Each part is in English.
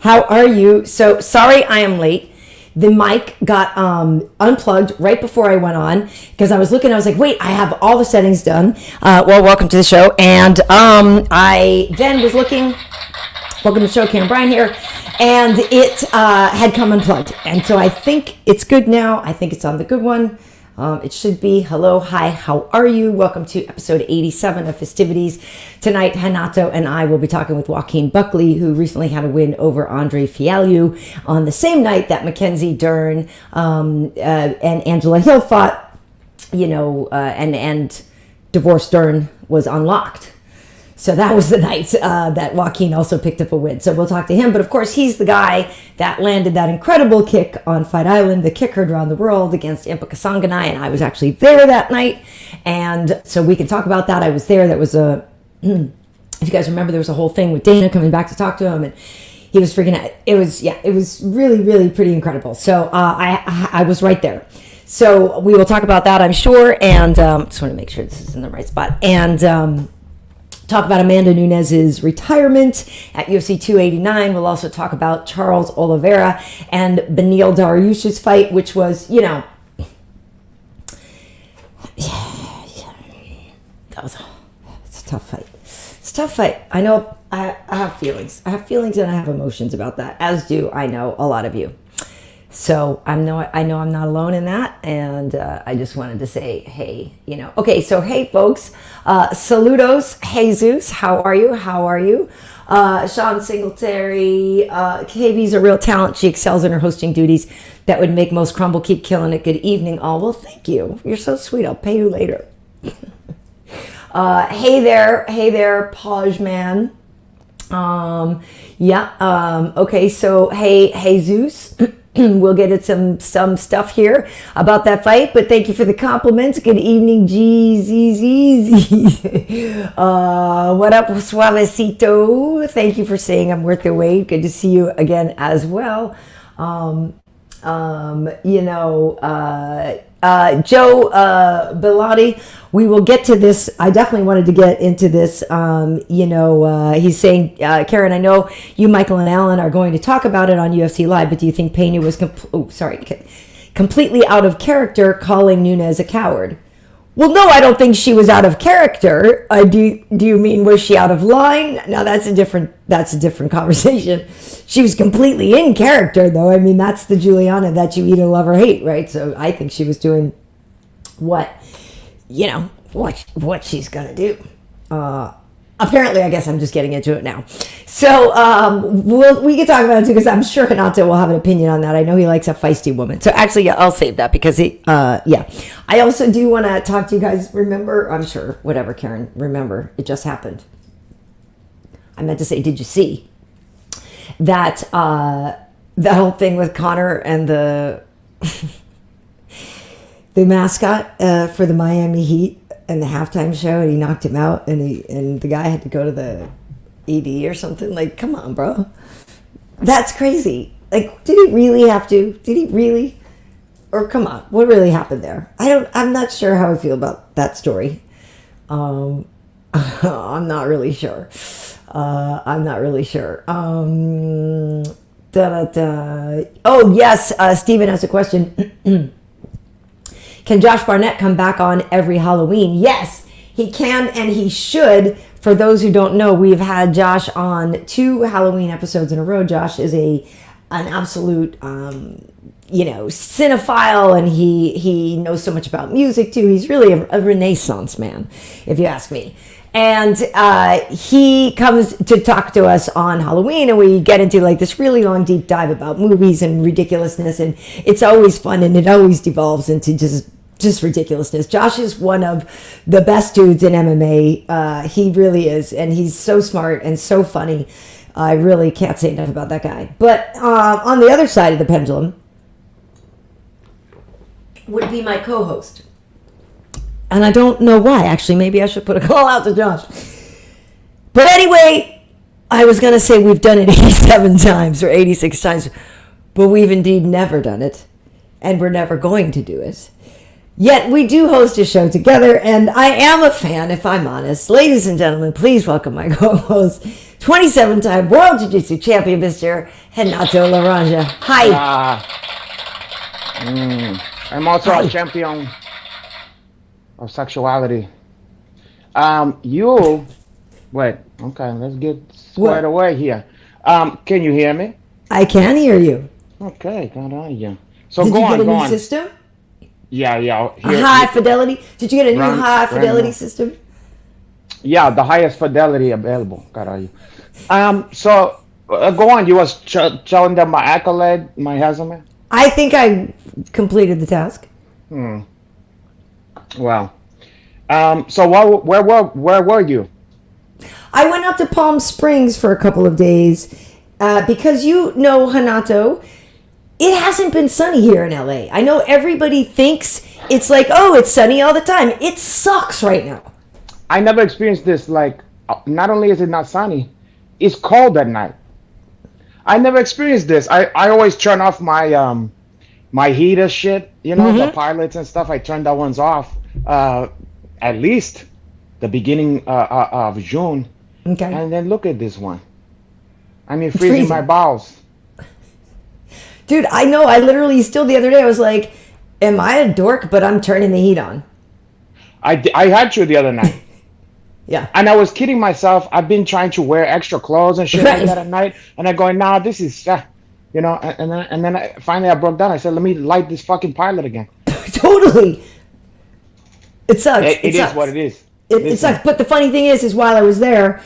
How are you? So sorry I am late. The mic got unplugged right before I went on because I was like, wait, I have all the settings done. Welcome to the show. And I then was looking, welcome to the show, Karyn Bryant here, and it had come unplugged. And so I think it's good now. I think it's on the good one. It should be. Hello, hi, how are you? Welcome to episode 87 of Fistivities. Tonight, Renato and I will be talking with Joaquin Buckley, who recently had a win over Andre Fialho on the same night that Mackenzie Dern and Angela Hill fought, and Divorce Dern was unlocked. So that was the night that Joaquin also picked up a win. So we'll talk to him. But of course, he's the guy that landed that incredible kick on Fight Island, the kick heard around the world against Impa Kasanganay. And I was actually there that night. And so we can talk about that. I was there. That was if you guys remember, there was a whole thing with Dana coming back to talk to him. And he was freaking out. It was really, really pretty incredible. So I was right there. So we will talk about that, I'm sure. And just want to make sure this is in the right spot. And talk about Amanda Nunes' retirement at UFC 289. We'll also talk about Charle Oliveira and Beneil Dariush's fight, which was, it's a tough fight. It's a tough fight. I know I have feelings. I have feelings and I have emotions about that, as do I know a lot of you. So I know I'm not alone in that, and I just wanted to say, hey, Okay, so hey, folks, saludos, Jesus, how are you? Sean Singletary, KB's a real talent. She excels in her hosting duties that would make most crumble. Keep killing it. Good evening, all. Well, thank you. You're so sweet. I'll pay you later. Hey there, Paj man. Okay, so hey, Zeus. We'll get into some stuff here about that fight, but thank you for the compliments. Good evening, GZZ. What up, Suavecito? Thank you for saying I'm worth the wait. Good to see you again as well. Joe Bilotti, we will get to this. I definitely wanted to get into this. He's saying, Karyn, I know you, Michael, and Alan are going to talk about it on UFC Live, but do you think Pena was completely out of character calling Nunes a coward? Well, no, I don't think she was out of character. Do you mean, was she out of line? Now that's a different conversation. She was completely in character, though. I mean, that's the Juliana that you either love or hate, right? So I think she was doing what she's gonna do. Apparently, I guess I'm just getting into it now. So we can talk about it too, because I'm sure Renato will have an opinion on that. I know he likes a feisty woman. So actually, I'll save that because I also do want to talk to you guys. Remember, I'm sure, whatever, Karyn, remember, it just happened. I meant to say, did you see that the whole thing with Connor and the mascot for the Miami Heat? And the halftime show, and he knocked him out, and the guy had to go to the ED or something. Like, come on, bro, that's crazy. Like, did he really have to? Did he really? Or come on, what really happened there? I'm not sure how I feel about that story. I'm not really sure. Oh yes, Steven has a question. Can Josh Barnett come back on every Halloween? Yes, he can and he should. For those who don't know, we've had Josh on 2 Halloween episodes in a row. Josh is an absolute, cinephile, and he knows so much about music too. He's really a Renaissance man, if you ask me. And he comes to talk to us on Halloween, and we get into like this really long deep dive about movies and ridiculousness, and it's always fun, and it always devolves into just ridiculousness. Josh is one of the best dudes in MMA. He really is, and he's so smart and so funny. I really can't say enough about that guy. But on the other side of the pendulum would be my co-host. And I don't know why. Actually, maybe I should put a call out to Josh. But anyway, I was going to say we've done it 87 times or 86 times, but we've indeed never done it, and we're never going to do it. Yet we do host a show together, and I am a fan, if I'm honest. Ladies and gentlemen, please welcome my co-host, 27-time World Jiu-Jitsu champion, Mr. Renato Laranja. Hi. I'm also a champion of sexuality. Wait, okay, let's get squared away here. Can you hear me? I can hear you. Okay, got on you. So Did go you on, get a go new on. system? Yeah. A high fidelity? Did you get a new high fidelity system? Yeah, the highest fidelity available. Caralho. So go on. You was telling them my accolade, my resume. I think I completed the task. Well, so where were you? I went up to Palm Springs for a couple of days because Renato, it hasn't been sunny here in LA. I know everybody thinks it's like, oh, it's sunny all the time. It sucks right now. I never experienced this. Like, not only is it not sunny, it's cold at night. I never experienced this. I always turn off my my heater shit, the pilots and stuff. I turn that ones off at least the beginning of June. Okay. And then look at this one. I mean, freezing my bowels. Dude, I know. I literally still the other day I was like, am I a dork? But I'm turning the heat on. I had to the other night. Yeah. And I was kidding myself. I've been trying to wear extra clothes and shit like that at night. And I'm going, nah, this is, and then finally I broke down. I said, let me light this fucking pilot again. Totally. It sucks. It is what it is. It sucks. But the funny thing is while I was there,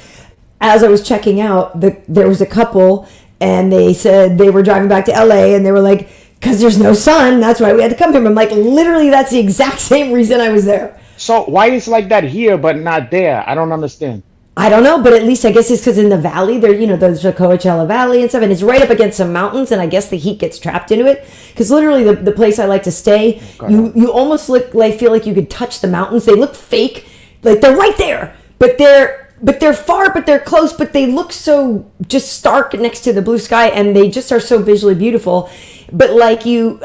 as I was checking out, there was a couple and they said they were driving back to LA and they were like, because there's no sun, that's why we had to come here. I'm like, literally, that's the exact same reason I was there. So why is like that here but not there? I don't understand. I don't know, but at least I guess it's because in the valley, there's the Coachella Valley and stuff, and it's right up against some mountains, and I guess the heat gets trapped into it. Because literally, the place I like to stay, you almost feel like you could touch the mountains. They look fake, like they're right there, but they're far, but they're close, but they look so just stark next to the blue sky, and they just are so visually beautiful. But I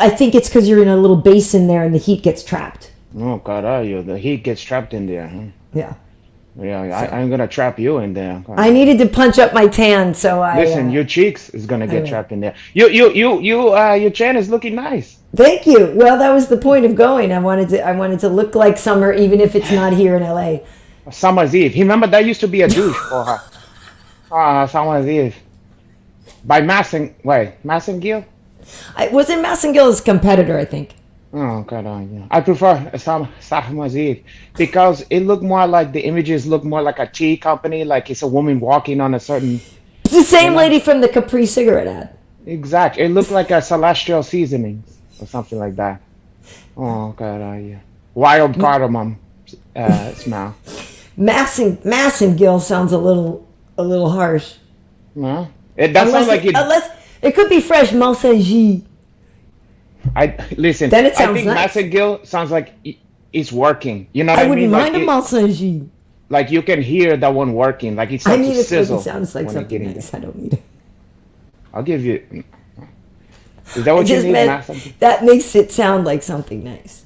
think it's because you're in a little basin there, and the heat gets trapped. Oh, caralho, the heat gets trapped in there, huh? Yeah. Yeah, I'm gonna trap you in there. I needed to punch up my tan, so listen. Your cheeks is gonna get trapped in there. Your tan is looking nice. Thank you. Well, that was the point of going. I wanted to look like summer, even if it's not here in LA. Summer's Eve. Remember that used to be a douche for her. Summer's Eve. By Massengill? Wasn't Massengill's competitor, I think. Oh, God, yeah. I prefer Summer's Eve because it looked more like the images look more like a tea company, like it's a woman walking on a certain. It's the same lady from the Capri cigarette ad. Exactly. It looked like a Celestial Seasonings or something like that. Oh, God, yeah. Wild cardamom smell. Massengill sounds a little harsh. No, that sounds like it. Unless it could be fresh Malsagie. Listen. Then it sounds I think nice. Massengill sounds like it's working. You know what I mean? I wouldn't mind a Malsagie. Like you can hear that one working. Like it starts to sizzle. It sounds like something nice. I don't need it. I'll give you. Is that what you need? That makes it sound like something nice.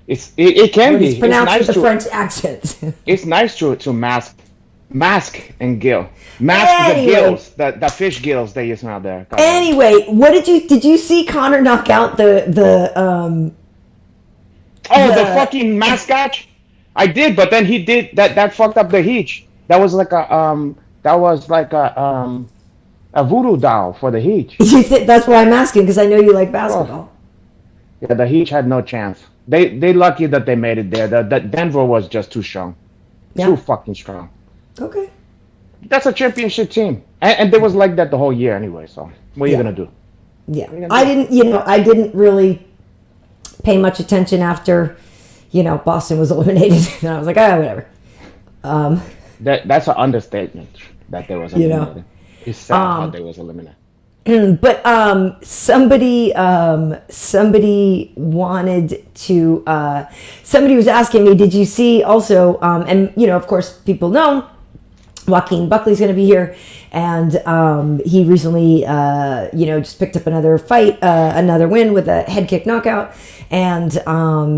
It can be. It's pronounced with the French accent. It's nice to mask and gill. Mask the gills, the fish gills that you smell there. Anyway, what did you see Connor knock out the fucking mascot? I did, but then he did that fucked up the heat. That was like a voodoo doll for the heat. That's why I'm asking, because I know you like basketball. Yeah, the Heat had no chance. They lucky that they made it there. The Denver was just too strong. Yeah. Too fucking strong. Okay. That's a championship team. And they was like that the whole year anyway, so what are you gonna do? Yeah. I didn't really pay much attention after, Boston was eliminated. And I was like, whatever. That's an understatement that they was eliminated. It's sad how they was eliminated. But somebody wanted to. Somebody was asking me, did you see also? And of course, people know Joaquin Buckley's going to be here, and he recently, just picked up another fight, another win with a head kick knockout, and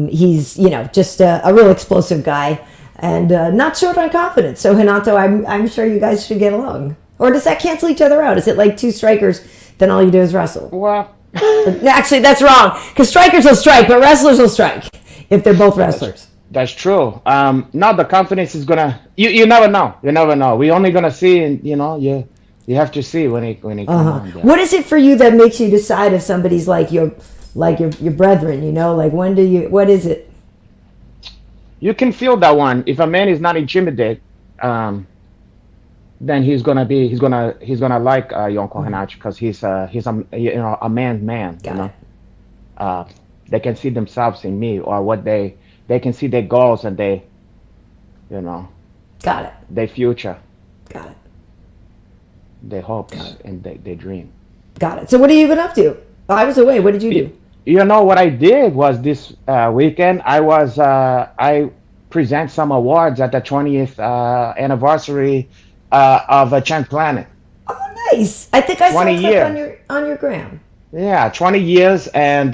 he's just a real explosive guy. and not short on confidence. So Renato, I'm sure you guys should get along. Or does that cancel each other out? Is it like two strikers, then all you do is wrestle? Well, actually, that's wrong. Because strikers will strike, but wrestlers will strike if they're both wrestlers. That's true. Now the confidence is gonna. You never know. You never know. We're only gonna see, and you have to see when it comes on. Yeah. What is it for you that makes you decide if somebody's like your brethren? Like what is it? You can feel that one. If a man is not intimidated, then he's gonna like Yonko Hanachi, because he's a man's man. They can see themselves in me, or what they can see their goals and Got it. their future, Got it. their hopes and their dream. Got it. So what have you been up to? I was away. What did you do? What I did was this weekend I present some awards at the 20th anniversary of Champ Planet. Oh, nice. I think I saw a 20 clip years. on your gram. Yeah, 20 years, and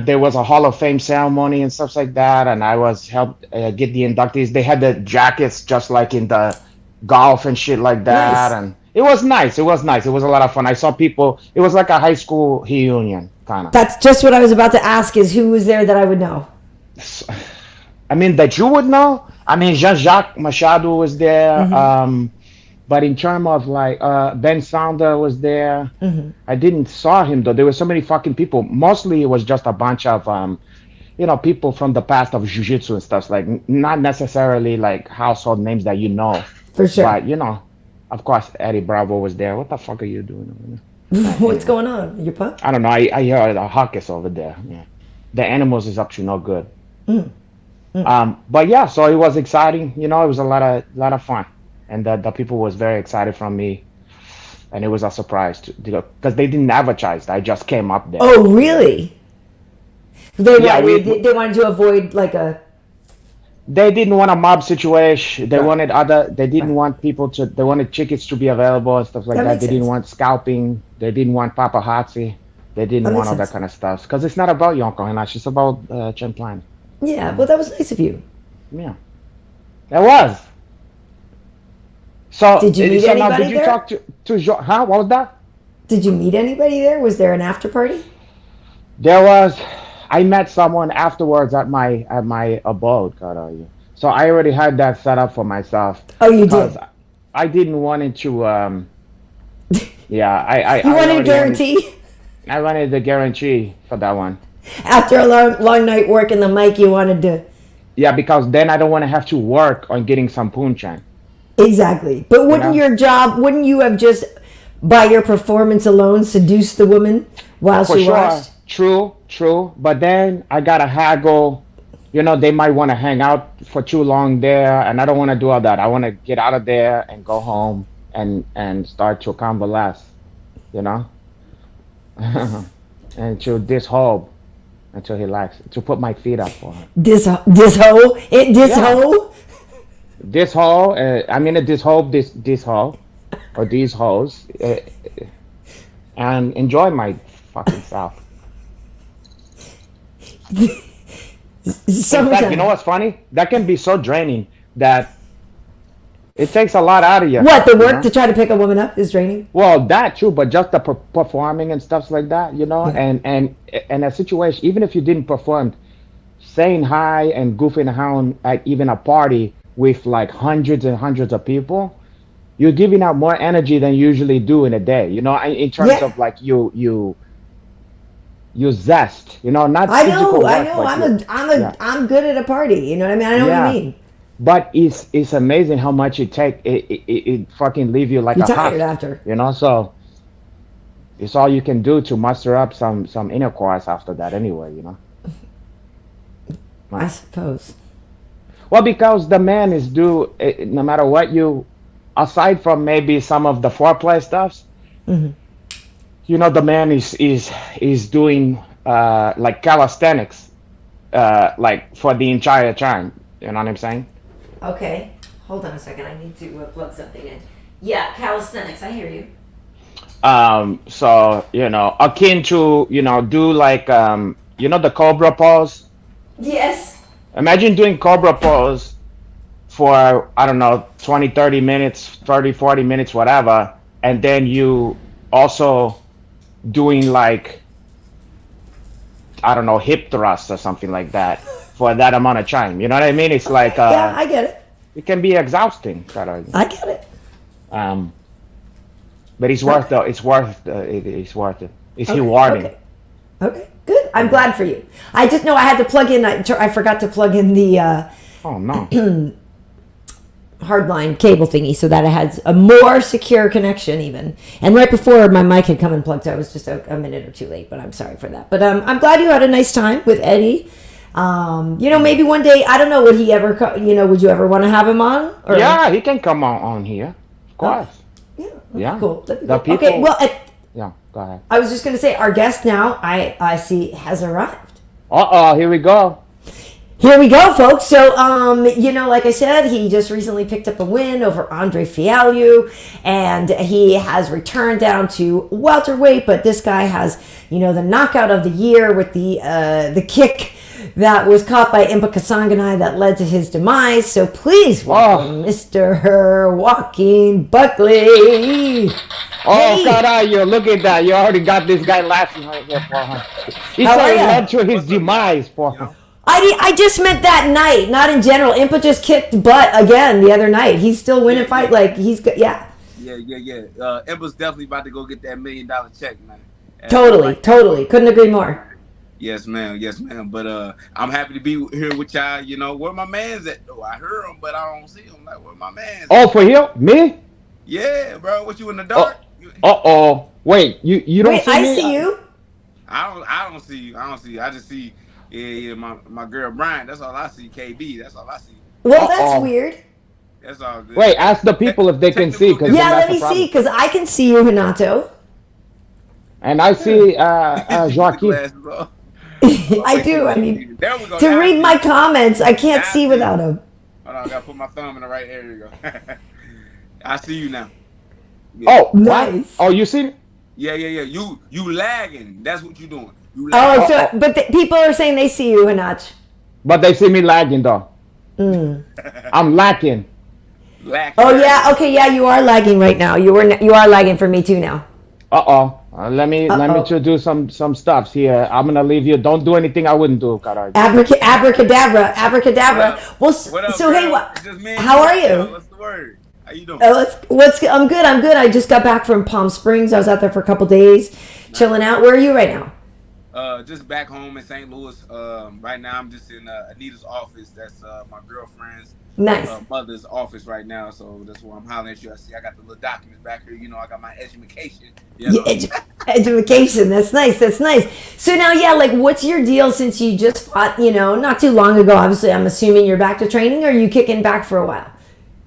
there was a Hall of Fame ceremony and stuff like that, and I was helped get the inductees. They had the jackets just like in the golf and shit like that, Nice. and it was nice. It was nice. It was a lot of fun. I saw people. It was like a high school reunion, kind of. That's just what I was about to ask, is who was there that I would know? I mean, that you would know. I mean, Jean-Jacques Machado was there. But in terms of like Ben Sounder was there. I didn't saw him though. There were so many fucking people. Mostly it was just a bunch of people from the past of jiu-jitsu and stuff. Like not necessarily like household names that you know. For sure. But of course Eddie Bravo was there. What the fuck are you doing over there? What's going on? Your pup? I don't know. I hear the Hawkins over there. Yeah. The animals is up to no good. But yeah, so it was exciting. It was a lot of fun, and the people was very excited from me, and it was a surprise because they didn't advertise. I just came up there. Oh, really? They Yeah, wanted to avoid like a. They didn't want a mob situation. They wanted They didn't want people to. They wanted tickets to be available and stuff like That that. makes They didn't sense. want scalping. They didn't want paparazzi. They didn't That want makes all that sense. kind of stuff because it's not about Yonko Hanashi. It's about Champ Planet. Yeah, well, that was nice of you. Yeah, it was. So Did you meet so now, anybody did you there? talk to Huh? What was that? Did you meet anybody there? Was there an after party? There was. I met someone afterwards at my abode. God, are you? So I already had that set up for myself. Oh, you because did. I didn't want it to. Yeah, I. You I wanted a already guarantee? I wanted the guarantee for that one. After a long night working the mic, you wanted to. Yeah, because then I don't want to have to work on getting some punchline. Exactly. But wouldn't wouldn't you have just, by your performance alone, seduced the woman while For she sure. watched? True. But then I gotta haggle. They might want to hang out for too long there, and I don't want to do all that. I want to get out of there and go home and start to convalesce, and to this hole until he likes to put my feet up for him. This hole? Yeah. Hole? This hole, this hole, or these holes, and enjoy my fucking self. In fact, you know what's funny? That can be so draining that it takes a lot out of you. What, the work to try to pick a woman up is draining? Well, that too, but just the performing and stuff like that, and a situation, even if you didn't perform, saying hi and goofing around at even a party with like hundreds and hundreds of people, you're giving out more energy than you usually do in a day. In terms of like you zest. Not physical work, but I'm good at a party. You know what I mean? I know what you mean. But it's amazing how much it fucking leave you like You're a tired husk, after. So it's all you can do to muster up some intercourse after that anyway, I suppose. Well, because the man is due, no matter what aside from maybe some of the foreplay stuffs, the man is doing like calisthenics, like for the entire time. You know what I'm saying? Okay. Hold on a second. I need to plug something in. Yeah, calisthenics. I hear you. So akin to do like the cobra pose. Yes. Imagine doing Cobra pose for, I don't know, 20, 30 minutes, 30, 40 minutes, whatever. And then you also doing like, I don't know, hip thrusts or something like that for that amount of time. You know what I mean? It's like, Yeah, I get it. it can be exhausting. I get it. Um, but it's worth it. It's worth it. It's worth it. It's Okay. rewarding. Okay. Okay. Good. I'm glad for you. I just know I had to plug in. I forgot to plug in the Oh no. hardline cable thingy so that it had a more secure connection even. And right before my mic had come unplugged, so I was just a minute or two late. But I'm sorry for that. But I'm glad you had a nice time with Eddie. Maybe one day, I don't know, would he ever? Would you ever want to have him on? Or? Yeah, he can come on here. Of course. Yeah. Yeah. Cool. The Cool. people. Okay. Well. Yeah. Go ahead. I was just going to say, our guest now, I see, has arrived. Here we go. Here we go, folks. So, like I said, he just recently picked up a win over Andre Fialho, and he has returned down to welterweight. But this guy has, the knockout of the year with the kick that was caught by Impa Kasanganay that led to his demise. So please welcome Mr. Joaquin Buckley. Oh, caralho, look at that. You already got this guy laughing right here, porra. He said he led to his demise, porra. I just meant that night, not in general. Impa just kicked butt again the other night. He's still winning fight. Like, he's good. Yeah. Yeah. Impa's definitely about to go get that $1 million check, man. Totally. Couldn't agree more. Yes, ma'am. But I'm happy to be here with y'all. Where my man's at, though? I heard him, but I don't see him. Like, where my man's at? Oh, for him? Me? Yeah, bro. What, you in the dark? Wait, you don't see me? I see you. I don't see you. I just see, my girl Bryant. That's all I see. KB. That's all I see. Well, that's weird. That's all good. Wait, ask the people if they can see. Yeah, let me see, because I can see you, Renato. And I see Joaquin. I do. I mean, to read my comments, I can't see without him. Hold on, I gotta put my thumb in the right area. I see you now. Yeah. Oh, nice. Oh, you see me? Yeah. You lagging. That's what you doing. But people are saying they see you, Hanach. But they see me lagging, though. I'm lacking. Oh yeah. Okay. Yeah, you are lagging right now. You are lagging for me too now. Let me introduce some stuffs here. I'm gonna leave you. Don't do anything I wouldn't do, Karyn. Abracadabra. Well, up, so bro? hey, how are you? What's the word? How you doing? I'm good. I just got back from Palm Springs. I was out there for a couple days, chilling out. Where are you right now? Just back home in St. Louis. Right now I'm just in Anita's office. That's my girlfriend's mother's office right now. So that's where I'm hollering at you. I see I got the little documents back here. I got my education. Education. That's nice. So now, what's your deal since you just fought, not too long ago? Obviously, I'm assuming you're back to training, or are you kicking back for a while?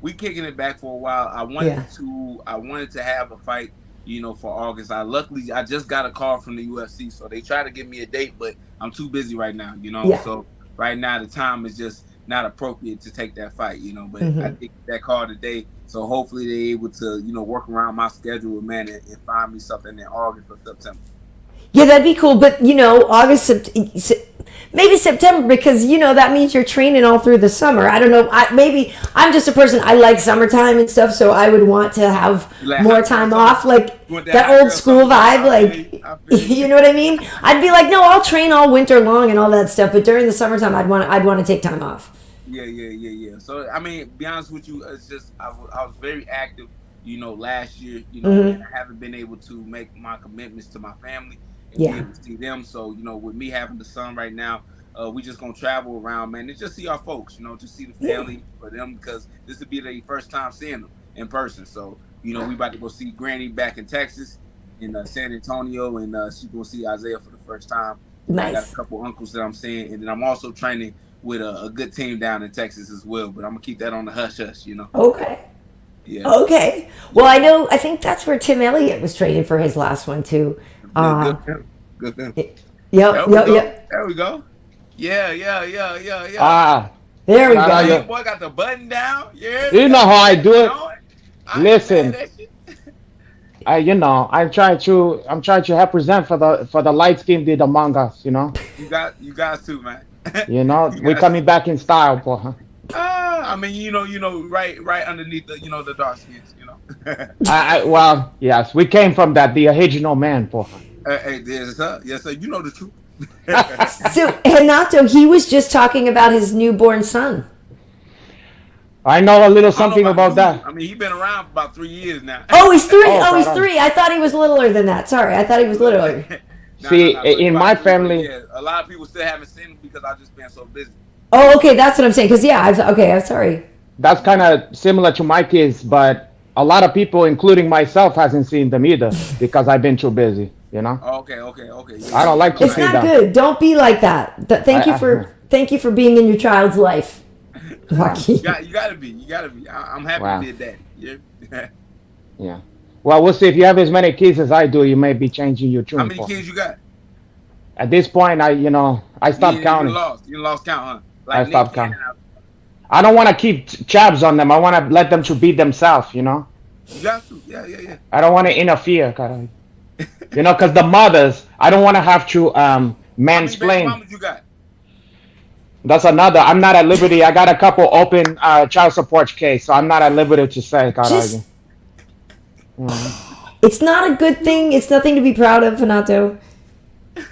We kicking it back for a while. I wanted to have a fight, for August. I just got a call from the UFC, so they try to give me a date, but I'm too busy right now, So right now the time is just not appropriate to take that fight, But I think that call today, so hopefully they're able to, work around my schedule, man, and find me something in August or September. Yeah, that'd be cool. But August, maybe September, because that means you're training all through the summer. I don't know. Maybe I'm just a person. I like summertime and stuff, so I would want to have more time off, like that old school vibe. Like, you know what I mean? I'd be like, no, I'll train all winter long and all that stuff, but during the summertime, I'd want to take time off. Yeah. So I mean, be honest with you, it's just I was very active, last year. And I haven't been able to make my commitments to my family. And be able to see them. So, with me having the son right now, we just gonna travel around, man, and just see our folks, just see the family for them, because this will be their first time seeing them in person. So, we about to go see Granny back in Texas, in San Antonio, and she's gonna see Isaiah for the first time. Nice. I got a couple uncles that I'm seeing, and then I'm also training with a good team down in Texas as well. But I'm gonna keep that on the hush hush, Okay. Yeah. Okay. Well, I think that's where Tim Elliott was training for his last one too. Good. Yep. There we go. Yeah. There we go. Your boy got the button down. Yeah. You know how I do it. Listen. I'm trying to represent for the light skin did among us. You guys too, man. You know, we're coming back in style, porra. I mean, right underneath the dark skins, Well, yes, we came from that, the original man, porra. Hey, yes, sir. You know the truth. So Renato, he was just talking about his newborn son. I know a little I don't know something about that. I mean, he's been around for about 3 years now. Oh, he's 3. Oh, Oh, he's right on. 3. I thought he was littler than that. Sorry, I thought he was littler. See, in my about 3, family- yeah, a lot of people still haven't seen him because I've just been so busy. Oh, okay, that's what I'm saying. Because I'm sorry. That's kind of similar to my kids, but a lot of people, including myself, hasn't seen them either because I've been too busy. You know. Okay. I don't like to It's see not them. good. Don't be like that. Thank you for being in your child's life, Joaquin. You gotta be. I'm happy Wow. to be a daddy. Yeah. Yeah. Well, we'll see. If you have as many kids as I do, you may be changing your tune. How many kids you got? At this point, I stopped counting. You lost count, huh? I stopped counting. I don't want to keep tabs on them. I want to let them to be themselves. You know. You got to. Yeah. I don't want to interfere, Karyn. Because the mothers, I don't want to have to How many baby mansplain. mamas you got? That's another. I'm not at liberty. I got a couple open child support case, so I'm not at liberty to say, Karyn. It's not a good thing. It's nothing to be proud of, Renato.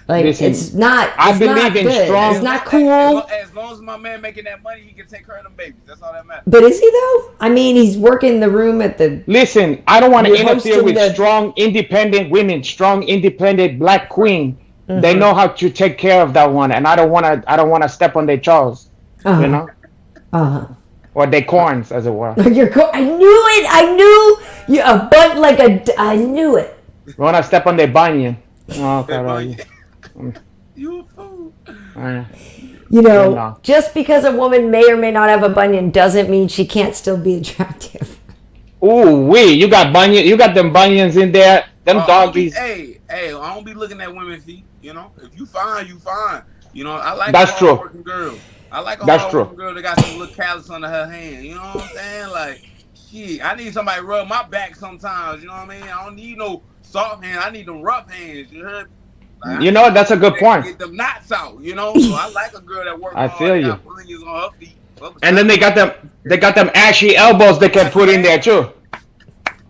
Like, Listen, it's not. I It's believe not in good. strong- It's not cool. As long as my man making that money, he can take care of them babies. That's all that matters. But is he though? I mean, he's working the room at the. Listen, I don't want to You're interfere hosting with the- strong, independent women, strong, independent black queen. Mm-hmm. They know how to take care of that one, and I don't want to. I don't want to step on their toes, Uh-huh. you know, or their corns, as it were. I knew it. I knew you a butt like a. I knew it. You want to step on their bunion? Oh, Karyn. You a fool. You know, No. just because a woman may or may not have a bunion doesn't mean she can't still be attractive. Ooh, wee! You got bunion. You got them bunions in there. Them doggies. Hey, I don't be looking at women's feet. You know, if you fine, you fine. You know, I like That's a true. hard-working girl. I like a That's hard-working girl that got some little callus under her hand. You know what I'm saying? Like, shit, I need somebody to rub my back sometimes. You know what I mean? I don't need no soft hands. I need them rough hands. You heard? Like, You know, that's a good point. Get them knots out. You know, so I like a girl that works I hard. feel that you. got bunions on her feet. And then they got them ashy elbows they can put in there too.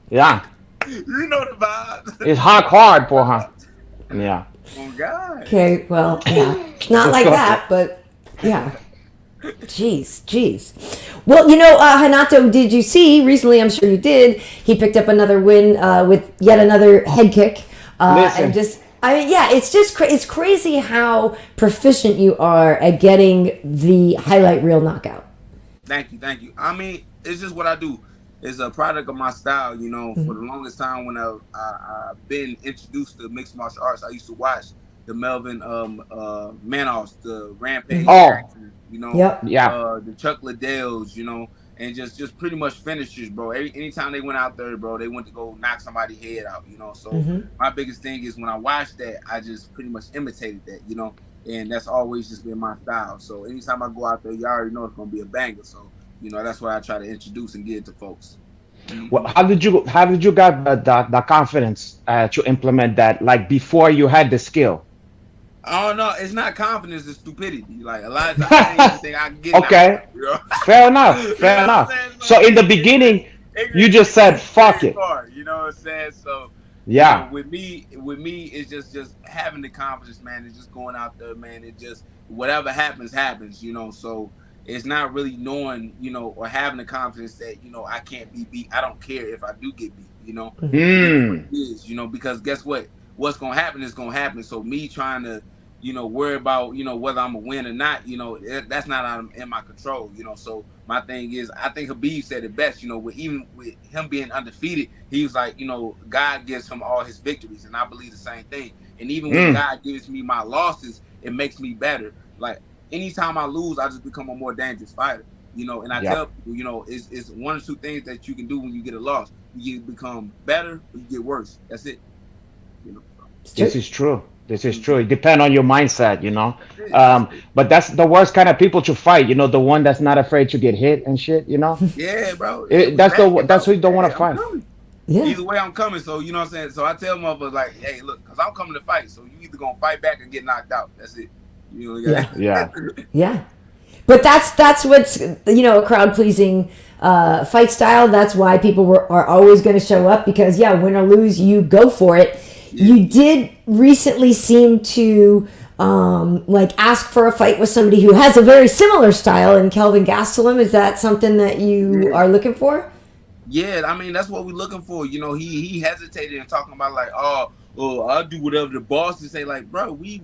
Yeah, You know the vibe. it's hard for her. Yeah. Oh God. Okay, well, yeah, not like that, but yeah. Jeez. Well, Renato, did you see recently? I'm sure you did. He picked up another win with yet another head kick, Listen. it's crazy how proficient you are at getting the highlight reel knockout. Thank you. I mean, it's just what I do. It's a product of my style, Mm-hmm. For the longest time when I've been introduced to mixed martial arts, I used to watch the Melvin Manoffs, the Rampage, Oh. Yep. Yeah. the Chuck Liddells, and just pretty much finishers, bro. Anytime they went out there, bro, they went to go knock somebody's head out, So my biggest thing is when I watched that, I just pretty much imitated that, and that's always just been my style. So anytime I go out there, you already know it's gonna be a banger. So that's what I try to introduce and get it to folks. Well, how did you get the confidence to implement that? Like before you had the skill. Oh no, it's not confidence, it's stupidity. Like a lot of times I didn't even think I can get Okay. out, Fair enough. You know Fair what enough. I'm saying? So in the beginning, you just said, "Fuck it." You know what I'm saying? So Yeah. with me, it's just having the confidence, man. It's just going out there, man. It just whatever happens. So it's not really knowing, or having the confidence that I can't be beat. I don't care if I do get beat. It is, because guess what? What's gonna happen is gonna happen. So me trying to, worry about, whether I'm gonna win or not, that's not in my control. So my thing is, I think Khabib said it best. Even with him being undefeated, he was like, God gives him all his victories, and I believe the same thing. And even when God gives me my losses, it makes me better. Like anytime I lose, I just become a more dangerous fighter. And I tell people, it's one or two things that you can do when you get a loss. You become better, or you get worse. That's it. This is true. It depends on your mindset, But that's the worst kind of people to fight, the one that's not afraid to get hit and shit, Yeah, bro. That's who you don't want to fight. Yeah. Either way, I'm coming. So you know what I'm saying. So I tell motherfuckers like, hey, look, because I'm coming to fight. So you either gonna fight back or get knocked out. That's it. You know, Yeah. But that's what's, a crowd pleasing fight style. That's why people are always going to show up because, win or lose, you go for it. Yeah. You did recently seem to ask for a fight with somebody who has a very similar style in Kelvin Gastelum. Is that something that you are looking for? Yeah, I mean, that's what we're looking for. You know, he hesitated and talking about like, oh, I'll do whatever the bosses say. Like, bro, we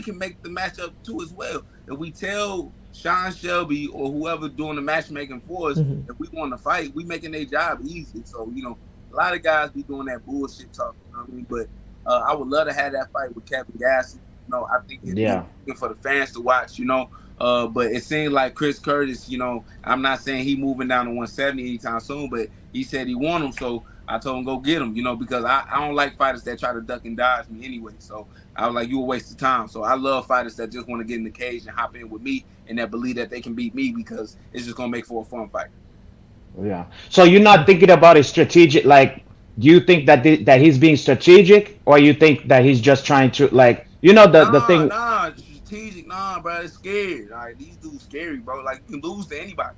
can make the matchup too as well. If we tell Sean Shelby or whoever doing the matchmaking for us, if we want to fight, we making their job easy. So, a lot of guys be doing that bullshit talk, you know what I mean? But I would love to have that fight with Kelvin Gastelum. I think it'd be good for the fans to watch, but it seems like Chris Curtis, I'm not saying he moving down to 170 anytime soon, but he said he want him, so I told him go get him, because I don't like fighters that try to duck and dodge me anyway. So I was like, you a waste of time. So I love fighters that just want to get in the cage and hop in with me and that believe that they can beat me because it's just gonna make for a fun fight. Yeah. So you're not thinking about a strategic, like, do you think that that he's being strategic, or you think that he's just trying to, like, the thing? Nah, strategic, bro. It's scary. Like, these dudes scary, bro. Like, you can lose to anybody.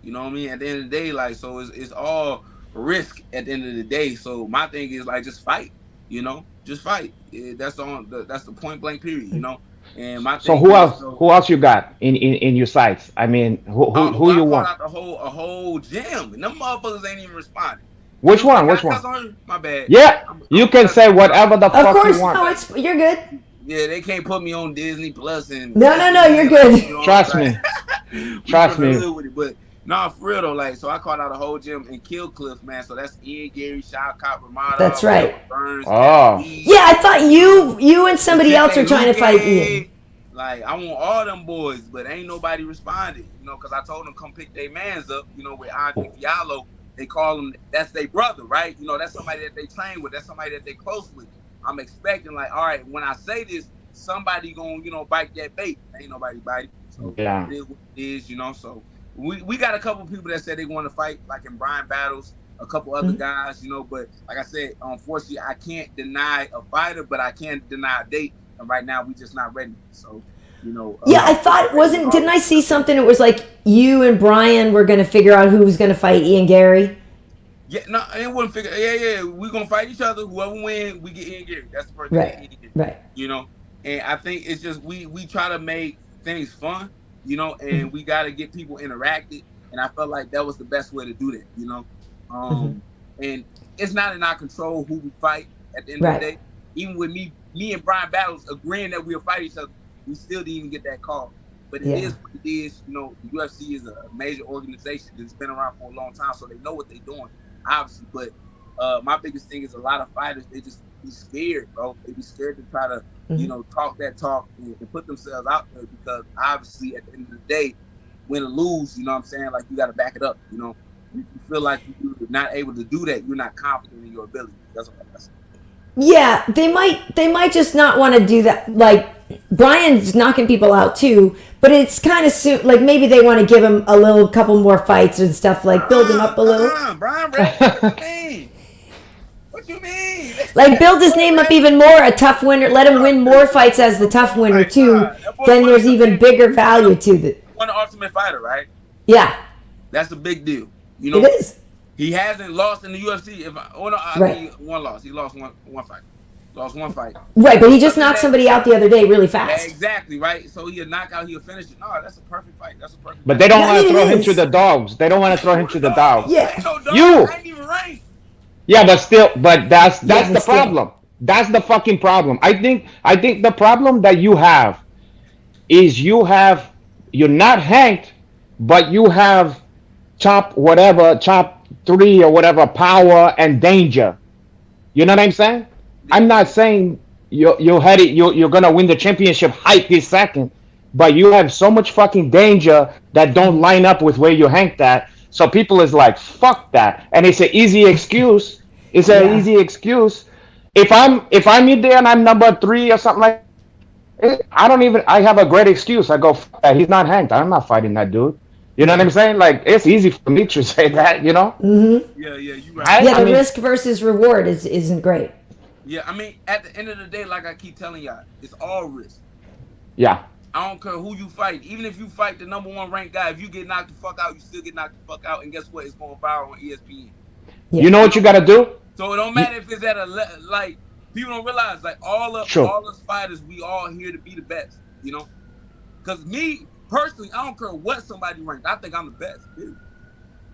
You know what I mean? At the end of the day, like, so it's all risk at the end of the day. So my thing is like, just fight. Just fight. That's the point blank period. And my so thing who else you got in your sights? I mean, who you want? Out a whole gym, and them motherfuckers ain't even responding. Which one? Which one? My bad. Yeah, you can say whatever the fuck you want. Of course, you're good. Yeah, they can't put me on Disney Plus and. No, you're good. Trust me. Trust me. But no, for real though, like, so I called out a whole gym in Kill Cliff, man. So that's Ian, Garry, Shao Cop, Renato. That's right. Burns, yeah, I thought you and somebody else are trying to fight Ian. Like, I want all them boys, but ain't nobody responded, because I told them come pick their mans up, with Andre Fiallo. They call him, that's their brother, right? That's somebody that they train with. That's somebody that they close with. I'm expecting, like, all right, when I say this, somebody gonna, bite that bait. Ain't nobody biting. So it is what it is, So we got a couple people that said they want to fight, like in Brian Battles, a couple other guys, but like I said, unfortunately, I can't deny a fighter, but I can deny a date. And right now, we just not ready. So, I thought didn't I see something? It was like you and Brian were going to figure out who was going to fight Ian Garry. Yeah, no, I wouldn't figure. Yeah, we're gonna fight each other. Whoever wins, we get Ian Garry. That's the person. Right. And I think it's just we try to make things fun, and we got to get people interacted. And I felt like that was the best way to do that, And it's not in our control who we fight at the end of the day. Even with me and Brian Battles agreeing that we'll fight each other, we still didn't even get that call. But it is what it is. The UFC is a major organization that's been around for a long time, so they know what they're doing, obviously. But my biggest thing is a lot of fighters, they just be scared, bro. They be scared to try to, talk that talk and put themselves out there because obviously at the end of the day, win or lose, you know what I'm saying? Like, you got to back it up, If you feel like you're not able to do that, you're not confident in your ability. That's what I'm saying. Yeah, they might just not want to do that. Like, Brian's knocking people out too, but it's kind of soon. Like, maybe they want to give him a couple more fights and stuff, like build him up a little. Brian, what you mean? Like, build his name up even more, a tough winner. Let him win more fights as the tough winner too. Then there's even bigger value to the. One Ultimate Fighter, right? Yeah, that's a big deal. It is. He hasn't lost in the UFC. One loss. He lost one fight. Lost one fight. Right, but he just knocked somebody out the other day really fast. Exactly, right? So he'll knock out, he'll finish it. No, that's a perfect fight. But they don't want to throw him to the dogs. They don't want to throw him to the dogs. Yeah. You. I ain't even ranked. Yeah, but that's the problem. That's the fucking problem. I think the problem that you have is you're not ranked, but you have top 3 or whatever, power and danger. You know what I'm saying? I'm not saying you're gonna win the championship height this second, but you have so much fucking danger that don't line up with where you ranked at. So people is like, fuck that, and it's an easy excuse. It's an easy excuse. If I'm in there and I'm number 3 or something like that, I have a great excuse. I go, fuck that, he's not ranked. I'm not fighting that dude. You know what I'm saying? Like, it's easy for me to say that, Mm-hmm. Yeah, you right. The risk versus reward isn't great. Yeah, I mean, at the end of the day, like I keep telling y'all, it's all risk. Yeah. I don't care who you fight. Even if you fight the #1 ranked guy, if you get knocked the fuck out, you still get knocked the fuck out. And guess what? It's going viral on ESPN. You know what you got to do? So it don't matter if it's at a like. People don't realize like all us fighters, we all here to be the best. You know, because me personally, I don't care what somebody ranked. I think I'm the best. Dude.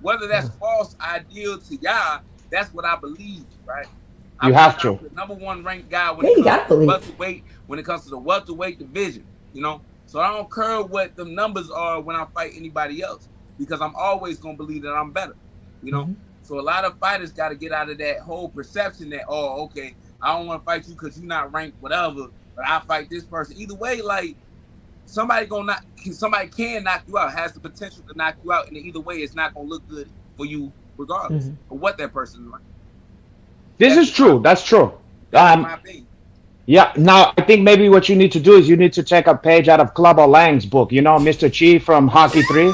Whether that's false ideal to y'all, that's what I believe, right? You have to. The #1 ranked guy when you gotta believe. Welterweight, when it comes to the welterweight division, you know. So I don't care what the numbers are when I fight anybody else, because I'm always gonna believe that I'm better, you know. So a lot of fighters got to get out of that whole perception that, oh, okay, I don't want to fight you because you're not ranked, whatever. But I fight this person. Either way, like somebody can knock you out, has the potential to knock you out, and either way, it's not gonna look good for you, regardless of what that person is like. This is true. That's true. My opinion. Yeah. Now I think maybe what you need to do is you need to check a page out of Club Lang's book. You know, Mr. Chi from Hockey 3,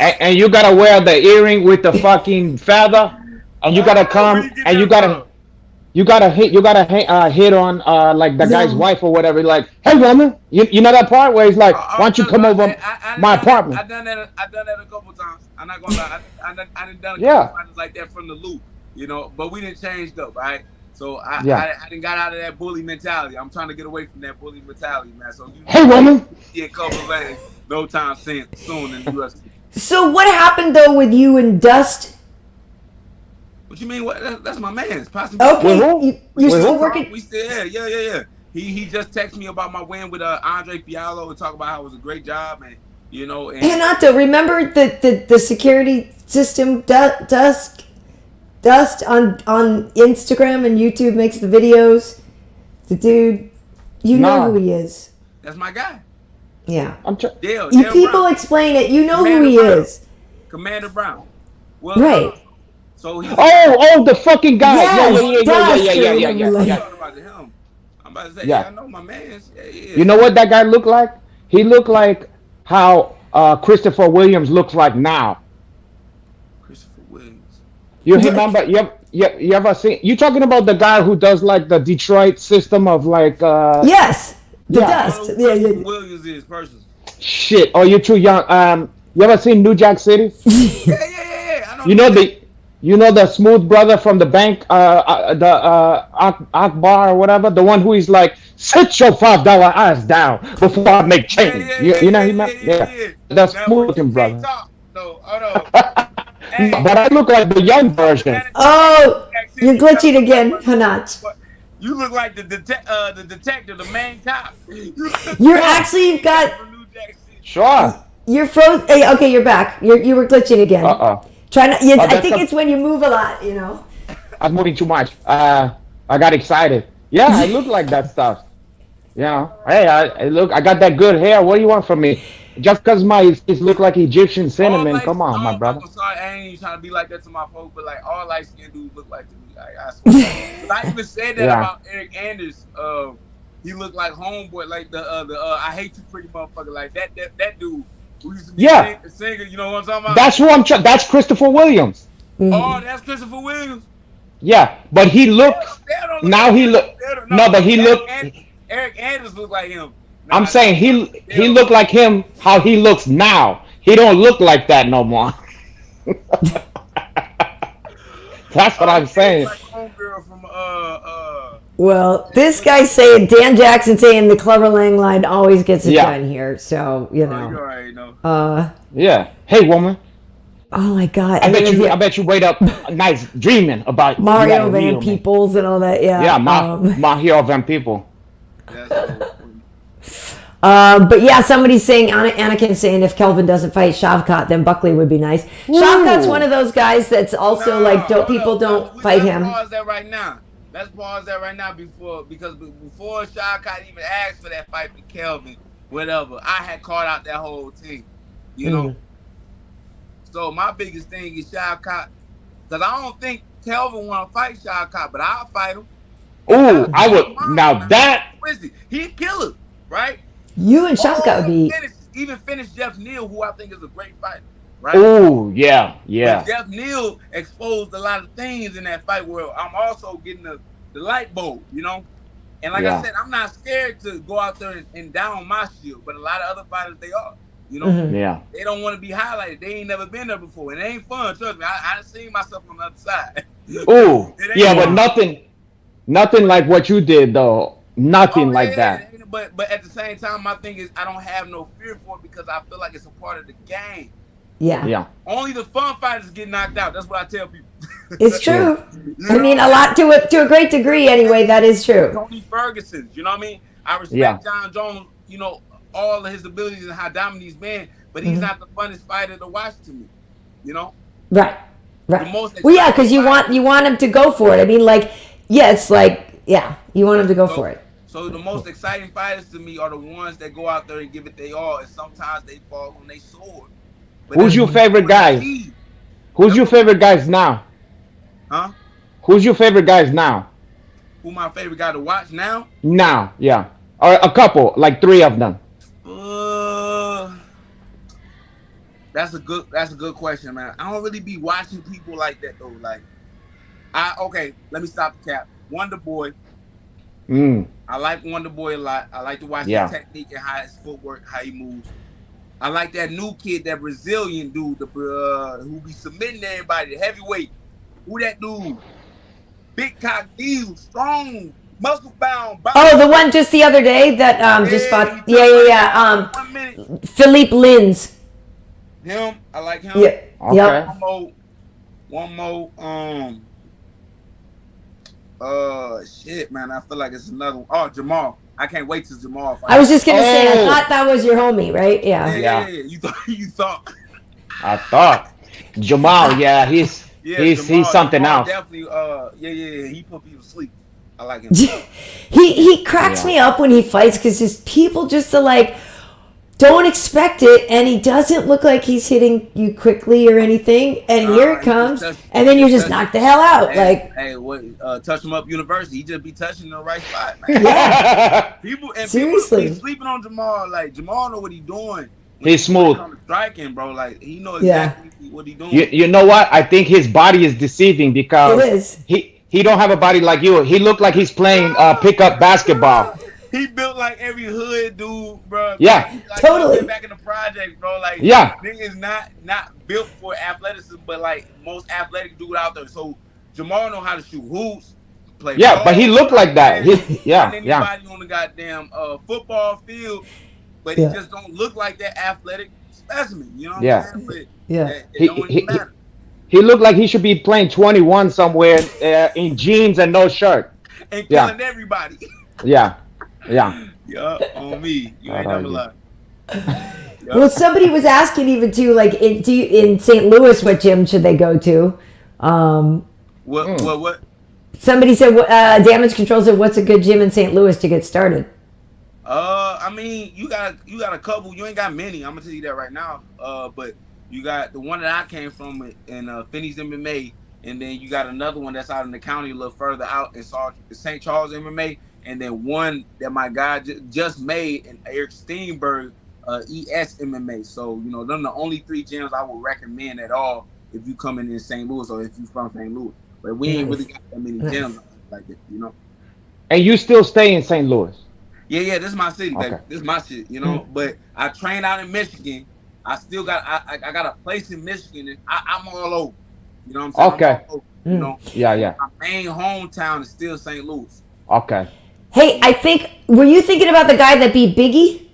and you gotta wear the earring with the fucking feather, and you gotta come and you gotta hit on like the guy's wife or whatever. Like, hey woman, you know that part where he's like, why don't you come over my apartment? I've done that a couple times. I'm not gonna lie. I done a couple times like that from the loop, you know. But we didn't change though, right? So I didn't got out of that bully mentality. I'm trying to get away from that bully mentality, man. So hey woman, a couple of lanes, no time soon in the UFC. So what happened though with you and Dust? What you mean? What? That's my man. Okay, you're still working. We still, yeah. He just texted me about my win with Andre Fiallo and talk about how it was a great job, and you know. And Renato, remember the security system Dust on Instagram and YouTube makes the videos. The dude, you know who he is. That's my guy. Yeah. Dale people Brown. Explain it. You know Commander who he Brown. is. Commander Brown. Well, right. So he's the fucking guy. Yes, yeah. I'm about to him. I'm about to say, I know my man. Yeah. You know what that guy looked like? He looked like how Christopher Williams looks like now. Christopher Williams. You remember? You ever seen? You talking about the guy who does like the Detroit system of like? Yes. Dust. Yeah. Williams is person. Shit. Oh, you're too young. You ever seen New Jack City? Yeah. I know. You know the smooth brother from the bank, Akbar or whatever, the one who is like, sit your $5 ass down before I make change. You know him? Yeah. That's smooth looking brother. No, hold on. But I look like the young version. Oh, you're glitching again, Hanat. You look like the detective, the main cop. You've got. Sure. You're frozen. Hey, okay, you're back. You were glitching again. Try not. Yes, I think it's when you move a lot. You know. I'm moving too much. I got excited. Yeah, I look like that stuff. You know. Hey, I got that good hair. What do you want from me? Just because my face look like Egyptian cinnamon. Come on, my brother. I'm sorry, I ain't even trying to be like that to my folks, but like all light skinned dudes look like to me. I swear. I even said that about Eric Anders. He looked like homeboy, like the I hate you pretty motherfucker, like that dude who used to be a singer. You know what I'm talking about? That's who that's Christopher Williams. Oh, that's Christopher Williams. Yeah, but he looks. Eric Anders looked like him. I'm saying he looked like him how he looks now. He don't look like that no more. That's what I'm saying. Like homegirl from Well, this guy's saying Dan Jackson saying the Clever Lang line always gets it done here. So you know. You already know. Yeah. Hey, woman. Oh my God! I bet you wait up nights dreaming about Mario Van Peebles and all that. Yeah. Yeah, Mario Van People. But yeah, somebody's saying Anakin's saying if Kelvin doesn't fight Shavkat, then Buckley would be nice. Shavkat's one of those guys that's also people don't fight him. Let's pause that right now. Because before Shavkat even asked for that fight with Kelvin, whatever, I had called out that whole team. You know. So my biggest thing is Shavkat, because I don't think Kelvin want to fight Shavkat, but I'll fight him. Ooh, I would. Now that he'd kill him, right? You and Shavkat would be even finish Jeff Neal, who I think is a great fighter, right? Oh yeah. But Jeff Neal exposed a lot of things in that fight where I'm also getting the light bulb, you know. And like I said, I'm not scared to go out there and down my shield, but a lot of other fighters they are. You know, they don't want to be highlighted. They ain't never been there before, and it ain't fun. Trust me, I seen myself on the other side. Ooh, yeah, but nothing like what you did though. Nothing like that. But at the same time, my thing is I don't have no fear for it because I feel like it's a part of the game. Yeah. Only the fun fighters get knocked out. That's what I tell people. It's true. I mean, a lot to a great degree anyway. That is true. Tony Ferguson, you know what I mean? I respect John Jones, you know, all of his abilities and how dominant he's been, but he's not the funnest fighter to watch to me. You know? Right. Well, yeah, because you want him to go for it. I mean, like, it's like, you want him to go for it. So the most exciting fighters to me are the ones that go out there and give it their all, and sometimes they fall on their sword. But who's your favorite guy? Who's your favorite guys now? Huh? Who's your favorite guys now? Who my favorite guy to watch now? Now, yeah. Or a couple, like 3 of them. That's a good question, man. I don't really be watching people like that though. Like, let me stop the cap. Wonder Boy. I like Wonder Boy a lot. I like to watch his technique and how his footwork, how he moves. I like that new kid, that Brazilian dude, who be submitting everybody, the heavyweight. Who that dude? Big cock deal, strong, muscle bound. Oh, the one just the other day that just fought. Yeah. Philippe Lins. Him, I like him. Yeah. Okay. One more. Shit, man. I feel like it's another one. Oh, Jamal. I can't wait till Jamal fight. I was just gonna say, I thought that was your homie, right? Yeah. You thought. I thought Jamal. Yeah, he's something else. Definitely. He put people to sleep. I like him. he cracks me up when he fights because just people just are like, don't expect it, and he doesn't look like he's hitting you quickly or anything, and here it comes, and then you just knock the hell out. Touch him up University. He just be touching the right spot, man. Yeah. People Seriously. be sleeping on Jamal. Like, Jamal know what he's doing. He's smooth. Striking, bro. Like, he knows exactly what he's doing. You know what? I think his body is deceiving because he don't have a body like you. He looked like he's playing pickup basketball. He built like every hood dude, bro. Yeah, like, totally. Back in the project, bro. Like, niggas not built for athleticism, but like most athletic dude out there. So Jamal know how to shoot hoops, play. Yeah, but he looked like that. Anybody on the goddamn football field, but he just don't look like that athletic specimen. You know what I'm saying? But it don't even matter. He looked like he should be playing 21 somewhere in jeans and no shirt. And killing everybody. Yeah, on me. You ain't never lied. Well, somebody was asking even too, like, in St. Louis, what gym should they go to? What? Somebody said, Damage Control said, what's a good gym in St. Louis to get started? I mean, you got a couple. You ain't got many. I'm gonna tell you that right now. But you got the one that I came from in Finney's MMA, and then you got another one that's out in the county a little further out in St. Charles MMA, and then one that my guy just made in Eric Steenberg, ES MMA. So, you know, them the only 3 gyms I would recommend at all if you come in St. Louis or if you from St. Louis. But we ain't really got that many gyms like that, you know. And you still stay in St. Louis? Yeah, this is my city, baby. This is my shit, you know. But I train out in Michigan. I still got I got a place in Michigan, and I'm all over. You know what I'm saying? Okay. Over, you know. Yeah. My main hometown is still St. Louis. Okay. Hey, I think, were you thinking about the guy that beat Biggie?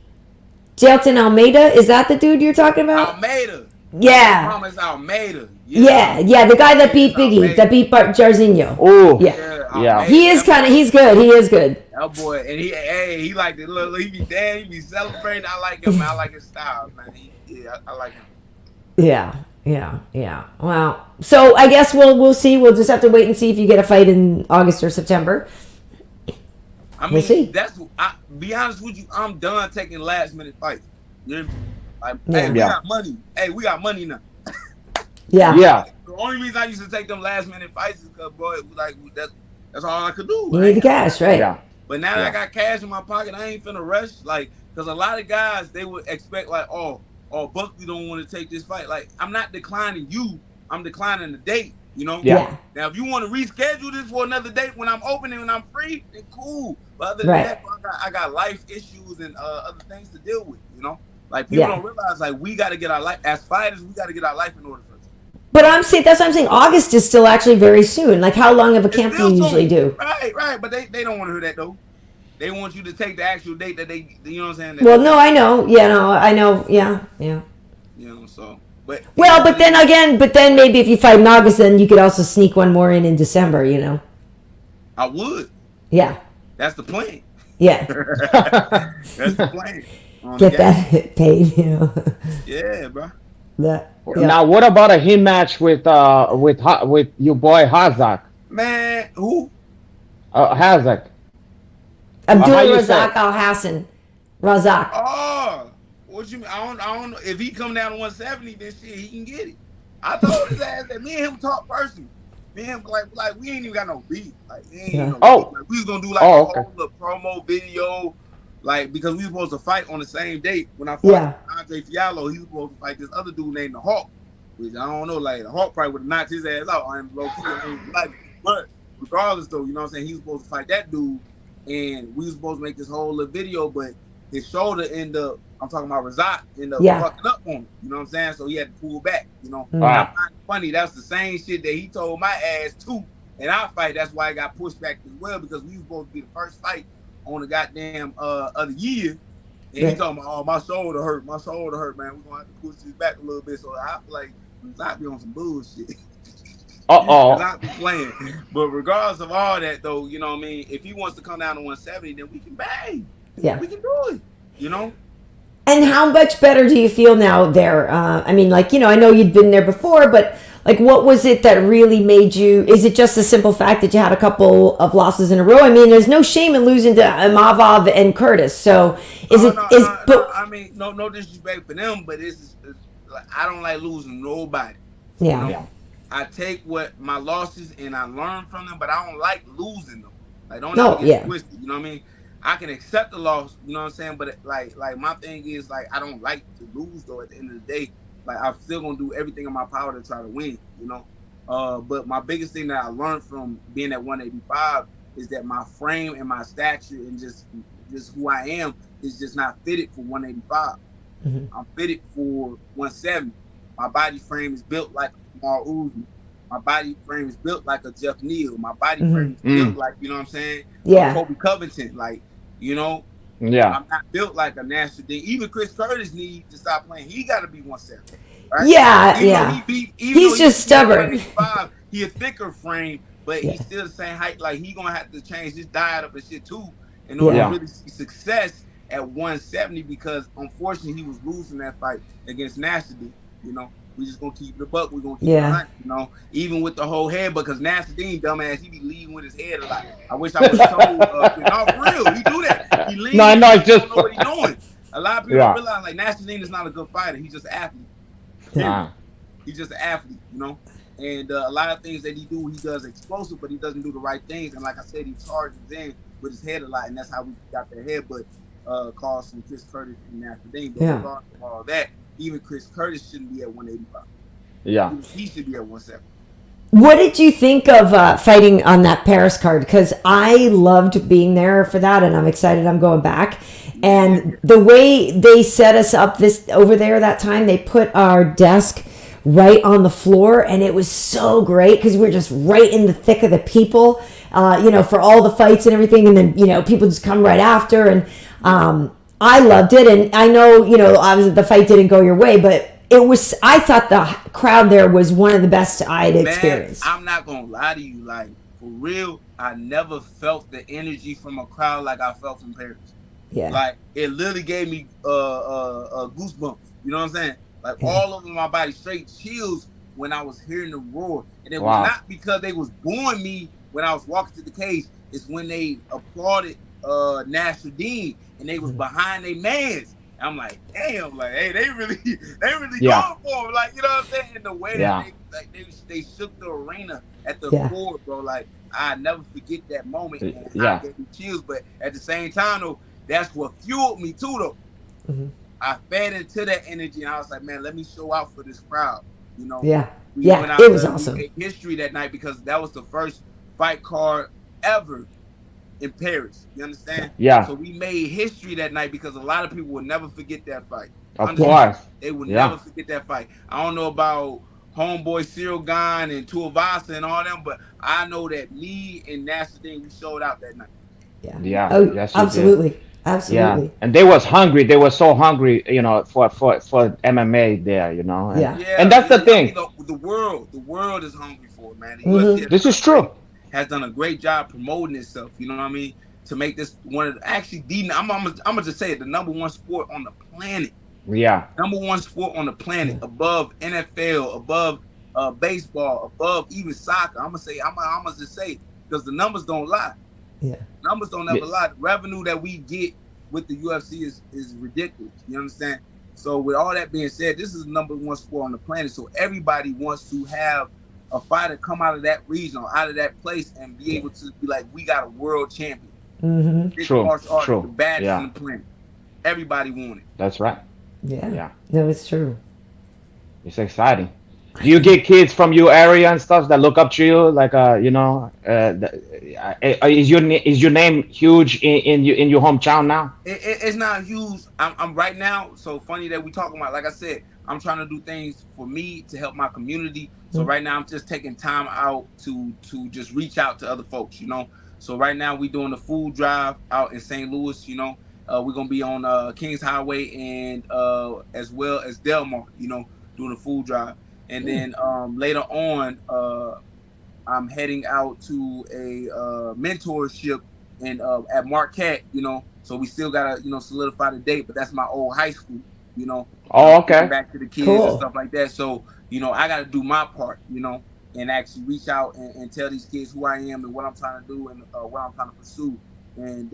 Jelton Almeida? Is that the dude you're talking about? Almeida. Yeah. Promise Almeida. Yeah, the guy that beat Biggie, Almeida. That beat Jarzinho. Oh. Yeah. He's good. He is good. That boy, and he like the little, he be dancing, he be celebrating. I like him, man. I like his style, man. I like him. Yeah. Wow. So I guess we'll see. We'll just have to wait and see if you get a fight in August or September. I mean, we'll see. Be honest with you, I'm done taking last minute fights. You know? Like, we got money. Hey, we got money now. Yeah. The only reason I used to take them last minute fights is because, boy, it was like that's all I could do. You need the cash, right? Yeah. But now that I got cash in my pocket, I ain't finna rush. Like, because a lot of guys, they would expect, like, oh, Buckley don't want to take this fight. Like, I'm not declining you. I'm declining the date. You know? Yeah. Now, if you want to reschedule this for another date when I'm open and when I'm free, then cool. But other than Right. that, bro, I got life issues and other things to deal with, you know? Like, people don't realize, like, we got to get our life, as fighters, we got to get our life in order first. But that's what I'm saying. August is still actually very soon. Like, how long of a camp do you usually do? Right. But they don't want to hear that, though. They want you to take the actual date that they, you know what I'm saying? Well, no, I know. Yeah, no, I know. Yeah. You know, so. But then maybe if you fight in August, then you could also sneak one more in December, you know? I would. Yeah. That's the plan. Yeah. That's the plan. Get that paid, you know? Yeah, bro. Now, what about a hit match with your boy Hazak? Man, who? Hazak. Abdul Razak Al Hassan. Razak. Oh, what you mean? I don't know. If he come down to 170, then shit, he can get it. I told his ass that me and him talk personally. Me and him like we ain't even got no beef. Like we ain't no beef. Like, we was gonna do like a whole little promo video, like because we were supposed to fight on the same date. When I fought Andre Fiallo, he was supposed to fight this other dude named the Hawk, which I don't know. Like the Hawk probably would have knocked his ass out. I'm low key, I ain't like it. But regardless, though, you know what I'm saying? He was supposed to fight that dude, and we was supposed to make this whole little video, but his shoulder ended up. I'm talking about Razak ended up fucking up on him. You know what I'm saying? So he had to pull back. You know, I find it funny. That's the same shit that he told my ass too. And our fight, that's why I got pushed back as well because we was supposed to be the first fight on the goddamn other year. And he talking about, oh, my shoulder hurt, man. We're gonna have to push this back a little bit. So I feel like Razak be on some bullshit. Not be playing. But regardless of all that, though, you know what I mean? If he wants to come down to 170, then we can bang. Yeah, we can do it. You know. And how much better do you feel now there? I mean, like, you know, I know you'd been there before, but like, what was it that really made you? Is it just the simple fact that you had a couple of losses in a row? I mean, there's no shame in losing to Imavov and Curtis. So I mean, no disrespect for them, but it's like, I don't like losing nobody. Yeah. You know? I take what my losses and I learn from them, but I don't like losing them. Like, don't ever get twisted. You know what I mean? I can accept the loss, you know what I'm saying? But like my thing is like I don't like to lose though. At the end of the day, like I'm still gonna do everything in my power to try to win, you know. But my biggest thing that I learned from being at 185 is that my frame and my stature and just who I am is just not fitted for 185. Mm-hmm. I'm fitted for 170. My body frame is built like a Jamal Uzi. My body frame is built like a Jeff Neal. My body frame is built like, you know what I'm saying? Yeah. Kobe Covington, like. You know, I'm not built like a Nasser Dean. Even Chris Curtis needs to stop playing. He got to be 170. Right? Yeah, he's just stubborn. He a thicker frame, but he's still the same height. Like he gonna have to change his diet up and shit too in order to really see success at 170. Because unfortunately, he was losing that fight against Nasser Dean. You know. We just gonna keep the buck. We gonna keep it hunt, you know. Even with the whole head, because Nasser Dean, dumbass, he be leading with his head a lot. I wish I was told. No, for real, he do that. He leads. No, just don't know what he's doing. A lot of people don't realize like Nasser Dean is not a good fighter. He's just an athlete. He's just an athlete, you know. And a lot of things that he does explosive, but he doesn't do the right things. And like I said, he charges in with his head a lot, and that's how we got that headbutt caused from Chris Curtis and Nasser Dean. But regardless of all that. Even Chris Curtis shouldn't be at 185. Yeah. He should be at 170. What did you think of fighting on that Paris card? Because I loved being there for that, and I'm excited I'm going back. And the way they set us up over there that time, they put our desk right on the floor, and it was so great because we were just right in the thick of the people, you know, for all the fights and everything. And then, you know, people just come right after, and I loved it, and I know, you know, obviously the fight didn't go your way, but I thought the crowd there was one of the best I'd experienced. I'm not going to lie to you, like, for real, I never felt the energy from a crowd like I felt from Paris. Yeah. Like, it literally gave me goosebumps, you know what I'm saying? Like, all over my body, straight chills when I was hearing the roar. And it was not because they was booing me when I was walking to the cage, it's when they applauded Nasser Dean and they was behind their mans. I'm like, damn, like, hey, they really going for him, like, you know what I'm saying? And the way that they shook the arena at the floor, bro, like, I never forget that moment. And I get me chills, but at the same time, though, that's what fueled me too, though. Mm-hmm. I fed into that energy, and I was like, man, let me show out for this crowd. You know, Yeah. we Yeah, went out it was there, awesome. we made history that night because that was the first fight card ever in Paris. You understand? Yeah. So we made history that night because a lot of people will never forget that fight. Of Understand? course. They will Yeah. never forget that fight. I don't know about homeboy Cyril Gane and Tuivasa and all them, but I know that me and Nasruddin, we showed out that night. Yeah. Yeah. Oh, Yes, you absolutely. did. Absolutely. Yeah. And they was hungry. They were so hungry, you know, for MMA there, you know. Yeah. And that's the I mean, thing. the world is hungry for it, man. The UFC Mm-hmm. This is true. has done a great job promoting itself. You know what I mean? To make this one of I'm gonna just say it, the number one sport on the planet. Yeah. Number one sport on the planet, above NFL, above baseball, above even soccer. I'm gonna just say, because the numbers don't lie. Yeah. Numbers don't ever lie. The revenue that we get with the UFC is ridiculous. You understand? So with all that being said, this is the number one sport on the planet. So everybody wants to have a fighter come out of that region or out of that place and be able to be like, we got a world champion. Mm-hmm. True. The baddest on the planet. Everybody want it. That's right. Yeah. Yeah. No, it's true. It's exciting. Do you get kids from your area and stuff that look up to you? Like, you know, is your name huge in your hometown now? It's not huge. I'm right now. So funny that we talking about. Like I said, I'm trying to do things for me to help my community. So right now, I'm just taking time out to just reach out to other folks. You know. So right now, we doing the food drive out in St. Louis. You know, we're gonna be on Kings Highway and as well as Delmar. You know, doing the food drive. And then later on, I'm heading out to a mentorship at Marquette, you know. So we still gotta, solidify the date, but that's my old high school, you know. Oh, okay. Back to the kids and stuff like that. So, I gotta do my part, and actually reach out and tell these kids who I am and what I'm trying to do and what I'm trying to pursue. And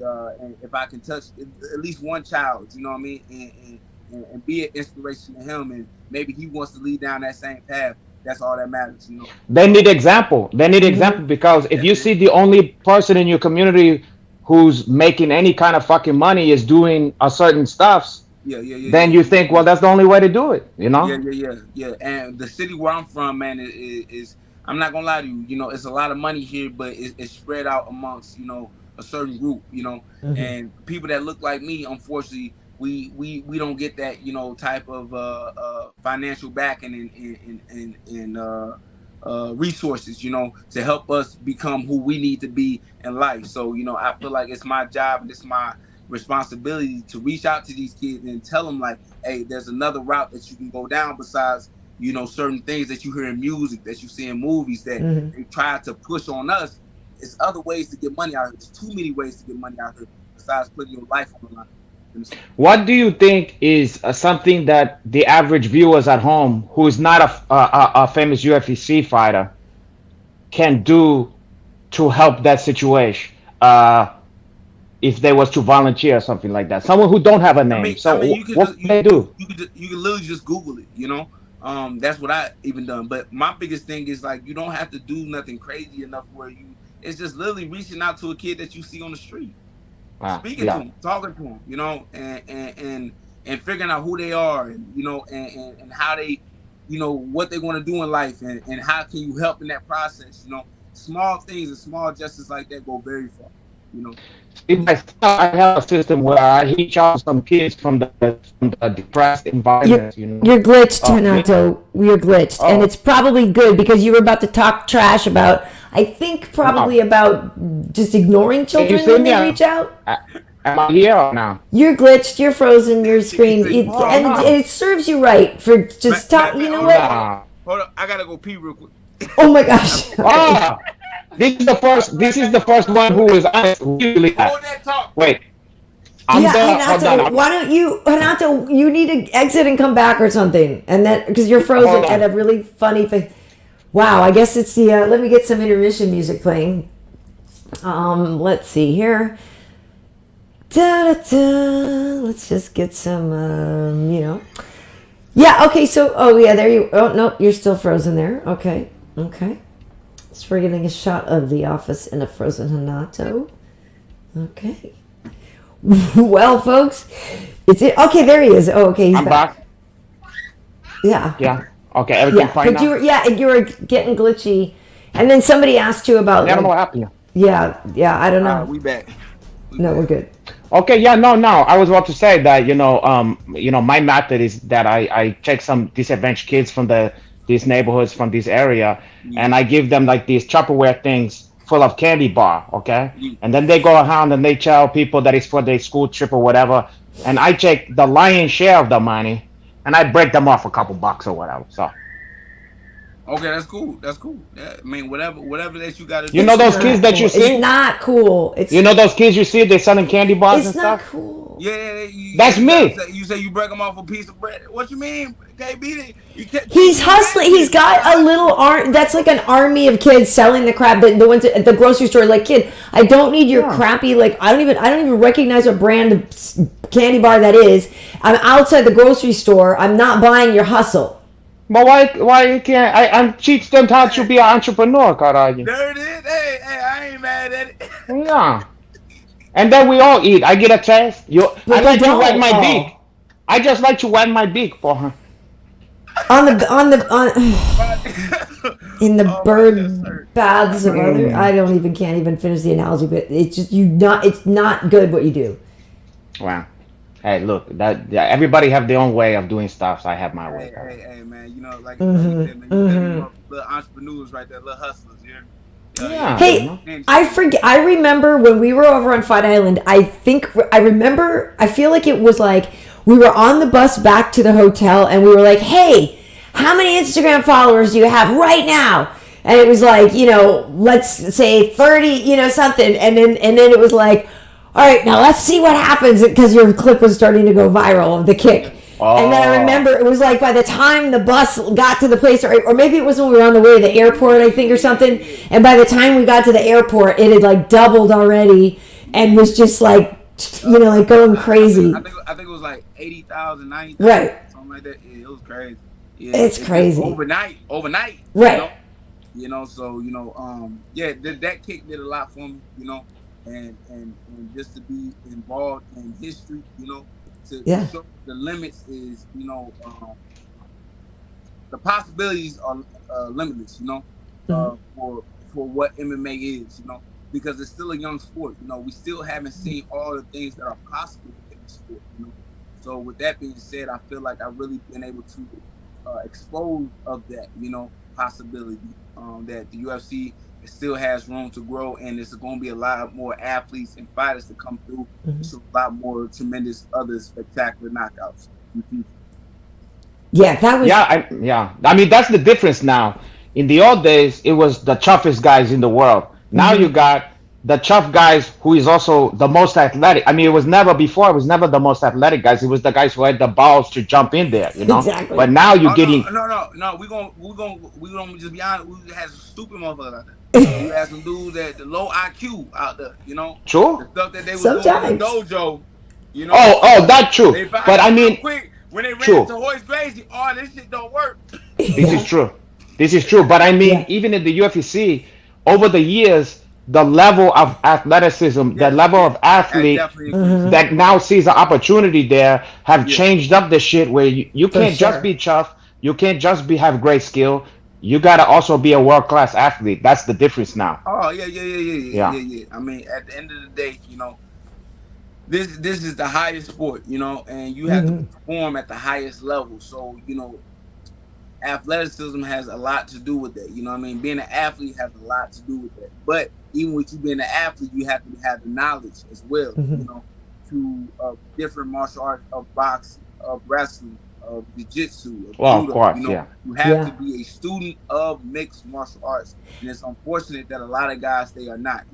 if I can touch at least one child, you know what I mean, and be an inspiration to him, and maybe he wants to lead down that same path. That's all that matters, you know. They need example. They need example, because if you see the only person in your community who's making any kind of fucking money is doing a certain stuff, then you think, well, that's the only way to do it, you know? Yeah. And the city where I'm from, man, is I'm not gonna lie to you, it's a lot of money here, but it's spread out amongst, a certain group, and people that look like me, unfortunately, we don't get that, type of financial backing and resources, to help us become who we need to be in life. So, I feel like it's my job and it's my responsibility to reach out to these kids and tell them, like, hey, there's another route that you can go down besides, certain things that you hear in music, that you see in movies that they try to push on us. It's other ways to get money out here. There's too many ways to get money out here besides putting your life on the line. What do you think is something that the average viewers at home, who is not a famous UFC fighter, can do to help that situation? If they was to volunteer or something like that, someone who don't have a name. What can they do? You can literally just Google it. That's what I even done. But my biggest thing is, like, you don't have to do nothing crazy enough where it's just literally reaching out to a kid that you see on the street. Speaking to them, talking to them, and figuring out who they are, and and how they, what they want to do in life, and how can you help in that process. Small things and small gestures like that go very far. I have a system where I reach out to some kids from the depressed environment. You're glitched, Renato. You're glitched, and it's probably good because you were about to talk trash about. I think probably about just ignoring children when they reach out. Am I here or now? You're glitched. You're frozen. Your screen, it serves you right for just talk. You know what? Hold on, I gotta go pee real quick. Oh my gosh. This is the first one who is honest. Really. Hold that talk. Wait. Renato, why don't you, Renato? You need to exit and come back or something, and then because you're frozen at a really funny thing. Wow, I guess it's the. Let me get some intermission music playing. Let's see here. Da-da-da. Let's just get some. Yeah. Okay. So. Oh yeah. There you. Oh no. You're still frozen there. Okay. So we're getting a shot of the office in a frozen Renato. Okay. Well, folks, it's it. Okay, there he is. Oh, okay, he's I'm back. Yeah. Yeah. Okay, everything Yeah, fine but now? you were getting glitchy, and then somebody asked you about I don't know like, what happened. yeah, I don't All right, know. we back. We No, we're back. good. Okay, yeah, no, no. I was about to say that my method is that I take some disadvantaged kids from these neighborhoods from this area, Mm, and I give them like these Tupperware things full of candy bar, okay, mm. and then they go around and they tell people that it's for their school trip or whatever, and I take the lion's share of the money, and I break them off a couple bucks or whatever. So Okay, that's cool. That's cool. Yeah, I mean, whatever that you got to you do. know It's those kids not that you cool. It's see, not cool. you know those kids you see, they're selling candy bars and It's not stuff. cool. Yeah, That's you gotta me. say you break them off a piece of bread. What you mean? KB, you can't He's teach me hustling. advantage. He's You gotta got a little hustle. That's like an army of kids selling the crap. The ones at the grocery store. Like, kid, I don't need your Yeah. crappy. Like, I don't even recognize what brand of candy bar that is. I'm outside the grocery store. I'm not buying your hustle. But why you can't I'm teach them how to Hey, be an entrepreneur, caralho. there it is. Hey, I ain't mad at it. Yeah. And then we all eat. I get a taste. I But they like to wet don't my beak. all I just like to wet my beak for her. on in the My chest bird hurt. baths of My other. I don't even can't even finish the analogy. But it's just you not. It's not good what you do. Wow. Hey, look, that yeah, everybody have their own way of doing stuff, so I have my way, caralho. hey, man. You know, like you said, man. You said them little entrepreneurs right there, little hustlers. Yeah. Yeah, you Hey, know. And I forget. I remember when we were over on Fight Island. I remember. I feel like it was like we were on the bus back to the hotel, and we were like, "Hey, how many Instagram followers do you have right now?" And it was like, let's say 30, something, and then it was like, all right, now let's see what happens because your clip was starting to go viral of the kick. And then I Oh, remember it was like by the time the bus got to the place, or maybe it was when we were on the way to the airport, I think, or something. And by the time we got to the airport, it had like doubled already and was just like, like going crazy. I think it was like 80,000, 90,000, Right. something like that. Yeah, it was crazy. Yeah, It's crazy. overnight. Right. So yeah, that kick did a lot for me. And just to be involved in history, to Yeah. show the limits is, the possibilities are limitless. For what MMA is, because it's still a young sport. We still haven't seen all the things that are possible in the sport. So with that being said, I feel like I've really been able to expose of that, possibility that the UFC still has room to grow, and there's going to be a lot more athletes and fighters to come through. So a lot more tremendous other spectacular knockouts in the future. Yeah, that was. yeah. I mean, that's the difference now. In the old days, it was the toughest guys in the world. Now you got the tough guys who is also the most athletic. I mean, it was never before. It was never the most athletic guys. It was the guys who had the balls to jump in there. Exactly. But now you're Oh getting no. We gonna just be honest. We have some stupid motherfuckers out there. We have some dudes that the low IQ out there. true. The stuff that they was doing in Sometimes. the dojo. Oh, that's true. They found But I out real mean, quick when they ran true. into Hoist Gracie. Oh, this shit don't work. This is true. This is true. But I mean, Yeah. even in the UFC, over the years, the level of athleticism, the Yeah, level of I athlete definitely agree. that now sees an opportunity there have Yeah. changed up the shit where you For can't just sure. be tough, you can't just be have great skill. You gotta also be a world class athlete. That's the difference now. Oh Yeah. yeah. I mean, at the end of the day, this is the highest sport, and you have to perform at the highest level. So, athleticism has a lot to do with that. You know what I mean? Being an athlete has a lot to do with that. But even with you being an athlete, you have to have the knowledge as well, to different martial arts, of boxing, of wrestling, of jiu-jitsu, of Well, of judo. course, yeah. You have to Yeah. be a student of mixed martial arts. And it's unfortunate that a lot of guys, they are not,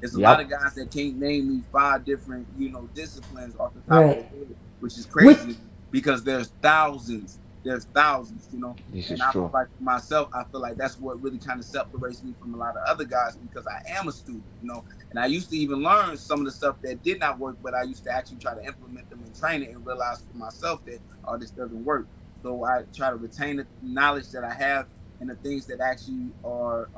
There's a lot Yep. of guys that can't name me 5 different, disciplines off the top of Right. their head, which is Which, crazy because there's thousands. There's thousands. This And is I true. feel like for myself, I feel like that's what really kind of separates me from a lot of other guys because I am a student. And I used to even learn some of the stuff that did not work, but I used to actually try to implement them in training and realize for myself that, oh, this doesn't work. So I try to retain the knowledge that I have and the things that actually are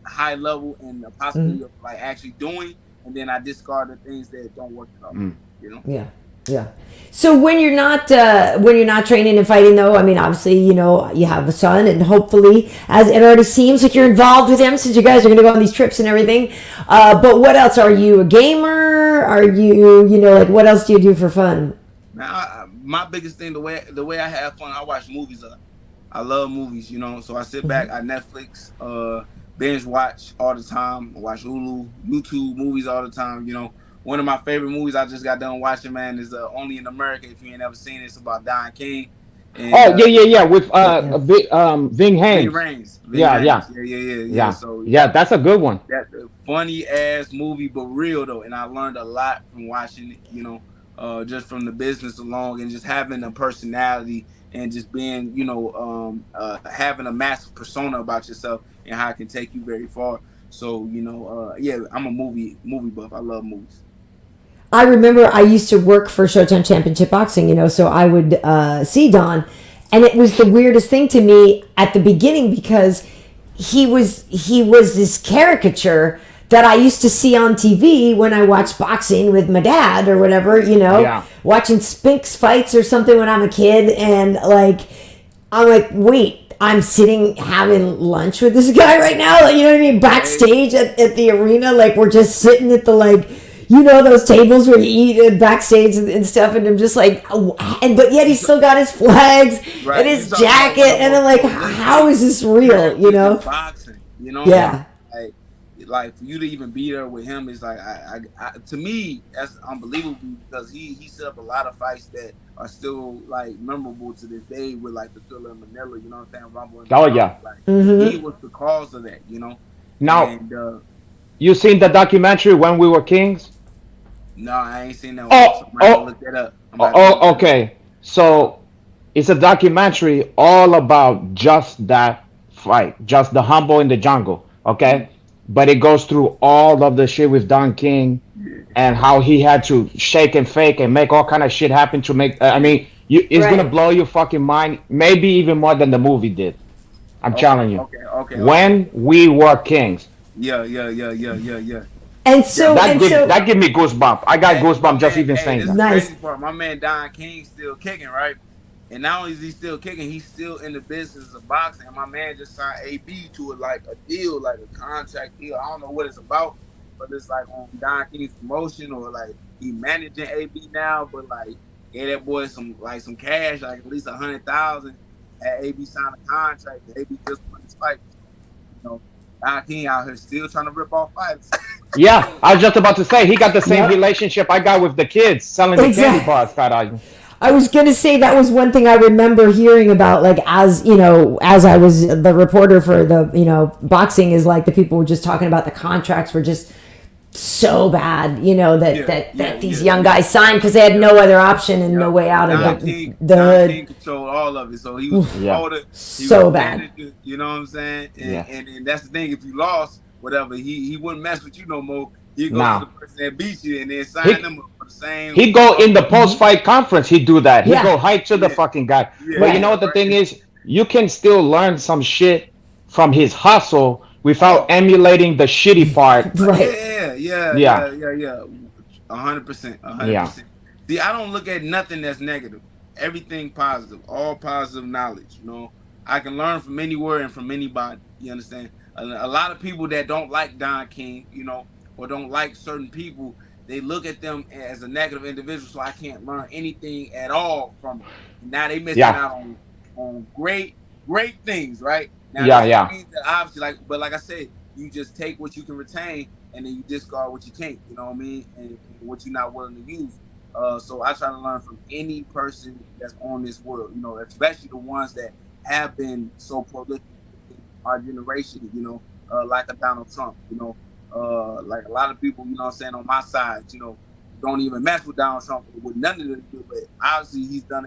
high level and the possibility of like actually doing, and then I discard the things that don't work at all. Mm. You know? yeah. Yeah. So when you're not training and fighting, though, I mean, obviously, you know, you have a son, and hopefully, as it already seems like you're involved with him, since you guys are going to go on these trips and everything. But what else? Are you a gamer? Are you, you know, like, what else do you do for fun? Now, my biggest thing, the way I have fun, I watch movies. I love movies, you know. So I sit back, I Netflix, binge watch all the time. I watch Hulu, YouTube movies all the time, you know. One of my favorite movies I just got done watching, man, is Only in America. If you ain't ever seen it, it's about Don King. And, with Ving Ving Hames. Rhames. Yeah. So yeah, that's a good one. That's a funny ass movie, but real though. And I learned a lot from watching it, you know, just from the business along, and just having a personality, and just being, you know, having a massive persona about yourself, and how it can take you very far. So, you know, I'm a movie buff. I love movies. I remember I used to work for Showtime Championship Boxing, you know, so I would see Don, and it was the weirdest thing to me at the beginning, because he was this caricature that I used to see on TV when I watched boxing with my dad or whatever, you know, watching Spinks fights or something when I'm a kid, and I'm like, wait, I'm sitting having lunch with this guy right now, you know what I mean, backstage at the arena, like we're just sitting at the you know, those tables where you eat backstage and stuff, and I'm just like, but yet he's still got his flags and his jacket, and I'm like, how is this real? You know, boxing. You know, yeah. Like for you to even be there with him is like, to me, that's unbelievable, because he set up a lot of fights that are still like memorable to this day, with like the Thriller and Manila. You know what I'm saying? Rumble and he was the cause of that. You know. Now, and, you seen the documentary When We Were Kings? No, I ain't seen that one. I'm gonna look that up. Okay. So it's a documentary all about just that fight, just the Humble in the Jungle. Okay, but it goes through all of the shit with Don King, and how he had to shake and fake and make all kind of shit happen to make. I mean, it's gonna blow your fucking mind, maybe even more than the movie did. I'm telling you. Okay. When We Were Kings. Yeah. And so that give me goosebumps. I got goosebumps just even saying that. Nice. Crazy part. My man Don King still kicking, right? And not only is he still kicking, he's still in the business of boxing. And my man just signed AB to a deal, like a contract deal. I don't know what it's about, but it's like on Don King's promotion, or like he managing AB now. But like, gave that boy some cash, like at least 100,000. Had AB signed a contract. AB just won his fight. You know, Don King out here still trying to rip off fights. Yeah, I was just about to say, he got the same relationship I got with the kids selling the candy bars. I was going to say that was one thing I remember hearing about, like, as, you know, as I was the reporter for the, you know, boxing, is like the people were just talking about the contracts were just so bad, you know, that these young guys signed because they had no other option and no way out of the hood. Don King controlled all of it, so he was promoter, so bad. Manager, you know what I'm saying? And that's the thing. If you lost, whatever, he wouldn't mess with you no more. He'd go to the person that beat you and then sign them up for the same. He'd go in the post-fight conference. He'd do that. He'd go hype to the fucking guy. But you know what the thing is? You can still learn some shit from his hustle without emulating the shitty part. Yeah. 100%. See, I don't look at nothing that's negative. Everything positive. All positive knowledge. You know, I can learn from anywhere and from anybody. You understand? A lot of people that don't like Don King, you know, or don't like certain people, they look at them as a negative individual, so I can't learn anything at all from them. Now they missing out on great things, right? Now, things that obviously, but like I said, you just take what you can retain, and then you discard what you can't, you know what I mean, and what you're not willing to use. So I try to learn from any person that's on this world, you know, especially the ones that have been so prolific in our generation, you know, like a Donald Trump, you know, like a lot of people, you know what I'm saying, on my side, you know, don't even mess with Donald Trump with none of them do, but obviously he's done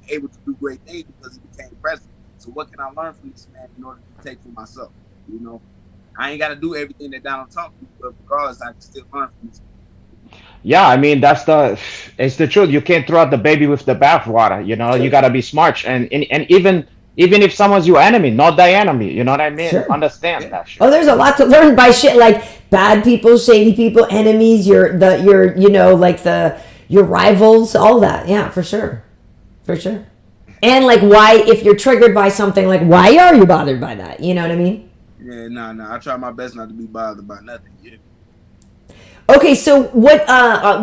able to do great things because he became president. So what can I learn from this man in order to take for myself? You know, I ain't got to do everything that Donald Trump do, but regardless, I can still learn from this man. Yeah, I mean, it's the truth. You can't throw out the baby with the bathwater. You know, you got to be smart, and even if someone's your enemy, not thy enemy. You know what I mean? Understand that shit. Oh, there's a lot to learn by shit like bad people, shady people, enemies. You know, like the your rivals, all that. Yeah, for sure. For sure. And like why, if you're triggered by something, like why are you bothered by that? You know what I mean? Yeah, no. I try my best not to be bothered by nothing. Yeah. Okay, so what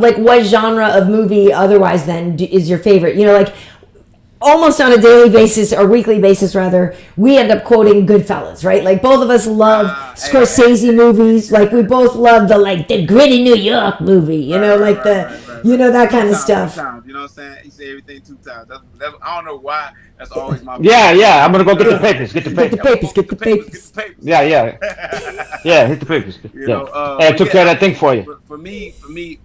like what genre of movie otherwise then is your favorite? You know, like almost on a daily basis or weekly basis rather, we end up quoting Goodfellas, right? Like both of us love Scorsese movies. Like we both love the gritty New York movie, you know, like you know, that kind of stuff. You know what I'm saying? He said everything 2 times. That's, I don't know why. That's always my. Yeah. I'm gonna go get the papers. Get the papers. Yeah. Yeah, hit the papers. You know, I took care of that thing for you. For me,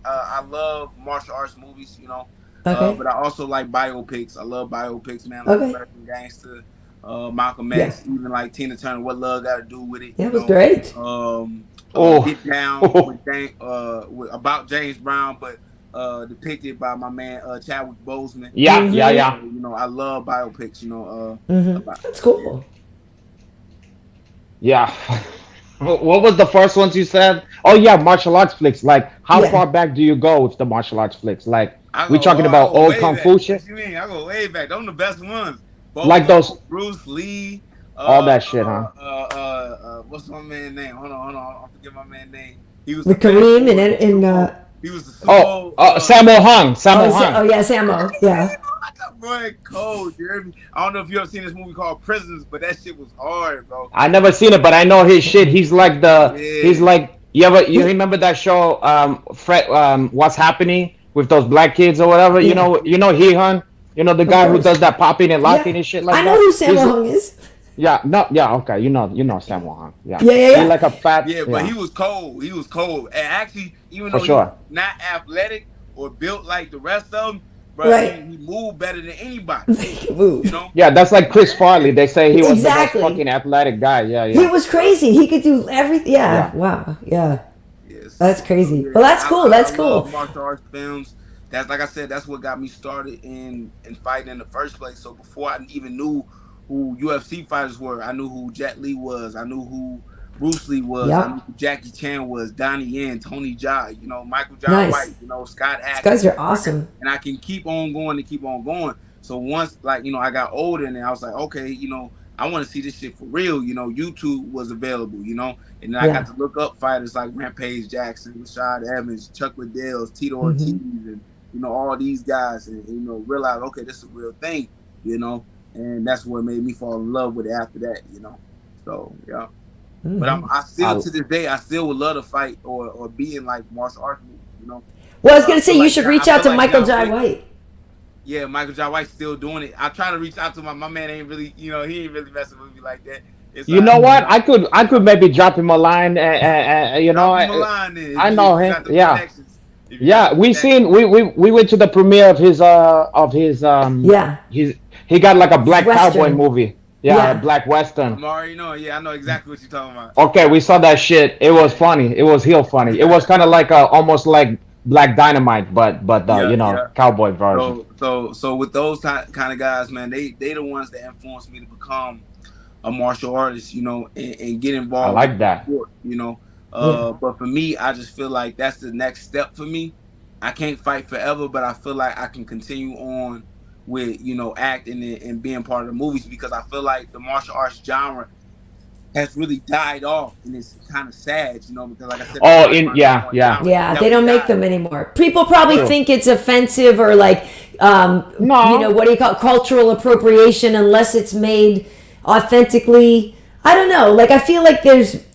I love martial arts movies. You know. Okay. But I also like biopics. I love biopics, man. Like American Gangster, Malcolm X, even like Tina Turner. What Love Got to Do with It? Yeah, it was great. Get Down with about James Brown, but depicted by my man Chadwick Boseman. Yeah. You know, I love biopics. You know, That's cool. Yeah. What was the first ones you said? Oh yeah, martial arts flicks. Like, how far back do you go with the martial arts flicks? Like, we talking about old kung fu shit? What you mean? I go way back. Those are the best ones. Both like those Bruce Lee. All that shit, huh? What's my man's name? Hold on. I forget my man's name. He was with Kareem and he was the sumo, Sammo Hung. Sammo. Yeah. Boy, cold, Jeremy. I don't know if you ever seen this movie called Prisoners, but that shit was hard, bro. I never seen it, but I know his shit. He's like he's like you remember that show What's Happening with those black kids or whatever? Yeah. You know He-hun? You know the guy who does that popping and locking and shit like that? I know who Sammo Hung is. Okay, you know Sammo Hung. Yeah. Yeah. He's like a fat. Yeah, but he was cold. And actually, even though he's not athletic or built like the rest of them, bro, he moved better than anybody. You know? Yeah, that's like Chris Farley. They say he was the most fucking athletic guy. Yeah. He was crazy. He could do everything. Yeah. Wow. Yeah. Yes. That's crazy. Well, that's cool. That's cool. I love martial arts films. That's like I said. That's what got me started in fighting in the first place. So before I even knew who UFC fighters were, I knew who Jet Li was. I knew who Bruce Lee was. I knew who Jackie Chan was. Donnie Yen, Tony Jaa, you know, Michael John White, you know, Scott Adkins. These guys are awesome. And I can keep on going. So once, like, you know, I got older and I was like, okay, you know, I want to see this shit for real. You know, YouTube was available, you know, and then I got to look up fighters like Rampage Jackson, Rashad Evans, Chuck Liddell's, Tito Ortiz, and, you know, all these guys, and, you know, realize, okay, this is a real thing, you know. And that's what made me fall in love with it after that, you know. So yeah, but I still to this day, I still would love to fight or be in like martial arts movies, you know. Well, I was gonna say you should reach out to Michael Jai White. Yeah, Michael Jai White's still doing it. I try to reach out to my man. Ain't really, you know, he ain't really messing with me like that. You know what? I could maybe drop him a line. You know, I know him. Yeah. Yeah, we went to the premiere of his he got like a black cowboy movie. Yeah, a black western. I'm already knowing. Yeah, I know exactly what you're talking about. Okay, we saw that shit. It was funny. It was heel funny. It was kind of like almost like Black Dynamite, but cowboy version. So with those kind of guys, man, they the ones that influenced me to become a martial artist, you know, and get involved. I like that. Sport, you know. But for me, I just feel like that's the next step for me. I can't fight forever, but I feel like I can continue on with, you know, acting and being part of the movies, because I feel like the martial arts genre has really died off, and it's kind of sad, you know, because like I said, they don't make them anymore. People probably think it's offensive or like you know, what do you call it? Cultural appropriation, unless it's made authentically. I don't know. Like I feel like there's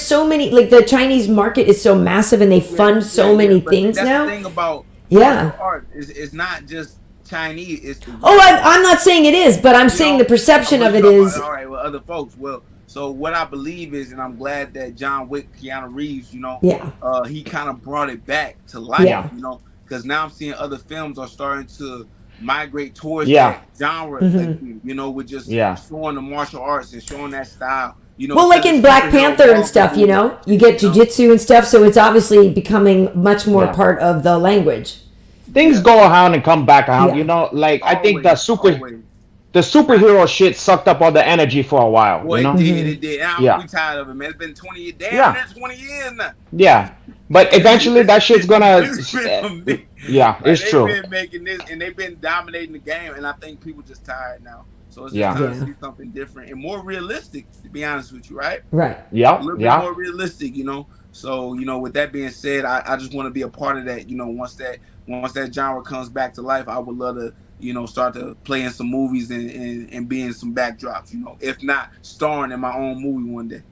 so many, like the Chinese market is so massive and they fund so many things now. That's the thing about martial art is not just Chinese. It's I'm not saying it is, but I'm saying the perception of it is. All right, well, other folks. Well, so what I believe is, and I'm glad that John Wick, Keanu Reeves, you know, he kind of brought it back to life, you know, because now I'm seeing other films are starting to migrate towards that genre, you know, with just showing the martial arts and showing that style. You know, well, like in Black Panther and stuff, you know, you get jiu-jitsu and stuff, so it's obviously becoming much more part of the language. Things go around and come back around, you know. Like I think the superhero shit sucked up all the energy for a while. Well, you know? It did. I'm tired of it, man. It's been 20 years. Damn, that's 20 years now. Yeah, but eventually that shit's gonna. Yeah, Like, it's they've true. been making this, and they've been dominating the game, and I think people just tired now. So it's just Yeah. time to see something different and more realistic. To be honest with you, right? Right. A Yeah. little bit Yeah. more realistic, So, with that being said, I just want to be a part of that. Once that genre comes back to life, I would love to, start to play in some movies and be in some backdrops. If not starring in my own movie one day.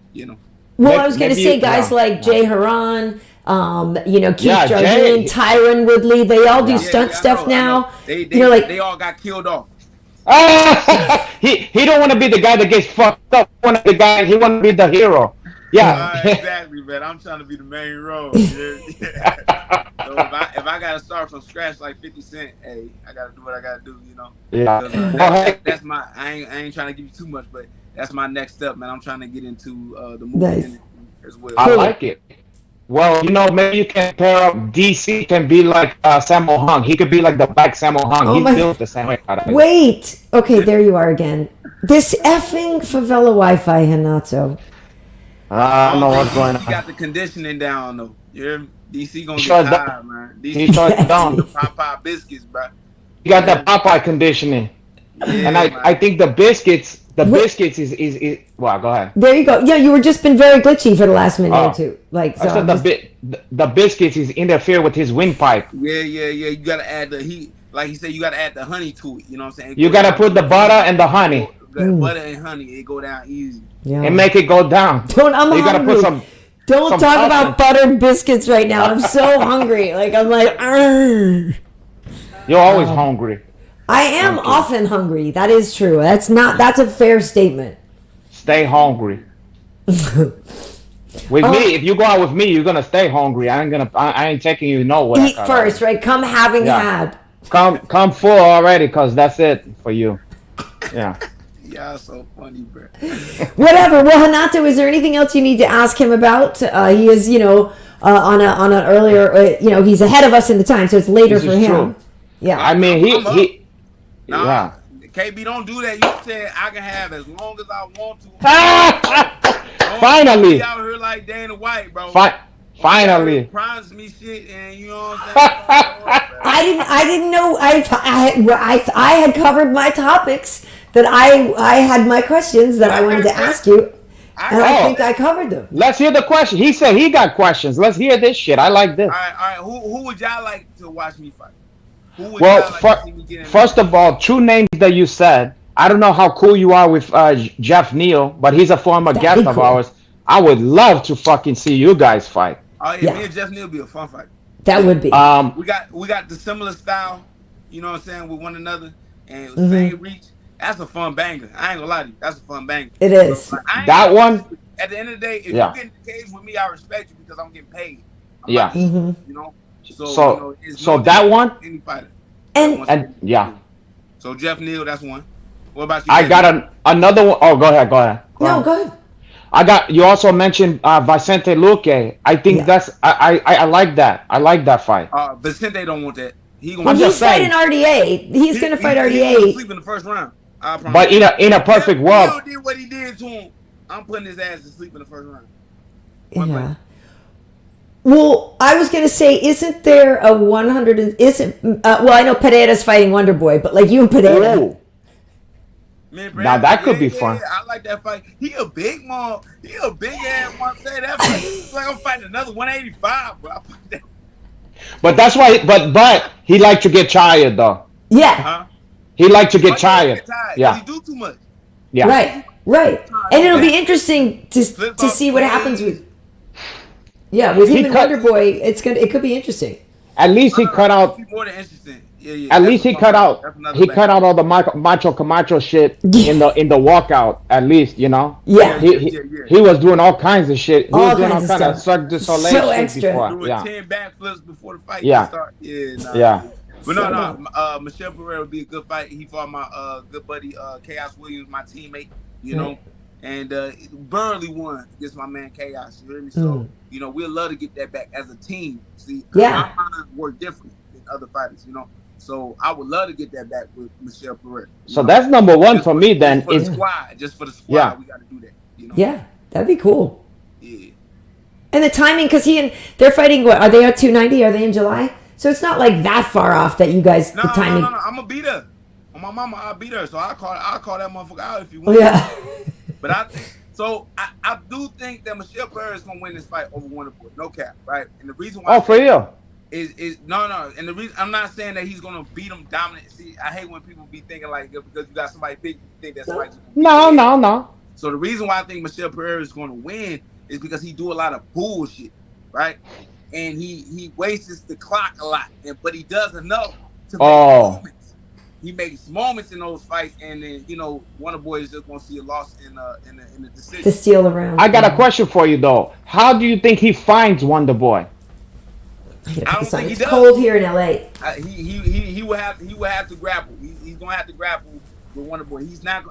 Well, I was going to Maybe say guys like Jay Haran, Keith Yeah, Jardine, Jay. Tyron Woodley, they all do Yeah. stunt I stuff know, I know. now. They all got killed off. He don't want to be the guy that gets fucked up. He want to be the hero. Yeah. Exactly, man. I'm trying to be the main role. Yeah. So if I gotta start from scratch like 50 Cent, hey, I gotta do what I gotta do. Yeah. That's my. I ain't trying to give you too much, but that's my next step, man. I'm trying to get into the movie industry as well. I like it. Well, maybe you can pair up. DC can be like Sammo Hung. He could be like the black Sammo Hung. Oh He's my- built the same way. Wait. Okay, there you are again. This effing favela Wi-Fi, Renato. I don't know what's going He on. got the conditioning down though. Yeah, DC gonna Sure get does. tired, man. He DC starts down. the Popeye biscuits, bro. You got the Popeye conditioning, Yeah, and man. I think the biscuits. The biscuits is. Well, go ahead. There you go. Yeah, you were just been very glitchy for the last minute or two. Like, so I said I'm just- the biscuits is interfere with his windpipe. Yeah. You gotta add like he said, you gotta add the honey to it. You know what I'm saying? You gotta put the butter and the honey Butter and honey, it go down easy. yeah. and make it go down. I'm You gotta hungry. put some. Don't some talk topping. about buttered biscuits right now. I'm so hungry. Like, I'm like, "Argh." You're always hungry. I am often hungry. That is true. That's a fair statement. Stay hungry. With me, if you go out with me, you're gonna stay hungry. I ain't taking you nowhere. Eat first, right? Come having had. Come full already, cause that's it for you. Yeah. Y'all so funny, bro. Whatever. Well, Renato, is there anything else you need to ask him about? He is, on an earlier, he's ahead of us in the time, so it's later This for is him. true. Yeah. I mean, he. Nah, Yeah. KB, don't do that. You said I can have as long as I want to. Finally. Be out here like Dana White, bro. Finally. Promise me shit, and you know what I'm saying. I didn't know. I had covered my topics that I had my questions that I wanted to ask you, and I think I covered them. Let's hear the question. He said he got questions. Let's hear this shit. I like this. All right. Who would y'all like to watch me fight? Who would Well, y'all like to see me get in first of all, two names that you said. I don't know how cool you are with Jeff Neal, but he's a former That'd guest be of cool. ours. I would love to fucking see you guys fight. Oh yeah, Yeah. me and Jeff Neal be a fun fight. That would be. We got the similar style, you know what I'm saying, with one another, and same reach. That's a fun banger. I ain't gonna lie to you. That's a fun banger. It is. But I ain't That gonna- one. At the end of the day, if Yeah. you get in the cage with me, I respect you because I'm getting paid. I'm Yeah. not eating, Mm-hmm. you know. So it's so no that different one. than any fighter. And Yeah. So Jeff Neal, that's one. What about you? I got another one. Oh, go ahead. go ahead. I got. You also mentioned Vicente Luque. I think Yeah. that's. I like that. I like that fight. Vicente don't want that. He Well, gonna just he's fighting saying. RDA. He's going to fight He RDA. sleep in the first round. I promise. But in a perfect Jeff world, Neal did what he did to him. I'm putting his ass to sleep in the first round. Yeah. Well, I was going to say, isn't there a 100? Well, I know Pereira's fighting Wonder Boy, but like you and Pereira. ooh, Man, Now that could be fun. I like that fight. He a big mom. He a big ass one. Say that fight. It's like I'm fighting another 185, bro. but that's why. But he like to get tired though. Yeah. Huh? He like to Oh, get tired. Yeah. Yeah. He do too much. Yeah. Right. And it'll be interesting to see what happens with. Yeah, with him He and cut- Wonder Boy, it could be interesting. At least he cut out. Be more than interesting. Yeah. At That's least he a fun cut fight. out. That's another He banger. cut out all the Macho Camacho shit in the walkout. At least Yeah. He was doing all kinds of shit. He All was doing all kinds of kinds of stuff. Cirque du Soleil So shit extra. before. Doing Yeah. 10 backflips before the fight Yeah. start. Yeah. Nah. Yeah. But So no. Michelle Pereira would be a good fight. He fought my good buddy Chaos Williams, my teammate. You know. And Burley won against my man Chaos. You hear me? So, we'd love to get that back as a team. See, Yeah. my mind work different than other fighters, So I would love to get that back with Michelle Pereira. So that's number one for me then. Just for the squad, Yeah. we got to do that. Yeah, that'd be cool. Yeah. And the timing, because they're fighting. What are they at 290? Are they in July? So it's not like that far off that you guys No, the timing. no. I'm gonna beat her. On my mama, I'll beat her. So I'll call that motherfucker out if you Oh want. yeah. But I do think that Michelle Perez is gonna win this fight over Wonderboy. No cap, right? And the reason why For you. is no. And the reason I'm not saying that he's gonna beat him dominant. See, I hate when people be thinking like because you got somebody big, you think that's somebody. No. So the reason why I think Michelle Perez is gonna win is because he do a lot of bullshit, right? And he wastes the clock a lot, but he does enough to make moments. He makes moments in those fights, and then Wonderboy is just gonna see a loss in the decision. To steal the round. I got a question for you though. How do you think he finds Wonderboy? I don't think he it's does. cold here in LA. He will have to grapple. He's gonna have to grapple with Wonderboy. He's not.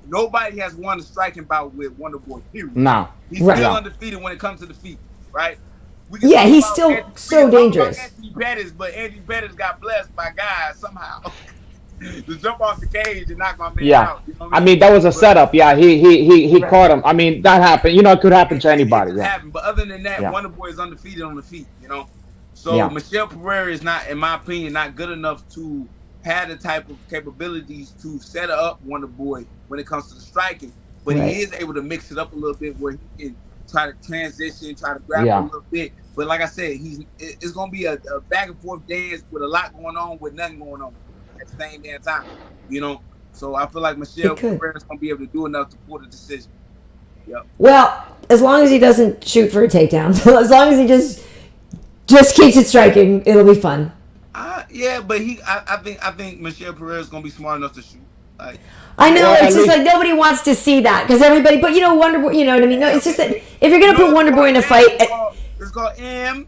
Nobody has won a striking bout with Wonderboy. Period. No. He's still undefeated when it comes to the feet, right? He's still so dangerous. Anthony Pettis, but Anthony Pettis got blessed by guys somehow to jump off the cage and knock my man out. You know what I mean that was a setup. Yeah, he caught him. I mean that happened. It could happen to anybody. It happened. But other than that, Wonderboy is undefeated on the feet. So Michelle Pereira is not, in my opinion, not good enough to have the type of capabilities to set up Wonderboy when it comes to the striking. But he is able to mix it up a little bit where he can try to transition, try to grapple a little bit. But like I said, it's gonna be a back and forth dance with a lot going on, with nothing going on at the same damn time. So I feel like Michelle Pereira is gonna be able to do enough to pull the decision. Yep. Well, as long as he doesn't shoot for a takedown, as long as he just keeps it striking, it'll be fun. But I think Michelle Pereira is gonna be smart enough to shoot. I know, it's just like nobody wants to see that because everybody. But Wonderboy. You know what I mean? No, it's just that if you're gonna put Wonderboy in a fight, it's called M.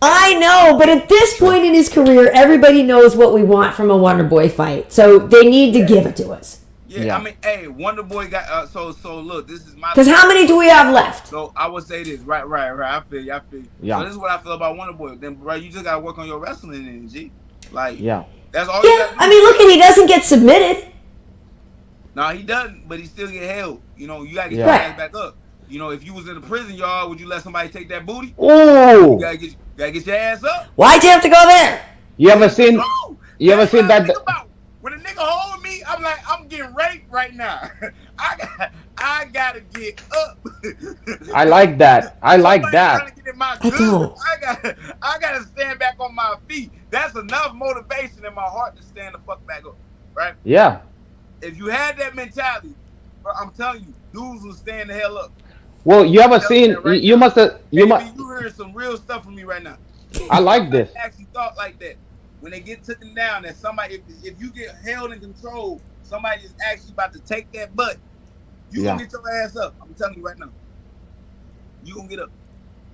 I know, but at this point in his career, everybody knows what we want from a Wonderboy fight, so they need to give it to us. Yeah. I mean, hey, Wonderboy got so look, this is my. Because how many do we have left? So I would say this, right. I feel you. Yeah. So this is what I feel about Wonderboy. Then, bro, you just gotta work on your wrestling energy. Yeah. That's all. You gotta do. I mean, look, he doesn't get submitted. No, he doesn't, but he still get held. You gotta get your ass back up. If you was in the prison yard, would you let somebody take that booty? Ooh. You gotta get your ass up. Why'd you have to go there? You ever seen that? When a nigga hold me, I'm like, I'm getting raped right now. I gotta get up. I like that. I like that. Trying to get in my goods. I gotta stand back on my feet. That's enough motivation in my heart to stand the fuck back up, right? Yeah. If you had that mentality, bro, I'm telling you, dudes will stand the hell up. Well, you ever seen? You must have. You heard some real stuff from me right now. I like this. I actually thought like that. When they get taken down, that somebody, if you get held in control, somebody is actually about to take that butt. You gonna get your ass up. I'm telling you right now. You gonna get up.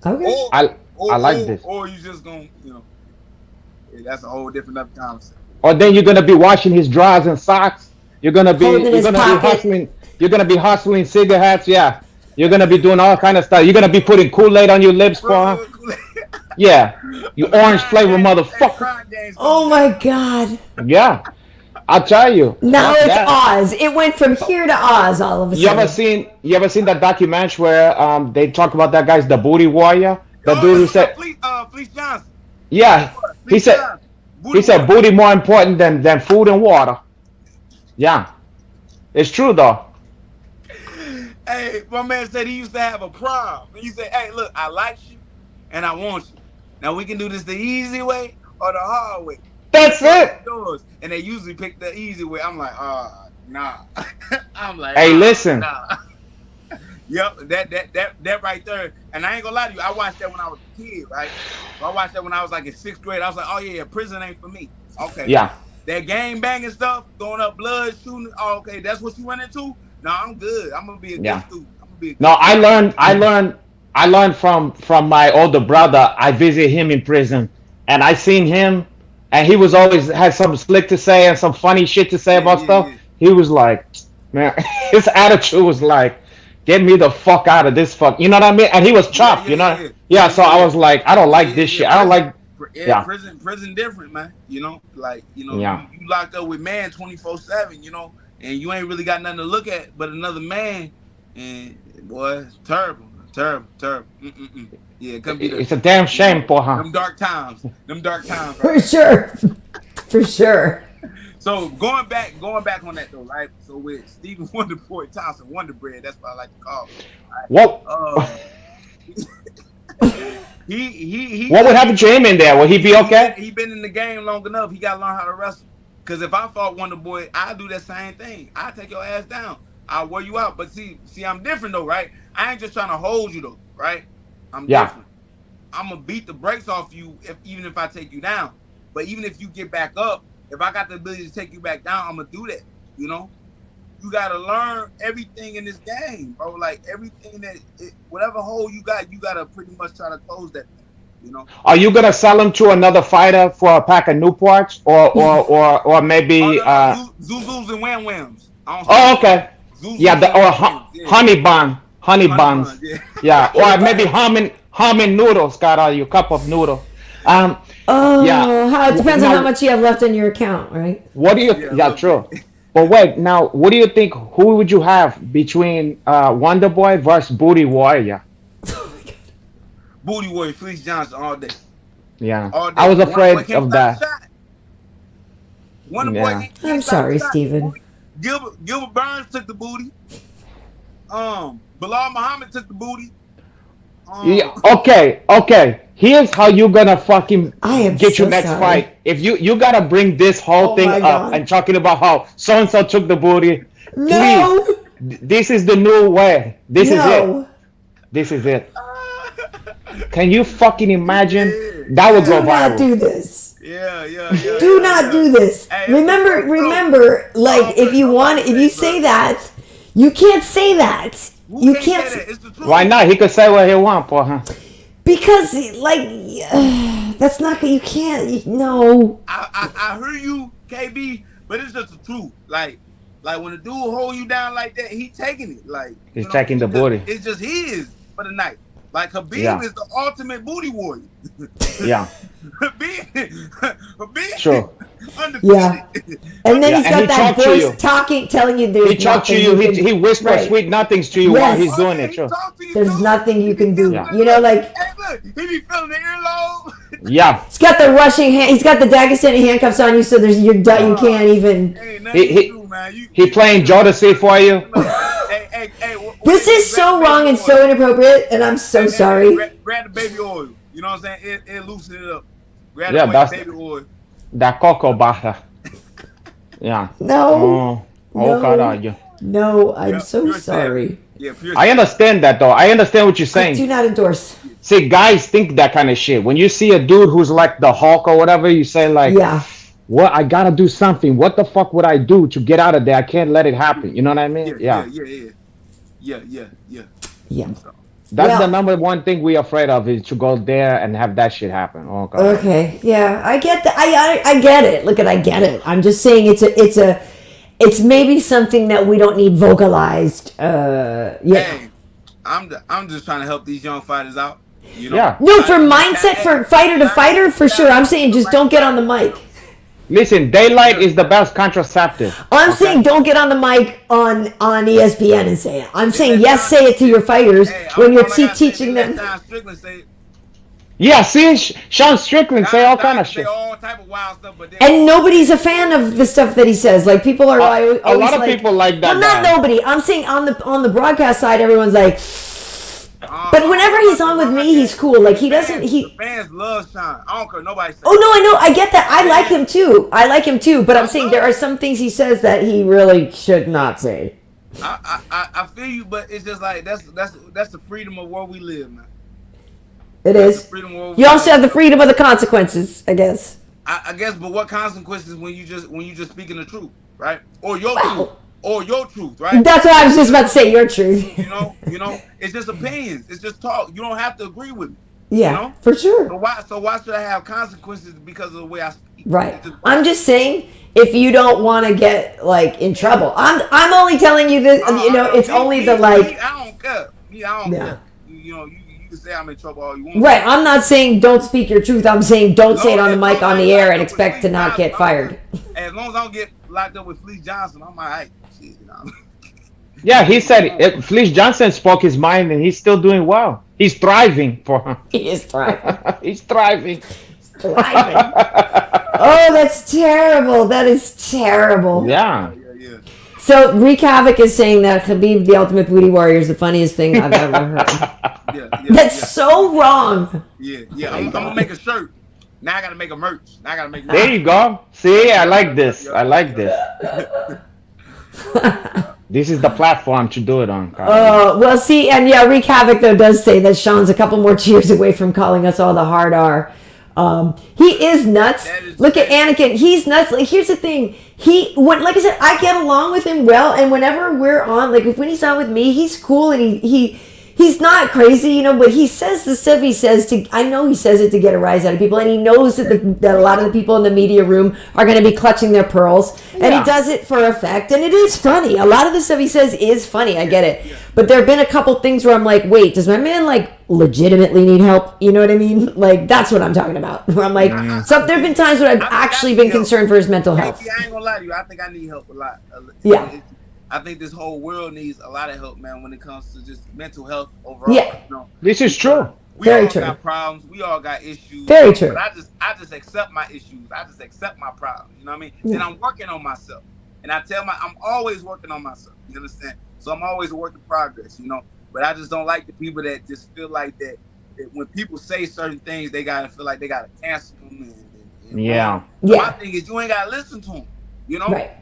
Okay. I like this. Or you just gonna, that's a whole different other conversation. Or then you're gonna be washing his drawers and socks. You're gonna be hustling. You're gonna be hustling cigarettes. Yeah. You're gonna be doing all kind of stuff. You're gonna be putting Kool-Aid on your lips for him. Yeah. You orange flavor motherfucker. Oh my God. Yeah. I'll tell you. Now it's Oz. It went from here to Oz all of a sudden. You ever seen that documentary where they talk about that guy's the booty warrior? The dude who said Fleece Johnson. Yeah. He said booty more important than food and water. Yeah. It's true though. Hey, my man said he used to have a prom. And he said, hey, look, I like you and I want you. Now we can do this the easy way or the hard way. That's it. And they usually pick the easy way. I'm like, nah. I'm like, hey, listen. Nah. Yep, that right there. And I ain't gonna lie to you, I watched that when I was a kid, right? So I watched that when I was like in 6th grade. I was like, oh yeah, prison ain't for me. Okay. Yeah. That gang banging stuff, throwing up blood, shooting. Oh, okay, that's what you went into? No, I'm good. I'm gonna be a good student. No, I learned from my older brother. I visited him in prison, and I seen him, and he was always had some slick to say and some funny shit to say about stuff. Yeah. He was like, man, his attitude was like, get me the fuck out of this fuck. You know what I mean? And he was chopped, you know? Yeah, so I was like, I don't like this shit. I don't like. Yeah, prison different, man. You locked up with man 24/7, and you ain't really got nothing to look at but another man, and boy, it's terrible. Terrible. Yeah, it couldn't be It's a damn shame, porra. Them dark times. Right? For sure. So going back on that though, right? So with Stephen Wonderboy Thompson, Wonder Bread, that's what I like to call him. Right? What? What would happen to him in there? Will he be okay? He been in the game long enough. He got to learn how to wrestle. Because if I fought Wonder Boy, I do that same thing. I take your ass down. I'll wear you out. But see, I'm different though, right? I ain't just trying to hold you though, right? I'm different. I'm gonna beat the brakes off you even if I take you down. But even if you get back up, if I got the ability to take you back down, I'm gonna do that. You know, you gotta learn everything in this game, bro. Like everything whatever hole you gotta pretty much try to close that thing. You know. Are you gonna sell him to another fighter for a pack of Newports, or maybe Zuzus and Wham Whams? Oh, okay. Honey buns. Yeah. Or maybe Hamen noodles. Got you cup of noodle. How it depends on how much you have left in your account, right? What do you? True. But wait, now, what do you think? Who would you have between Wonder Boy versus Booty Warrior? Booty Warrior, Felice Johnson all day. Yeah, all day. I was afraid of that. Wonder Boy. I'm sorry, Steven. Gilbert Burns took the booty. Bilal Muhammad took the booty. Okay. Here's how you gonna fucking get so your next sorry. fight. If you gotta bring this whole thing up and talking about how so and so took the booty. No. Please, this is the new way. This is it. Can you fucking imagine? That would go viral. Do not do this. Yeah. Do not do this. Hey, remember, like if you say that, you can't say that. You can't. It's the truth. Why not? He could say what he wants, huh? Because that's not. You can't. No. I heard you, KB, but it's just the truth. Like when a dude hold you down like that, he taking it. Like he's taking the booty. It's just his for the night. Like Habib is the ultimate booty warrior. Yeah. Habib. Sure. Undefeated. Yeah. And then he's got that voice telling you there's he talks to you. He whispers sweet nothings to you while he's doing it. Sure. There's nothing you can do. You know, like. Hey, look, he be feeling the earlobe. Yeah. He's got the Russian hand. He's got the Dagestani handcuffs on you, so you can't even. He playing Jodeci for you. This is so wrong and so inappropriate, and I'm so sorry. Grab the baby oil. You know what I'm saying? It loosen it up. Grab the baby oil. That cocoa butter. Yeah. No. Caralho. No, I'm so sorry. Yeah, I understand that though. I understand what you're saying. I do not endorse. See, guys think that kind of shit. When you see a dude who's like the Hulk or whatever, you say like, "What? I gotta do something. What the fuck would I do to get out of there? I can't let it happen." You know what I mean? Yeah. That's the number one thing we're afraid of is to go there and have that shit happen. Oh, God. Okay, yeah, I get that. I get it. Look, I get it. I'm just saying it's maybe something that we don't need vocalized. Hey, I'm just trying to help these young fighters out. You know? Yeah. No, for mindset, for fighter to fighter, for sure. I'm saying just don't get on the mic. Listen, daylight is the best contraceptive. I'm saying don't get on the mic on ESPN and say it. I'm saying say it to your fighters when you're teaching them. Yeah, see, Sean Strickland say all kind of shit. And nobody's a fan of the stuff that he says. Like people are always a lot of people like that. Well, not nobody. I'm saying on the broadcast side, everyone's like. But whenever he's on with me, he's cool. Like he doesn't. The fans love Sean. I don't care nobody says. Oh no, I know. I get that. I like him too. But I'm saying there are some things he says that he really should not say. I feel you, but it's just like that's the freedom of where we live, man. It is. You also have the freedom of the consequences, I guess. I guess, but what consequences when you just speaking the truth, right? Or your truth. Or your truth, right? That's what I was just about to say. Your truth. You know, it's just opinions. It's just talk. You don't have to agree with me. Yeah, you know? For sure. So why should I have consequences because of the way I speak? Right. I'm just saying, if you don't want to get like in trouble, I'm only telling you this. It's only the like. I don't care. I don't care. You can say I'm in trouble all you want. Right. I'm not saying don't speak your truth. I'm saying don't say it on the mic on the air and expect to not get fired. As long as I don't get locked up with Felice Johnson, I'm all right. Yeah, he said Felice Johnson spoke his mind, and he's still doing well. He's thriving for him. He is thriving. He's thriving. Thriving. Oh, that's terrible. That is terrible. Yeah. So, Wreak Havoc is saying that Khabib, the Ultimate Booty Warrior, is the funniest thing I've ever heard. That's so wrong. Yeah. I'm gonna make a shirt. Now I gotta make a merch. Now I gotta make. There you go. See, I like this. I like this. This is the platform to do it on. Oh, well, see, and yeah, Wreak Havoc, though, does say that Sean's a couple more cheers away from calling us all the hard R. He is nuts. Look at Anakin. He's nuts. Like, here's the thing. Like I said, I get along with him well, and whenever we're on, like when he's on with me, he's cool, and he's not crazy, you know, but he says the stuff he says I know he says it to get a rise out of people, and he knows that a lot of the people in the media room are going to be clutching their pearls, and he does it for effect, and it is funny. A lot of the stuff he says is funny, I get it. But there have been a couple things where I'm like, wait, does my man, like, legitimately need help? You know what I mean? Like, that's what I'm talking about. Where I'm like, so there have been times when I've actually been concerned for his mental health. I ain't gonna lie to you, I think I need help a lot. Yeah. I think this whole world needs a lot of help, man, when it comes to just mental health overall. Yeah. You know? This is true. We Very all true. got problems. We all got issues. Very true. But I just accept my issues. I just accept my problems. You know what I mean? And I'm working on myself. And I'm always working on myself. You understand? So I'm always a work in progress, you know? But I just don't like the people that just feel like that when people say certain things, they gotta feel like they gotta cancel them. Yeah. My thing is, you ain't gotta listen to them. You know? Right.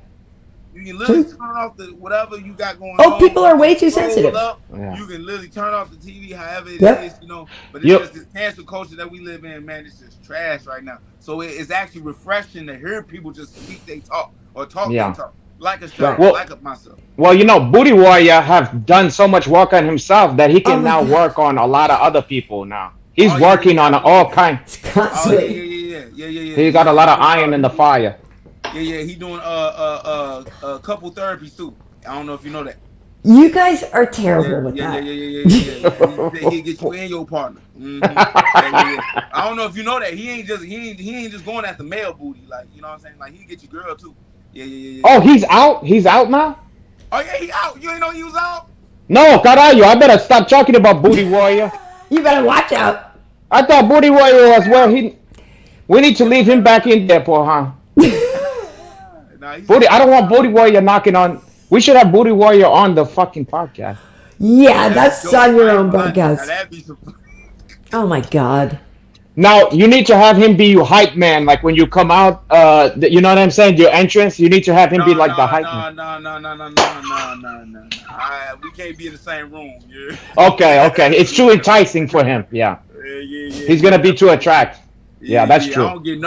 You can literally turn off the whatever you got going on. Oh, people are way too sensitive. You can literally turn off the TV, however it is, you know. But it's just this cancel culture that we live in, man. It's just trash right now. So it's actually refreshing to hear people just speak they talk or talk they talk. Like a show, like myself. Well, you know, Booty Warrior have done so much work on himself that he can now work on a lot of other people now. He's working on all kinds. Constantly. He got a lot of iron in the fire. Yeah. He doing a couple therapies too. I don't know if you know that. You guys are terrible with that. Yeah. He get you and your partner. I don't know if you know that. He ain't just going after male booty, like, you know what I'm saying? Like, he get your girl too. Yeah. Oh, he's out? He's out now? Oh yeah, he out. You ain't know he was out? No, carajo, I better stop talking about Booty Warrior. You better watch out. I thought Booty Warrior was where we need to leave him back in there, poor huh? Booty, I don't want Booty Warrior knocking on. We should have Booty Warrior on the fucking podcast. Yeah, that's on your own podcast. Oh my God. Now, you need to have him be your hype man, like when you come out, you know what I'm saying? Your entrance, you need to have him be like the hype man. No. We can't be in the same room. Yeah. Okay. It's too enticing for him. Yeah. He's going to be too attractive. Yeah, that's true. I don't get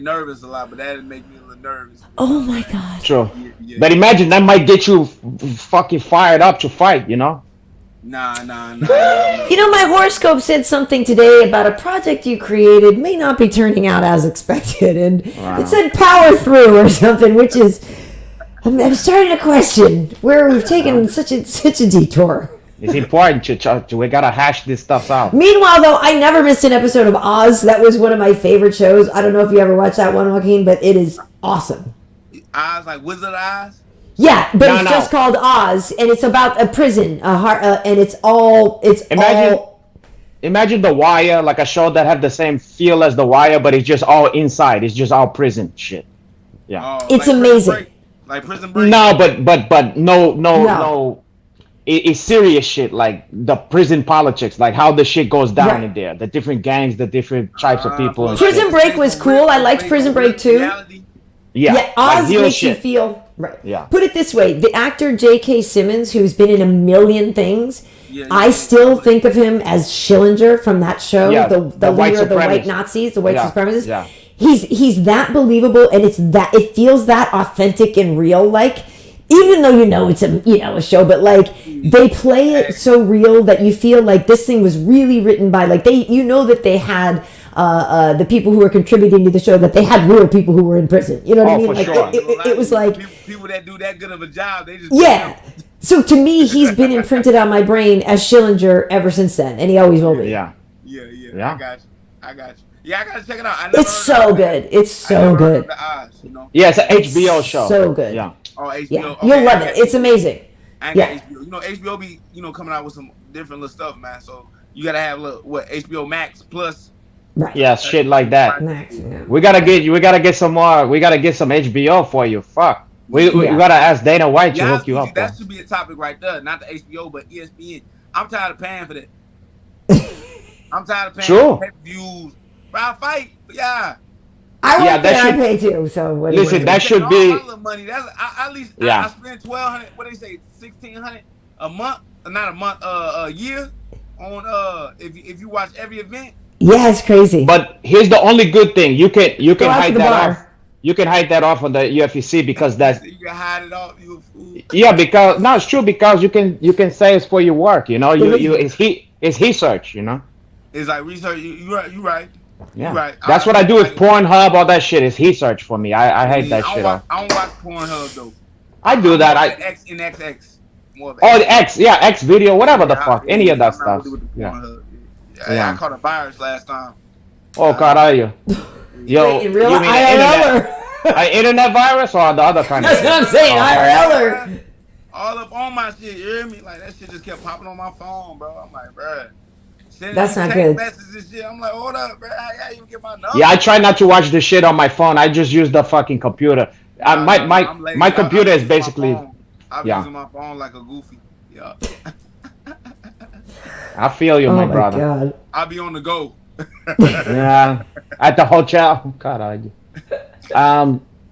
nervous a lot, but that make me a little nervous. Oh my God. True. Yeah. But imagine that might get you fucking fired up to fight, you know? Nah. You know, my horoscope said something today about a project you created may not be turning out as expected, and it said power through or something, which is, I'm starting to question where we've taken such a detour. It's important to we gotta hash this stuff out. Meanwhile, though, I never missed an episode of Oz. That was one of my favorite shows. I don't know if you ever watched that one, Joaquin, but it is awesome. Oz, like Wizard Oz? Yeah, but it's just called Oz, and it's about a prison, and Imagine The Wire, like a show that had the same feel as The Wire, but it's just all inside. It's just all prison shit. Yeah, it's like amazing. Like Prison Break. No, but no. It's serious shit, like the prison politics, like how the shit goes down in there, the different gangs, the different types of people. Prison Break was cool. I liked Prison Break too. Yeah, Oz makes you feel right. Yeah. Put it this way: the actor J.K. Simmons, who's been in a million things, I still think of him as Schillinger from that show, the leader of the white Nazis, the white supremacists. Yeah. He's that believable, and it feels that authentic and real. Like, even though it's a show, but like they play it so real that you feel like this thing was really written by that they had. The people who were contributing to the show, that they had real people who were in prison. You know what I mean? Like sure. it was like people that do that good of a job. They just So to me, he's been imprinted on my brain as Schillinger ever since then, and he always will be. Yeah. I got you. Yeah, I gotta check it out. It's so good. It's so good. Yeah, it's an HBO show. So good. Yeah. Oh, HBO. Yeah. You'll love it. It's amazing. I ain't got HBO. You know, HBO be coming out with some different little stuff, man. So you gotta have HBO Max Plus. Right. Yeah, shit like that. Max, yeah. We gotta get some more. We gotta get some HBO for you. Fuck. We Yeah. gotta ask Dana White to hook you up. That should be a topic right there. Not the HBO, but ESPN. I'm tired of paying for that. I'm tired of paying for pay-per-views. I fight, yeah. I pay too. So listen, that should be all my little money. That's at least I spend $1,200. What they say, $1,600 a month? Not a month, a year on if you watch every event. Yeah, it's crazy. But here's the only good thing: you can hide that off. You can hide that off on the UFC because that's you can hide it off. You yeah, because no, it's true because you can say it's for your work. You know, it's research. You know, it's like research. You right. Yeah, right. That's what I do with Pornhub. All that shit is research for me. I hate that shit. I don't watch Pornhub though. I do that. X in XX. The X, yeah, X video, whatever the fuck, any of that stuff. I caught a virus last time. Oh, caralho. Yo, in real IRL internet virus or the other kind? That's what I'm saying, IRL. All up on my shit, you hear me? Like that shit just kept popping on my phone, bro. I'm like, bro. That's not good. Messages and shit. I'm like, hold up, bro. How you get my number? Yeah, I try not to watch the shit on my phone. I just use the fucking computer. My computer is basically. I'm using my phone like a goofy. Yeah. I feel you, my brother. God. I'll be on the go. Yeah, at the hotel. God,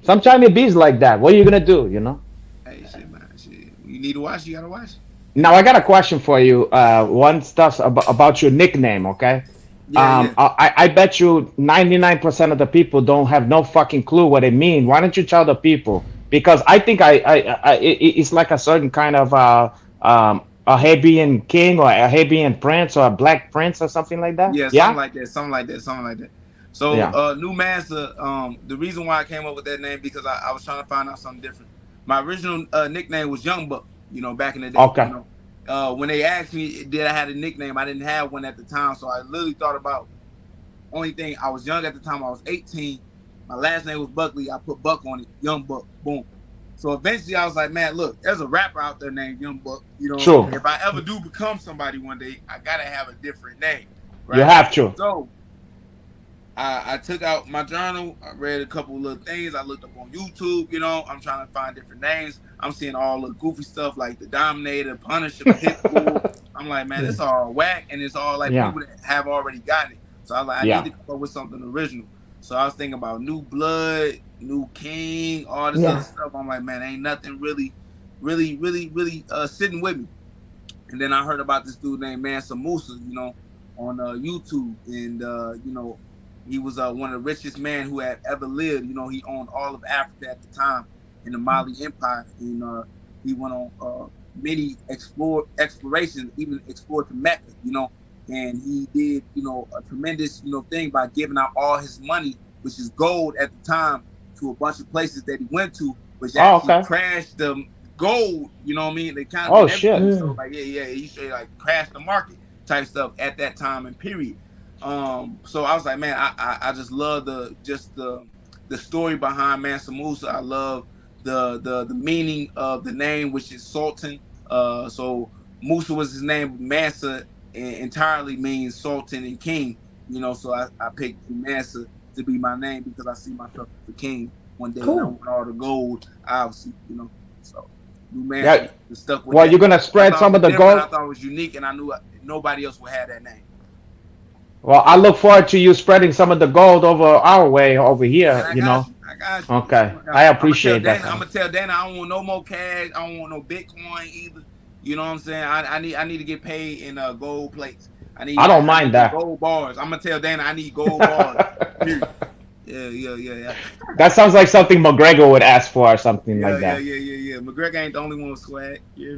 sometimes it be like that. What are you gonna do? You know. Hey, shit, man. Shit. You need to watch. You gotta watch. Now I got a question for you. One stuff about your nickname, okay? Yeah. I bet you 99% of the people don't have no fucking clue what it means. Why don't you tell the people? Because I think it's like a certain kind of a Arabian king or a Arabian prince or a black prince or something like that. Yeah, something like that. So New Master, the reason why I came up with that name because I was trying to find out something different. My original nickname was Young Buck. You know, back in the day. Okay. You know, when they asked me did I have a nickname, I didn't have one at the time, so I literally thought about. Only thing, I was young at the time. I was 18. My last name was Buckley. I put Buck on it. Young Buck. Boom. So eventually, I was like, man, look, there's a rapper out there named Young Buck. You know, sure. If I ever do become somebody one day, I gotta have a different name. Right? You have to. So I took out my journal. I read a couple of little things. I looked up on YouTube. You know, I'm trying to find different names. I'm seeing all the goofy stuff like the Dominator, Punisher, Pitbull. I'm like, man, it's all whack, and it's all like people that have already gotten it. So I was like, I need to come up with something original. So I was thinking about New Blood, New King, all this other stuff. I'm like, man, ain't nothing really sitting with me. And then I heard about this dude named Mansa Musa, you know, on YouTube, and you know, he was one of the richest men who had ever lived. You know, he owned all of Africa at the time in the Mali Empire, and he went on many explorations, even explored to Mecca. You know, and he did, you know, a tremendous, you know, thing by giving out all his money, which is gold at the time, to a bunch of places that he went to, which actually crashed the gold. You know what I mean? They kind of shit. So like he straight like crashed the market type stuff at that time and period. So I was like, man, I just love the story behind Mansa Musa. I love the meaning of the name, which is Sultan. So Musa was his name. Mansa entirely means Sultan and King. You know, so I picked Mansa to be my name because I see myself as the king one day. Cool. And I want all the gold, obviously. You know, so New Mansa stuck with. Well, you're gonna spread some of the gold. I thought it was unique, and I knew nobody else would have that name. Well, I look forward to you spreading some of the gold over our way over here, you know. I got you. Okay. I appreciate that. I'm gonna tell Dana I don't want no more cash. I don't want no Bitcoin either. You know what I'm saying? I need to get paid in gold plates. I don't mind that. Gold bars. I'm gonna tell Dana I need gold bars. Yeah. That sounds like something McGregor would ask for or something like that. Yeah. McGregor ain't the only one with swag. Yeah.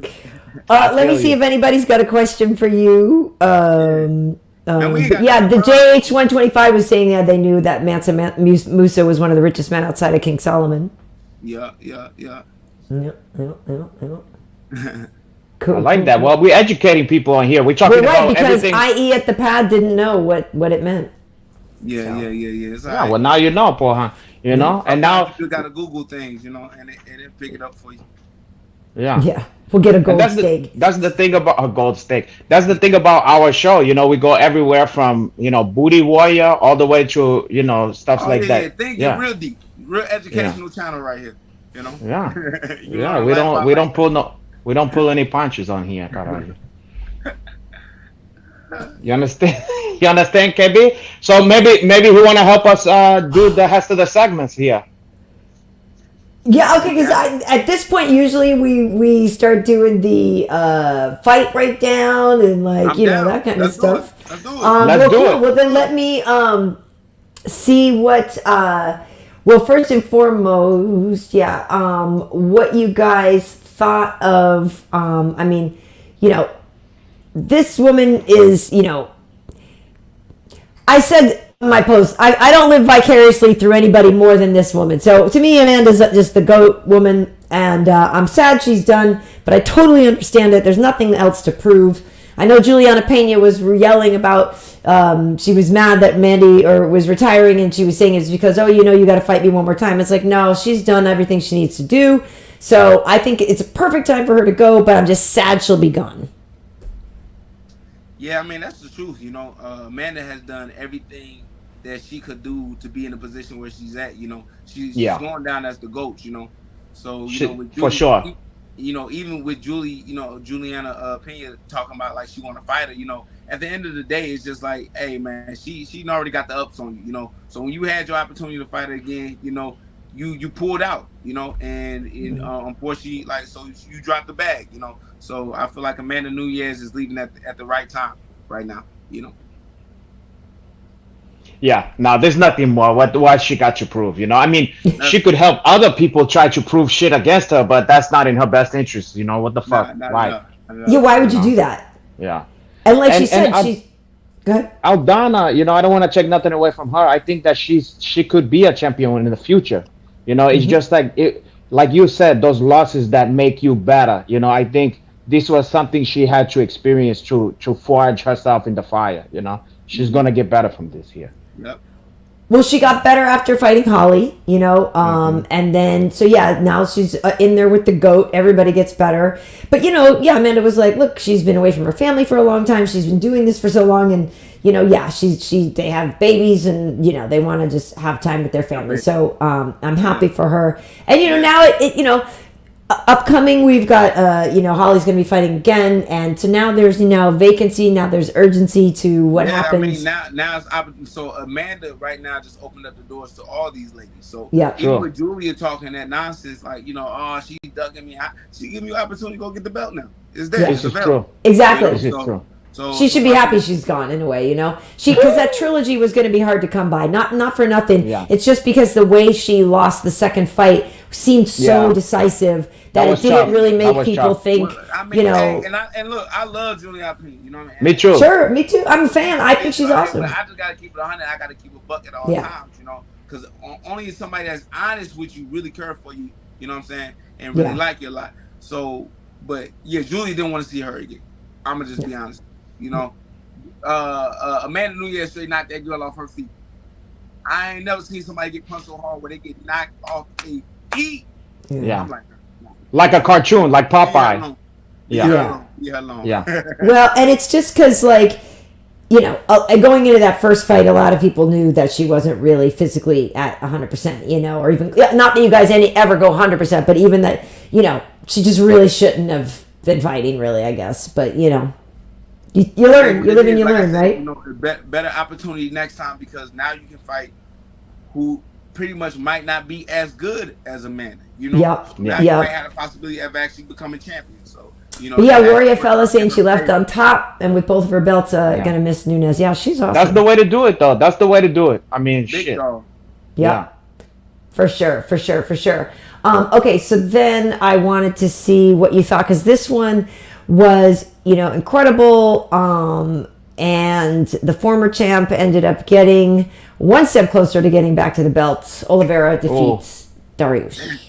Let me see if anybody's got a question for you. The JH125 was saying they knew that Mansa Musa was one of the richest men outside of King Solomon. Yeah. Cool. I like that. Well, we're educating people on here. We're talking about because everything. IE at the pad didn't know what it meant. Yeah. It's all yeah, right. well, now you know, Paul, huh? You know, and now you got to Google things, you know, and it pick it up for you. Yeah. Yeah, we'll get a And gold that's steak. the thing about a gold steak. That's the thing about our show. We go everywhere from booty warrior all the way to stuff Oh like yeah. that. Things get Yeah, real deep, real yeah, educational channel right here. You know, yeah, you yeah. learn a lot about life. We don't pull any punches on here, Carolina. You understand? You understand, KB? So maybe who wanna help us do the rest of the segments here? Yeah, okay, because at this point usually we start doing the fight breakdown and I'm that down. kind of Let's do it. stuff. Let's do it. Let's Well, do cool. it. Well, then let me see what. Well, first and foremost, yeah. What you guys thought of? I mean, this woman is. I said in my post, I don't live vicariously through anybody more than this woman. So to me, Amanda's just the GOAT woman, and I'm sad she's done, but I totally understand it. There's nothing else to prove. I know Juliana Pena was yelling about, she was mad that Mandy was retiring, and she was saying it's because, you got to fight me one more time. It's like, no, she's done everything she needs to do. So I think it's a perfect time for her to go, but I'm just sad she'll be gone. Yeah, I mean that's the truth. Amanda has done everything that she could do to be in the position where she's at. She's going down as the GOAT. So with Julie, For sure. Even with Juliana Pena talking about like she want to fight her. At the end of the day, it's just like, hey man, she already got the ups on you. So when you had your opportunity to fight her again, you pulled out. And unfortunately, so you dropped the bag. So I feel like Amanda Nunes is leaving at the right time right now. Yeah, no, there's nothing more. What she got to prove, I mean, she could help other people try to prove shit against her, but that's not in her best interest. What the fuck? Why? Yeah, why would you do that? Yeah. And like she said, she's go ahead. Aldana, I don't want to take nothing away from her. I think that she could be a champion in the future. It's just like you said, those losses that make you better. I think this was something she had to experience to forge herself in the fire. She's gonna get better from this here. Yep. Well, she got better after fighting Holly, and then, so yeah, now she's in there with the GOAT. Everybody gets better. But, Amanda was like, look, she's been away from her family for a long time. She's been doing this for so long. And, they have babies and, they want to just have time with their family. So I'm happy for her. And, now upcoming, we've got, Holly's going to be fighting again. And so now there's, vacancy. Now there's urgency to what happens. I mean, now it's so Amanda right now just opened up the doors to all these ladies. So even with Julia talking that nonsense, like, she's ducking me. She give me an opportunity to go get the belt now. It's there. This is true. Exactly. This is true. So she should be happy she's gone in a way, because that trilogy was going to be hard to come by. Not for nothing. Yeah. It's just because the way she lost the second fight seemed so decisive that it didn't really make people think. Well, I mean, and look, I love Julia P. You know what I mean? Me too. Sure, me too. I'm a fan. I think she's awesome. I just gotta keep it 100. I gotta keep a buck at all times, because only somebody that's honest with you, really care for you. You know what I'm saying? And really like you a lot. So, but yeah, Julie didn't want to see her again. I'm gonna just be honest. Amanda Nunes straight knocked that girl off her feet. I ain't never seen somebody get punched so hard where they get knocked off their feet. Yeah. I'm like a cartoon, like Popeye. Yeah. Well, and it's just because, going into that first fight, a lot of people knew that she wasn't really physically at 100%, or even, not that you guys ever go 100%, but even that, she just really shouldn't have been fighting, really, I guess. But, you learn. You live and you learn, right? Better opportunity next time, because now you can fight who pretty much might not be as good as Amanda. Now you might have a possibility of actually becoming champion. So, Warrior fella saying she left on top and with both of her belts, gonna miss Nunes. Yeah, she's awesome. That's the way to do it, though. That's the way to do it. I mean, shit. Yeah. For sure. Okay, so then I wanted to see what you thought, because this one was, incredible. And the former champ ended up getting one step closer to getting back to the belt. Oliveira defeats Dariush.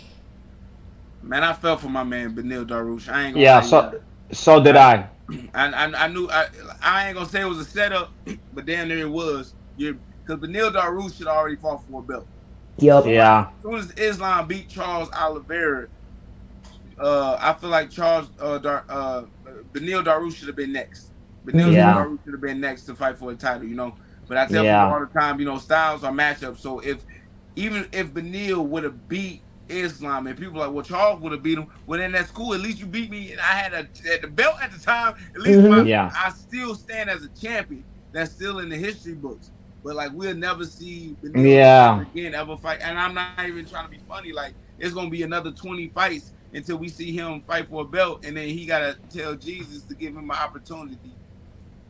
Man, I fell for my man Beneil Dariush. I ain't gonna so did I. I knew I ain't gonna say it was a setup, but damn near it was. Because Beneil Dariush should already fought for a belt. Yep. Yeah. As soon as Islam beat Charle Oliveira, I feel like Beneil Dariush should have been next. Beneil Yeah. Dariush should have been next to fight for a title, you know. But I tell people Yeah. all the time, you know, styles are matchups. So even if Beneil would have beat Islam, and people are like, well, Charles would have beat him. Well, then that's cool. At least you beat me, and I had the belt at the time. At least Yeah. I still stand as a champion. That's still in the history books. But like, we'll never see Beneil again ever fight. And I'm not even trying to be funny. Like, it's gonna be another 20 fights until we see him fight for a belt, and then he gotta tell Jesus to give him an opportunity.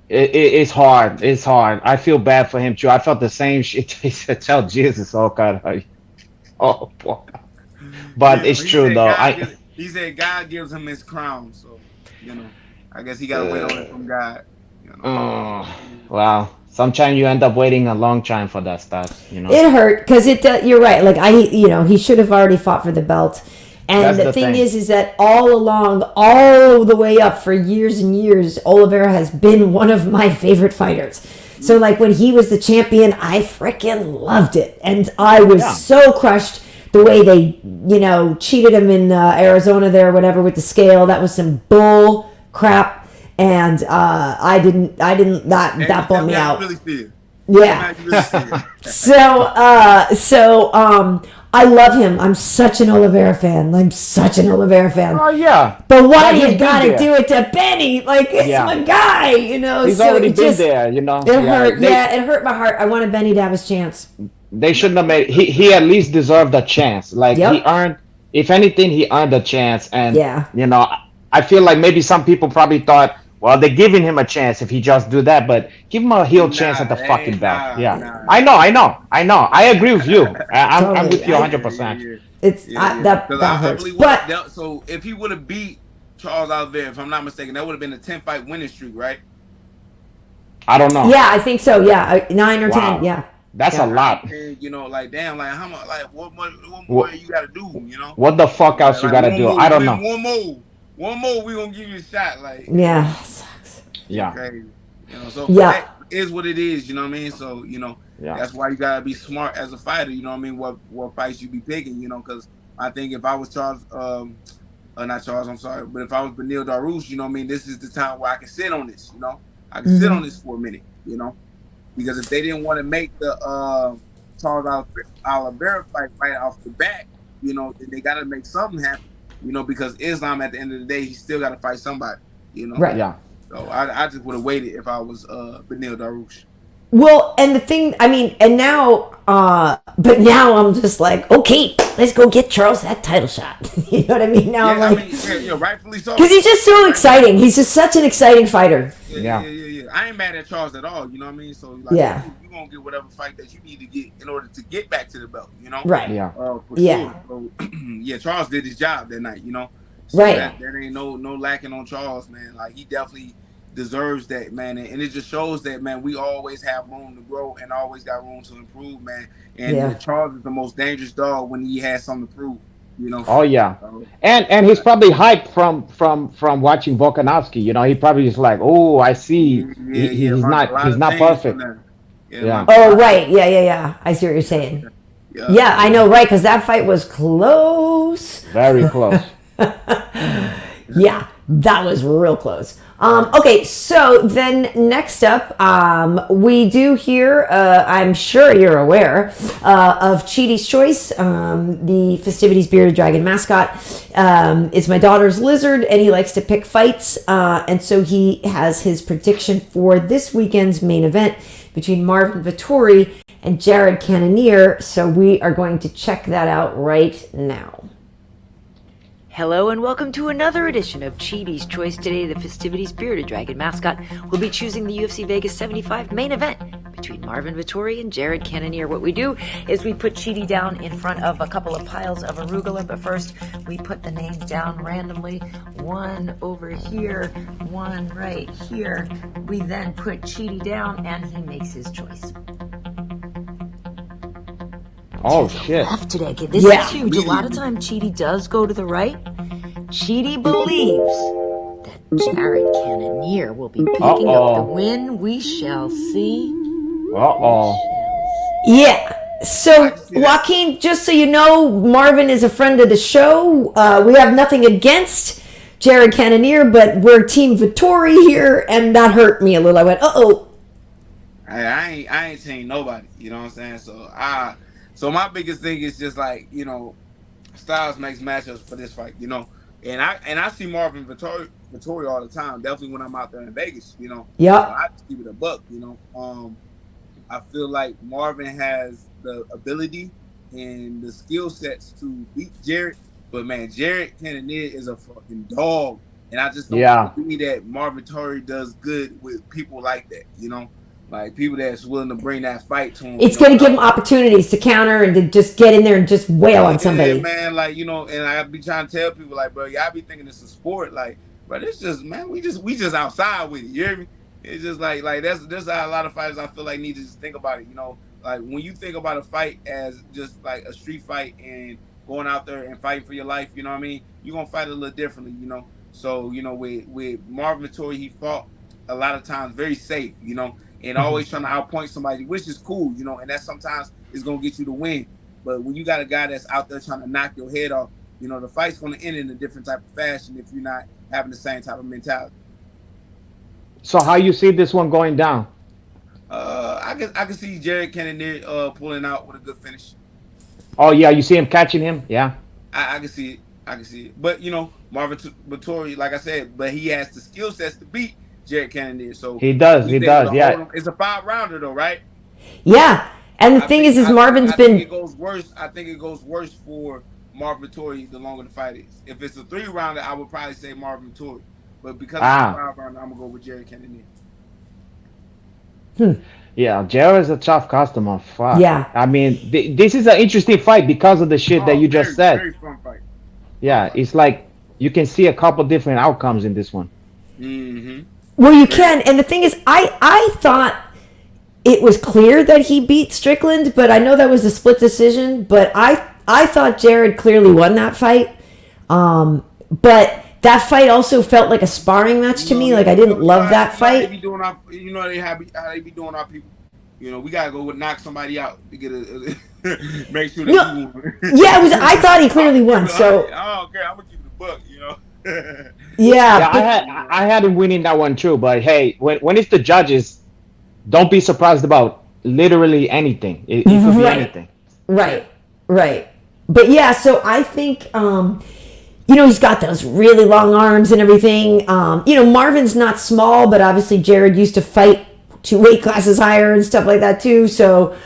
It's hard. It's hard. I feel bad for him too. I felt the same shit. He said, "Tell Jesus, oh God, oh boy." But it's true though. He said God gives him his crown, so you know, I guess he got to wait on it from God. You know? Wow. Sometimes you end up waiting a long time for that stuff. You know, it hurt because you're right. Like he should have already fought for the belt. And the thing is that all along, all the way up for years and years, Oliveira has been one of my favorite fighters. So, like, when he was the champion, I freaking loved it. And I was so crushed the way they, cheated him in Arizona there or whatever with the scale. That was some bull crap. And that bummed me out. Yeah. So, I love him. I'm such an Oliveira fan. Oh yeah. But why do you gotta do it to Benny? Like, it's my guy, He's already been there, It hurt. It hurt my heart. I wanted Benny to have his chance. They shouldn't have made. He at least deserved a chance. Like he earned. If anything, he earned a chance. And I feel like maybe some people probably thought, well, they're giving him a chance if he just do that, but give him a heel chance at the fucking belt. I know. I agree with you. I'm with you 100%. That hurts. But so if he would have beat Charles Oliveira, if I'm not mistaken, that would have been a 10-fight winning streak, right? I don't know. Yeah, I think so. Yeah, 9 or 10. Yeah. That's a lot. And, like, damn, like, how much, like, what more you got to do, What the fuck else you got to do? I don't know. One more, we gonna give you a shot, like. Yeah, sucks. Yeah. Crazy. So that is what it is, you know what I mean? So, that's why you gotta be smart as a fighter, you know what I mean? What fights you be picking, because I think if I was Charles, not Charles, I'm sorry, but if I was Beneil Dariush, you know what I mean? This is the time where I can sit on this, I can sit on this for a minute, because if they didn't want to make the Charles Oliveira fight right off the bat, then they gotta make something happen. Because Islam, at the end of the day, he still got to fight somebody, Right. Yeah. So I just would have waited if I was Beneil Dariush. Well, and the thing, and now, but now I'm just like, okay, let's go get Charles that title shot. You know what I mean? Now I'm like, rightfully so. Because he's just so exciting. He's just such an exciting fighter. Yeah. I ain't mad at Charles at all. You know what I mean? So you're gonna get whatever fight that you need to get in order to get back to the belt. Right. Yeah. For sure. So, Charles did his job that night. So right. That ain't no lacking on Charles, man. Like, he definitely deserves that, man, and it just shows that, man, we always have room to grow and always got room to improve, man. And Charles is the most dangerous dog when he has something to prove. Oh yeah, and he's probably hyped from watching Volkanovski. He probably is like, oh, I see, he's not perfect. Oh right, yeah. I see what you're saying. Yeah, I know, right? Because that fight was close. Very close. Yeah, that was real close. Okay, so then next up, we do hear, I'm sure you're aware, of Chidi's Choice, the Fistivities Bearded Dragon mascot. It's my daughter's lizard, and he likes to pick fights, and so he has his prediction for this weekend's main event between Marvin Vittori and Jared Cannonier, so we are going to check that out right now. Hello and welcome to another edition of Chidi's Choice. Today, the Fistivities Bearded Dragon mascot will be choosing the UFC Vegas 75 main event between Marvin Vittori and Jared Cannonier. What we do is we put Chidi down in front of a couple of piles of arugula, but first we put the names down randomly. One over here, one right here. We then put Chidi down and he makes his choice. Oh shit! Left today. Okay, this is huge. A lot of time, Chidi does go to the right. Chidi believes that Jared Cannonier will be picking up the win. We shall see. Yeah, So, Joaquin, just so you know, Marvin is a friend of the show. We have nothing against Jared Cannonier, but we're Team Vittori here, and that hurt me a little. I went, uh-oh. I ain't saying nobody. You know what I'm saying? So my biggest thing is just like, styles makes matchups for this fight. And I see Marvin Vittori all the time. Definitely when I'm out there in Vegas. Yeah. So I just keep it a buck. I feel like Marvin has the ability and the skill sets to beat Jared, but man, Jared Cannonier is a fucking dog, and I just don't believe that Marvin Vittori does good with people like that. Like people that's willing to bring that fight to him. It's going to give him opportunities to counter and to just get in there and just wail on somebody. Yeah, man, like and I be trying to tell people like, bro, y'all be thinking it's a sport, like, but it's just, man, we just outside with it. You hear me? It's just like that's how a lot of fighters I feel like need to just think about it. Like when you think about a fight as just like a street fight and going out there and fighting for your life, you know what I mean? You're gonna fight a little differently, So, with Marvin Vittori, he fought a lot of times very safe, and always trying to outpoint somebody, which is cool, and that sometimes is gonna get you the win. But when you got a guy that's out there trying to knock your head off, the fight's gonna end in a different type of fashion if you're not having the same type of mentality. So how you see this one going down? I can see Jared Cannonier pulling out with a good finish. Oh yeah, you see him catching him? Yeah. I can see it. But Marvin Vittori, like I said, but he has the skill sets to beat Jared Cannonier. So he does. Yeah. It's a 5-rounder though, right? Yeah. And the thing is Marvin's been. I think it goes worse for Marvin Vittori the longer the fight is. If it's a 3-rounder, I would probably say Marvin Vittori. But because it's a 5-rounder, I'm gonna go with Jared Cannonier. Yeah, Jared is a tough customer. Fuck. Yeah. I mean, this is an interesting fight because of the shit that you just said. Very fun fight. Yeah, it's like you can see a couple different outcomes in this one. Mm-hmm. Well, you can, and the thing is, I thought it was clear that he beat Strickland, but I know that was a split decision. But I thought Jared clearly won that fight. But that fight also felt like a sparring match to me. Like I didn't love that fight. How they be doing our people. We gotta go knock somebody out to get make sure that you won. Yeah, I thought he clearly won. So I don't care. I'm gonna keep it a buck. Yeah, I had him winning that one too. But hey, when it's the judges, don't be surprised about literally anything. It could be anything. Right. But yeah, so I think he's got those really long arms and everything. Marvin's not small, but obviously Jared used to fight 2 weight classes higher and stuff like that too. So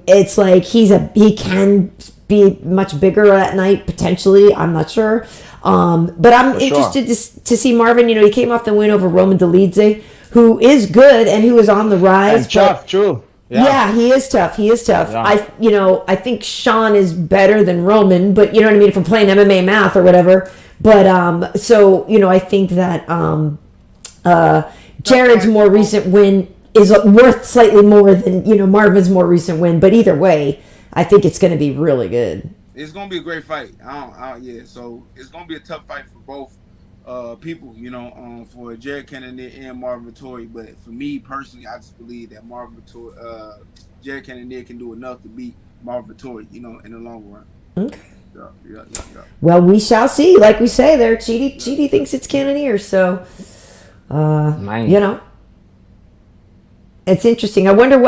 it's like he can be much bigger at night potentially. I'm not sure. But I'm interested to see Marvin. He came off the win over Roman Dolidze, who is good and who is on the rise. And tough, true. Yeah, he is tough. Yeah. I think Sean is better than Roman, but you know what I mean, if we're playing MMA math or whatever. But I think that Jared's more recent win is worth slightly more than Marvin's more recent win. But either way, I think it's going to be really good. It's going to be a great fight. So it's going to be a tough fight for both people, for Jared Cannonier and Marvin Vittori. But for me personally, I just believe that Jared Cannonier can do enough to beat Marvin Vittori, in the long run. Okay. Yeah. Well, we shall see. Like we say there, Chidi thinks it's Cannonier, so it's interesting. I wonder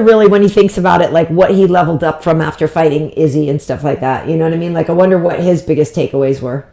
really when he thinks about it, like what he leveled up from after fighting Izzy and stuff like that. You know what I mean? Like I wonder what his biggest takeaways were.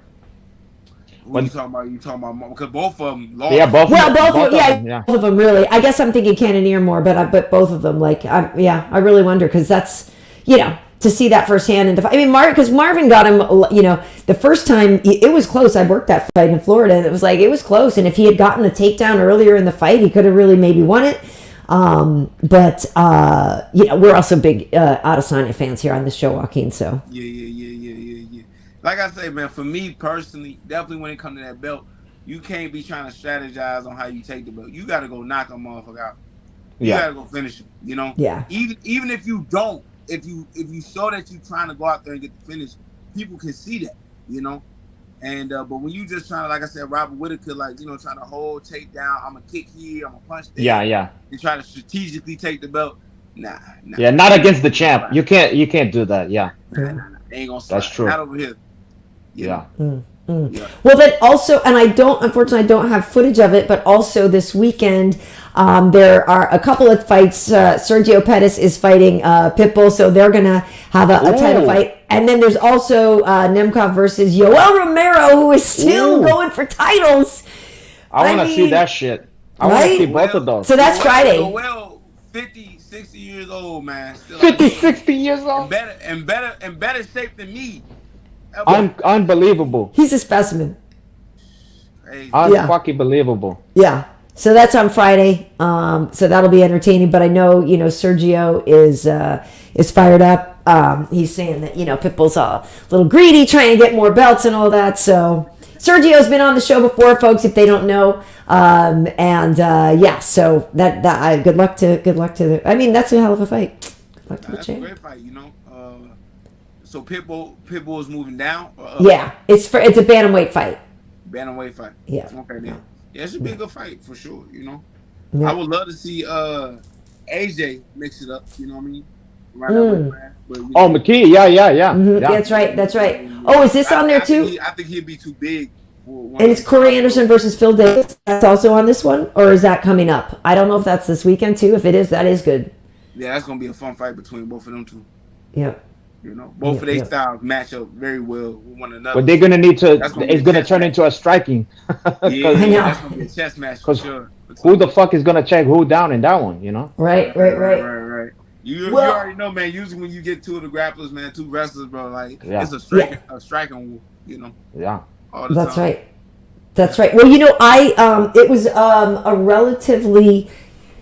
What you talking about? Because both of them lost. Yeah, both of them really. I guess I'm thinking Cannonier more, but both of them. Like, I really wonder because that's to see that firsthand. And because Marvin got him, the first time it was close. I worked that fight in Florida, and it was close. And if he had gotten a takedown earlier in the fight, he could have really maybe won it. But we're also big Adesanya fans here on this show, Joaquin. So yeah. Like I say, man, for me personally, definitely when it comes to that belt, you can't be trying to strategize on how you take the belt. You got to go knock a motherfucker out. You got to go finish him. Yeah. Even if you don't, if you show that you're trying to go out there and get the finish, people can see that. And but when you just trying to, like I said, Robert Whitaker, trying to hold, take down, I'm gonna kick here, I'm gonna punch there. Yeah. And try to strategically take the belt. Nah. Yeah, not against the champ. You can't do that. Yeah. Nah. They ain't gonna slide. That's true. Not over here. Yeah. Yeah. Well, then also, and unfortunately, I don't have footage of it, but also this weekend, there are a couple of fights. Sergio Pettis is fighting Pitbull, so they're going to have a title fight. And then there's also Nemkov versus Yoel Romero, who is still going for titles. I want to see that shit. I want to see both of those. So that's Friday. Well, 50, 60 years old, man. Still 50, 60 years old. And better shape than me. Unbelievable. He's a specimen. Crazy. Fucking believable. Yeah. So that's on Friday. So that'll be entertaining. But I know, Sergio is fired up. He's saying that, Pitbull's a little greedy, trying to get more belts and all that. So Sergio's been on the show before, folks, if they don't know. So that good luck to I mean, that's a hell of a fight. Good luck to the champ. That's a great fight, So Pitbull is moving down? Yeah, it's a bantamweight fight. Bantamweight fight. Yeah. Okay, then. Yeah, it should be a good fight for sure. Yeah. I would love to see AJ mix it up. You know what I mean? McKee. Yeah. Mm-hmm. Yeah. That's right. Oh, is this on there too? I think he'd be too big. And it's Corey Anderson versus Phil Davis. That's also on this one, or is that coming up? I don't know if that's this weekend too. If it is, that is good. Yeah, that's gonna be a fun fight between both of them two. Yeah. Both of their styles match up very well with one another. But they're gonna need to. It's gonna turn into a striking. Yeah, that's gonna be a chess match for sure. Who the fuck is gonna check who down in that one? Right. You already know, man. Usually when you get two of the grapplers, man, two wrestlers, bro, it's a striking war. Yeah. That's right. That's right. Well, it was a relatively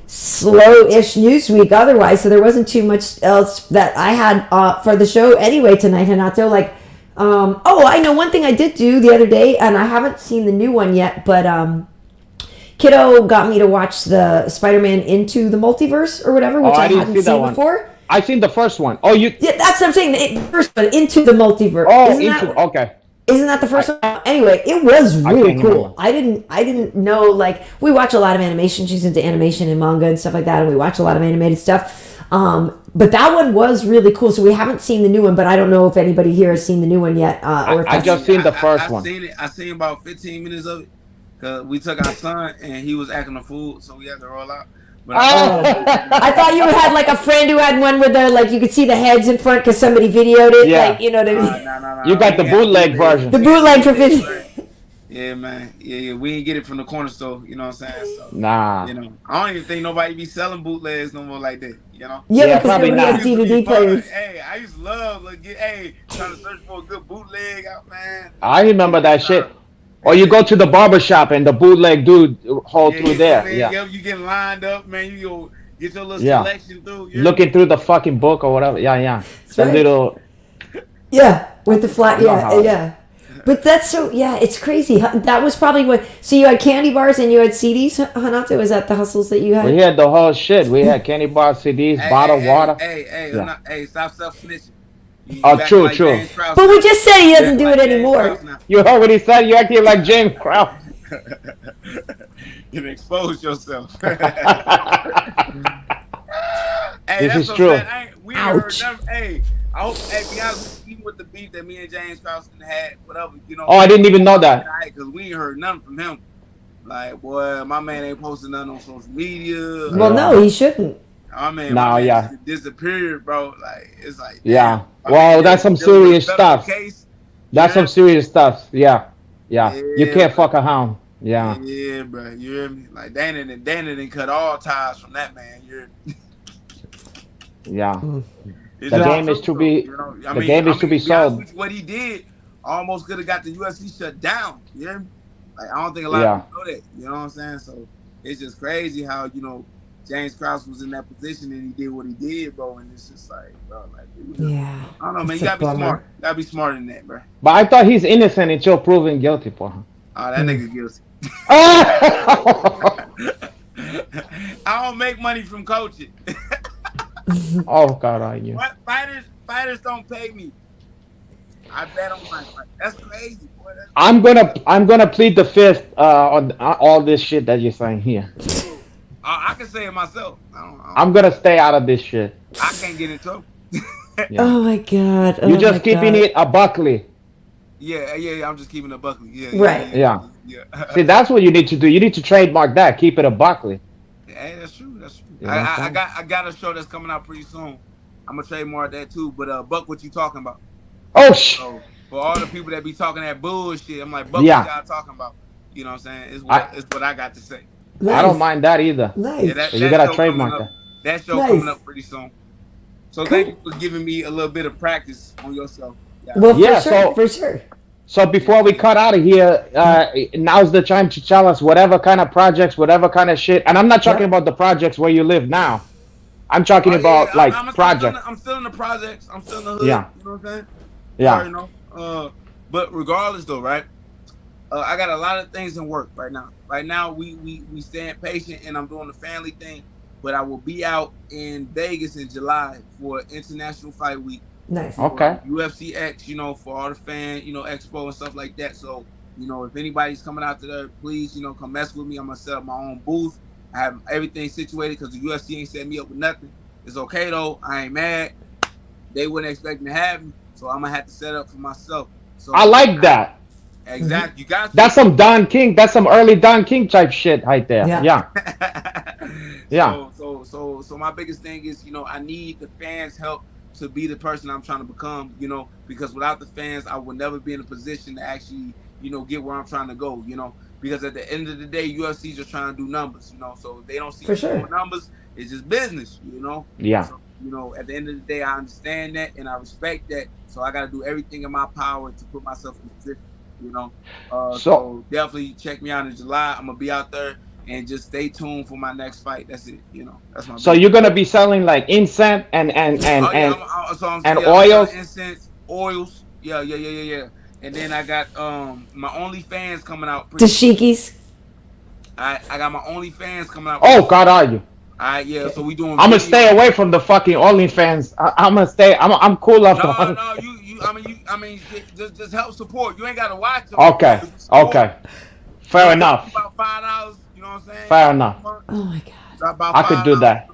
slow-ish news week otherwise, so there wasn't too much else that I had for the show anyway tonight, Renato. I know one thing I did do the other day, and I haven't seen the new one yet, but Kiddo got me to watch the Spider-Man Into the Multiverse or whatever, which I hadn't seen before. I've seen the first one. Yeah, that's what I'm saying. The first one, Into the Multiverse. Okay. Isn't that the first one? Anyway, it was really cool. I didn't know, we watch a lot of animation. She's into animation and manga and stuff like that, and we watch a lot of animated stuff. But that one was really cool. So we haven't seen the new one, but I don't know if anybody here has seen the new one yet. Or if I just seen the first one. I seen about 15 minutes of it. Cause we took our son and he was acting a fool, so we had to roll out. But I thought you had a friend who had one where you could see the heads in front because somebody videoed it. Yeah. You know what I mean? No. You got the bootleg version. The bootleg for 50. Yeah, man. Yeah. We didn't get it from the corner store. You know what I'm saying? So, nah. I don't even think nobody be selling bootlegs no more like that. Yeah, because probably nobody not. has DVD players. Hey, I used to love trying to search for a good bootleg out, man. I remember that shit. Or you go to the barber shop and the bootleg dude hold through there. Man, yeah. You get lined up, man. You go get your little selection through. Looking through the fucking book or whatever. Yeah. The little. Yeah, with the flat. Yeah. But that's so. Yeah, it's crazy. That was probably what. So you had candy bars and you had CDs, Renato? Was that the hustles that you had? We had the whole shit. We had candy bars, CDs, bottled water. Hey, stop self-snitching. True. But we just said he doesn't do it anymore. You heard what he said? You acting like James Krause. You expose yourself. This is true. We heard them. Hey, I hope. Hey, be honest, even with the beef that me and James Krause had, whatever, Oh, I didn't even know that. Because we ain't heard nothing from him. Boy, my man ain't posting nothing on social media. Well, no, he shouldn't. My man disappeared, bro. It's yeah. Well, that's some serious stuff. That's some serious stuff. Yeah. You can't fuck a hound. Yeah. Yeah, bro. You hear me? Dana didn't cut all ties from that man. Yeah. The game is to be. The game is to be sold. What he did almost could have got the UFC shut down. You hear me? I don't think a lot of people know that. You know what I'm saying? So it's just crazy how James Krause was in that position and he did what he did, bro. And it's just bro, yeah. I don't know, man. You gotta be smart. You gotta be smarter than that, bro. But I thought he's innocent until proven guilty for him. Oh, that nigga guilty. I don't make money from coaching. Oh God, I knew. What fighters don't pay me. I bet on my fight. That's crazy, boy. I'm gonna plead the fifth on all this shit that you're saying here. I can say it myself. I'm gonna stay out of this shit. I can't get in trouble. Yeah. Oh my god. You're just keeping it a Buckley. Yeah. I'm just keeping a Buckley. Yeah. Right. Yeah. See, that's what you need to do. You need to trademark that. Keep it a Buckley. Hey, that's true. That's true. You know what I'm I got a show that's coming out pretty soon. I'm gonna trademark that too. But Buck, what you talking about? Oh So for all the people that be talking that bullshit, I'm like, Buck, Yeah. what y'all talking about? You know what I'm saying? It's what I got to say. Nice. I don't mind that either. Nice. Yeah, So you gotta trademark that. That show Nice. coming up pretty soon. So Cool. thank you for giving me a little bit of practice on yourself. Yeah. Well, Yeah, for sure. So before we cut out of here, now's the time to tell us whatever kind of projects, whatever kind of shit. And I'm not talking about the projects where you live now. I'm talking about projects. I'm still in the projects. I'm still in the hood. Yeah. You know what I'm saying? Yeah. You know. But regardless though, right? I got a lot of things in work right now. Right now, we staying patient, and I'm doing the family thing. But I will be out in Vegas in July for International Fight Week. Nice. Okay. UFC X, you know, for all the fan, expo and stuff like that. So, if anybody's coming out to there, please, come mess with me. I'm gonna set up my own booth. I have everything situated because the UFC ain't set me up with nothing. It's okay though. I ain't mad. They wouldn't expect me to have me, so I'm gonna have to set up for myself. So I like that. Exactly. You got That's some Don King. That's some early Don King type shit right there. Yeah. Yeah. So my biggest thing is, I need the fans' help to be the person I'm trying to become, because without the fans, I would never be in a position to actually, get where I'm trying to go, because at the end of the day, UFC just trying to do numbers, so if they don't see more numbers, it's just business, Yeah. So, at the end of the day, I understand that and I respect that. So I got to do everything in my power to put myself in position, so definitely check me out in July. I'm going to be out there. And just stay tuned for my next fight. That's it. That's my. So you're gonna be selling like incense and oils. Incense, oils. Yeah. And then I got my OnlyFans coming out. Dashikis. I got my OnlyFans coming out. Oh God, are you? Yeah. So we doing. I'm gonna stay away from the fucking OnlyFans. I'm gonna stay. I'm cool off the. No. I mean, just help support. You ain't gotta watch them. Okay. Fair enough. About $5. You know what I'm saying? Fair enough. Oh my God. I could do that.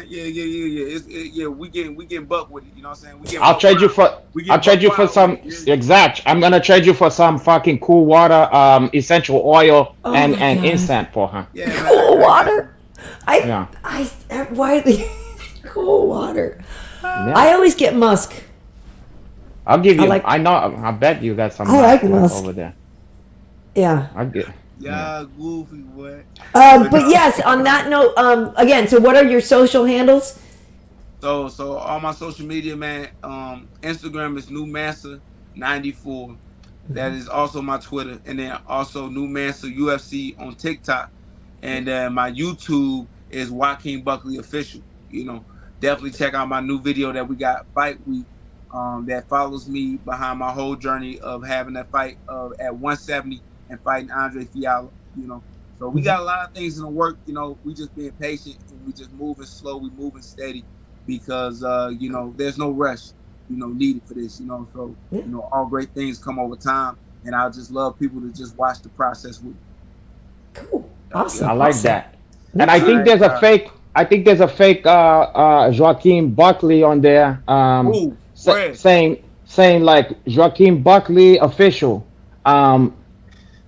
Yeah. We getting buck with it. You know what I'm saying? I'll trade you for some exact. I'm gonna trade you for some fucking cool water, essential oil, and incense for her. Yeah, cool water. Why cool water? Yeah. I always get musk. I'll give you. I know. I bet you got some. I like musk over there. Yeah. I get. Yeah, goofy boy. But yes, on that note, again, so what are your social handles? So all my social media, man, Instagram is newmancer94. That is also my Twitter, and then also newmancer UFC on TikTok, and then my YouTube is Joaquin Buckley Official. Definitely check out my new video that we got Fight Week. That follows me behind my whole journey of having that fight at 170 and fighting Andre Fiala, So we got a lot of things in the work, we just being patient and we just moving slow, we moving steady because, there's no rush, needed for this, So, all great things come over time and I just love people to just watch the process with me. Cool. Awesome. I like that. And I think there's a fake Joaquin Buckley on there saying like Joaquin Buckley Official.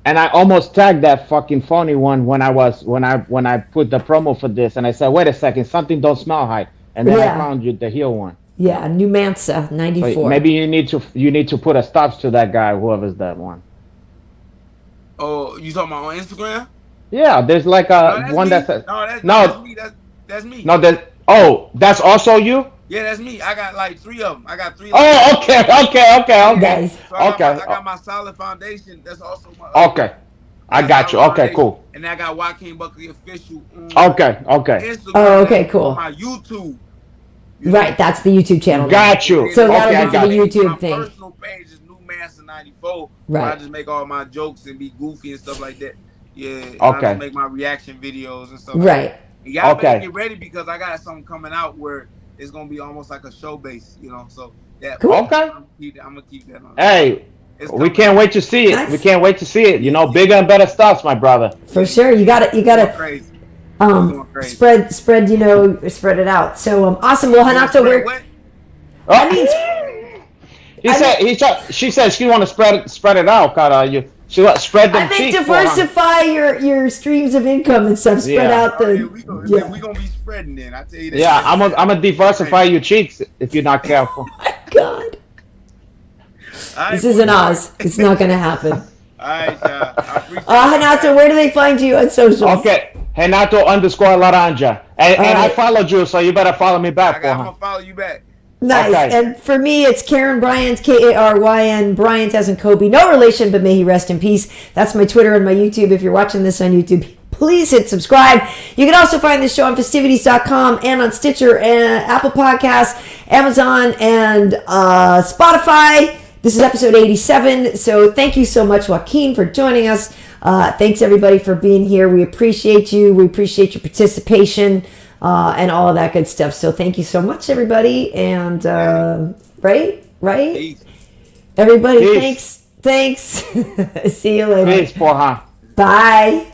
And I almost tagged that fucking phony one when I put the promo for this, and I said, "Wait a second, something don't smell right." And then I found you the heel one. Yeah, Numancer 94. So maybe you need to put a stop to that guy, whoever's that one. Oh, you talking about on Instagram? Yeah, there's like one that says that's me. That's me. No, that's also you. Yeah, that's me. I got like 3 of them. Oh, okay. Guys. So I got my solid foundation. That's also my. Okay. I got you. Okay, cool. And I got Joaquin Buckley Official. Okay. Oh, okay, cool. My YouTube. Right, that's the YouTube channel. Got you. So that'll be for the YouTube thing. My personal page is newmancer94. Right. I just make all my jokes and be goofy and stuff like that. Yeah. Okay. I just make my reaction videos and stuff. Right. Like that. And y'all better get ready because I got something coming out where it's gonna be almost like a show base, So that. Cool. Okay. I'm gonna keep that on. Hey. We can't wait to see it. Nice. We can't wait to see it. Bigger and better stuff, my brother. For sure. You got it. Crazy. spread, spread it out. So awesome. Well, Renato, she said she want to spread it out, cara. She spread them cheeks. Diversify your streams of income and stuff. Spread out the. We gonna be spreading then. I tell you that. Yeah, I'm gonna diversify your cheeks if you're not careful. Oh my God. This isn't Oz. It's not gonna happen. All right, I appreciate Renato, where do they find you on social? Okay, Renato_Laranja, and I followed you, so you better follow me back. I'm gonna follow you back. Nice. Okay. And for me, it's Karyn Bryant, Karyn, Bryant as in Kobe. No relation, but may he rest in peace. That's my Twitter and my YouTube. If you're watching this on YouTube, please hit subscribe. You can also find this show on Fistivities.com and on Stitcher and Apple Podcasts, Amazon, and Spotify. This is episode 87. So thank you so much, Joaquin, for joining us. Thanks, everybody, for being here. We appreciate you. We appreciate your participation. And all of that good stuff. So thank you so much, everybody. And right? Peace. Everybody, Peace. Thanks. See you later. Peace, porra. Bye.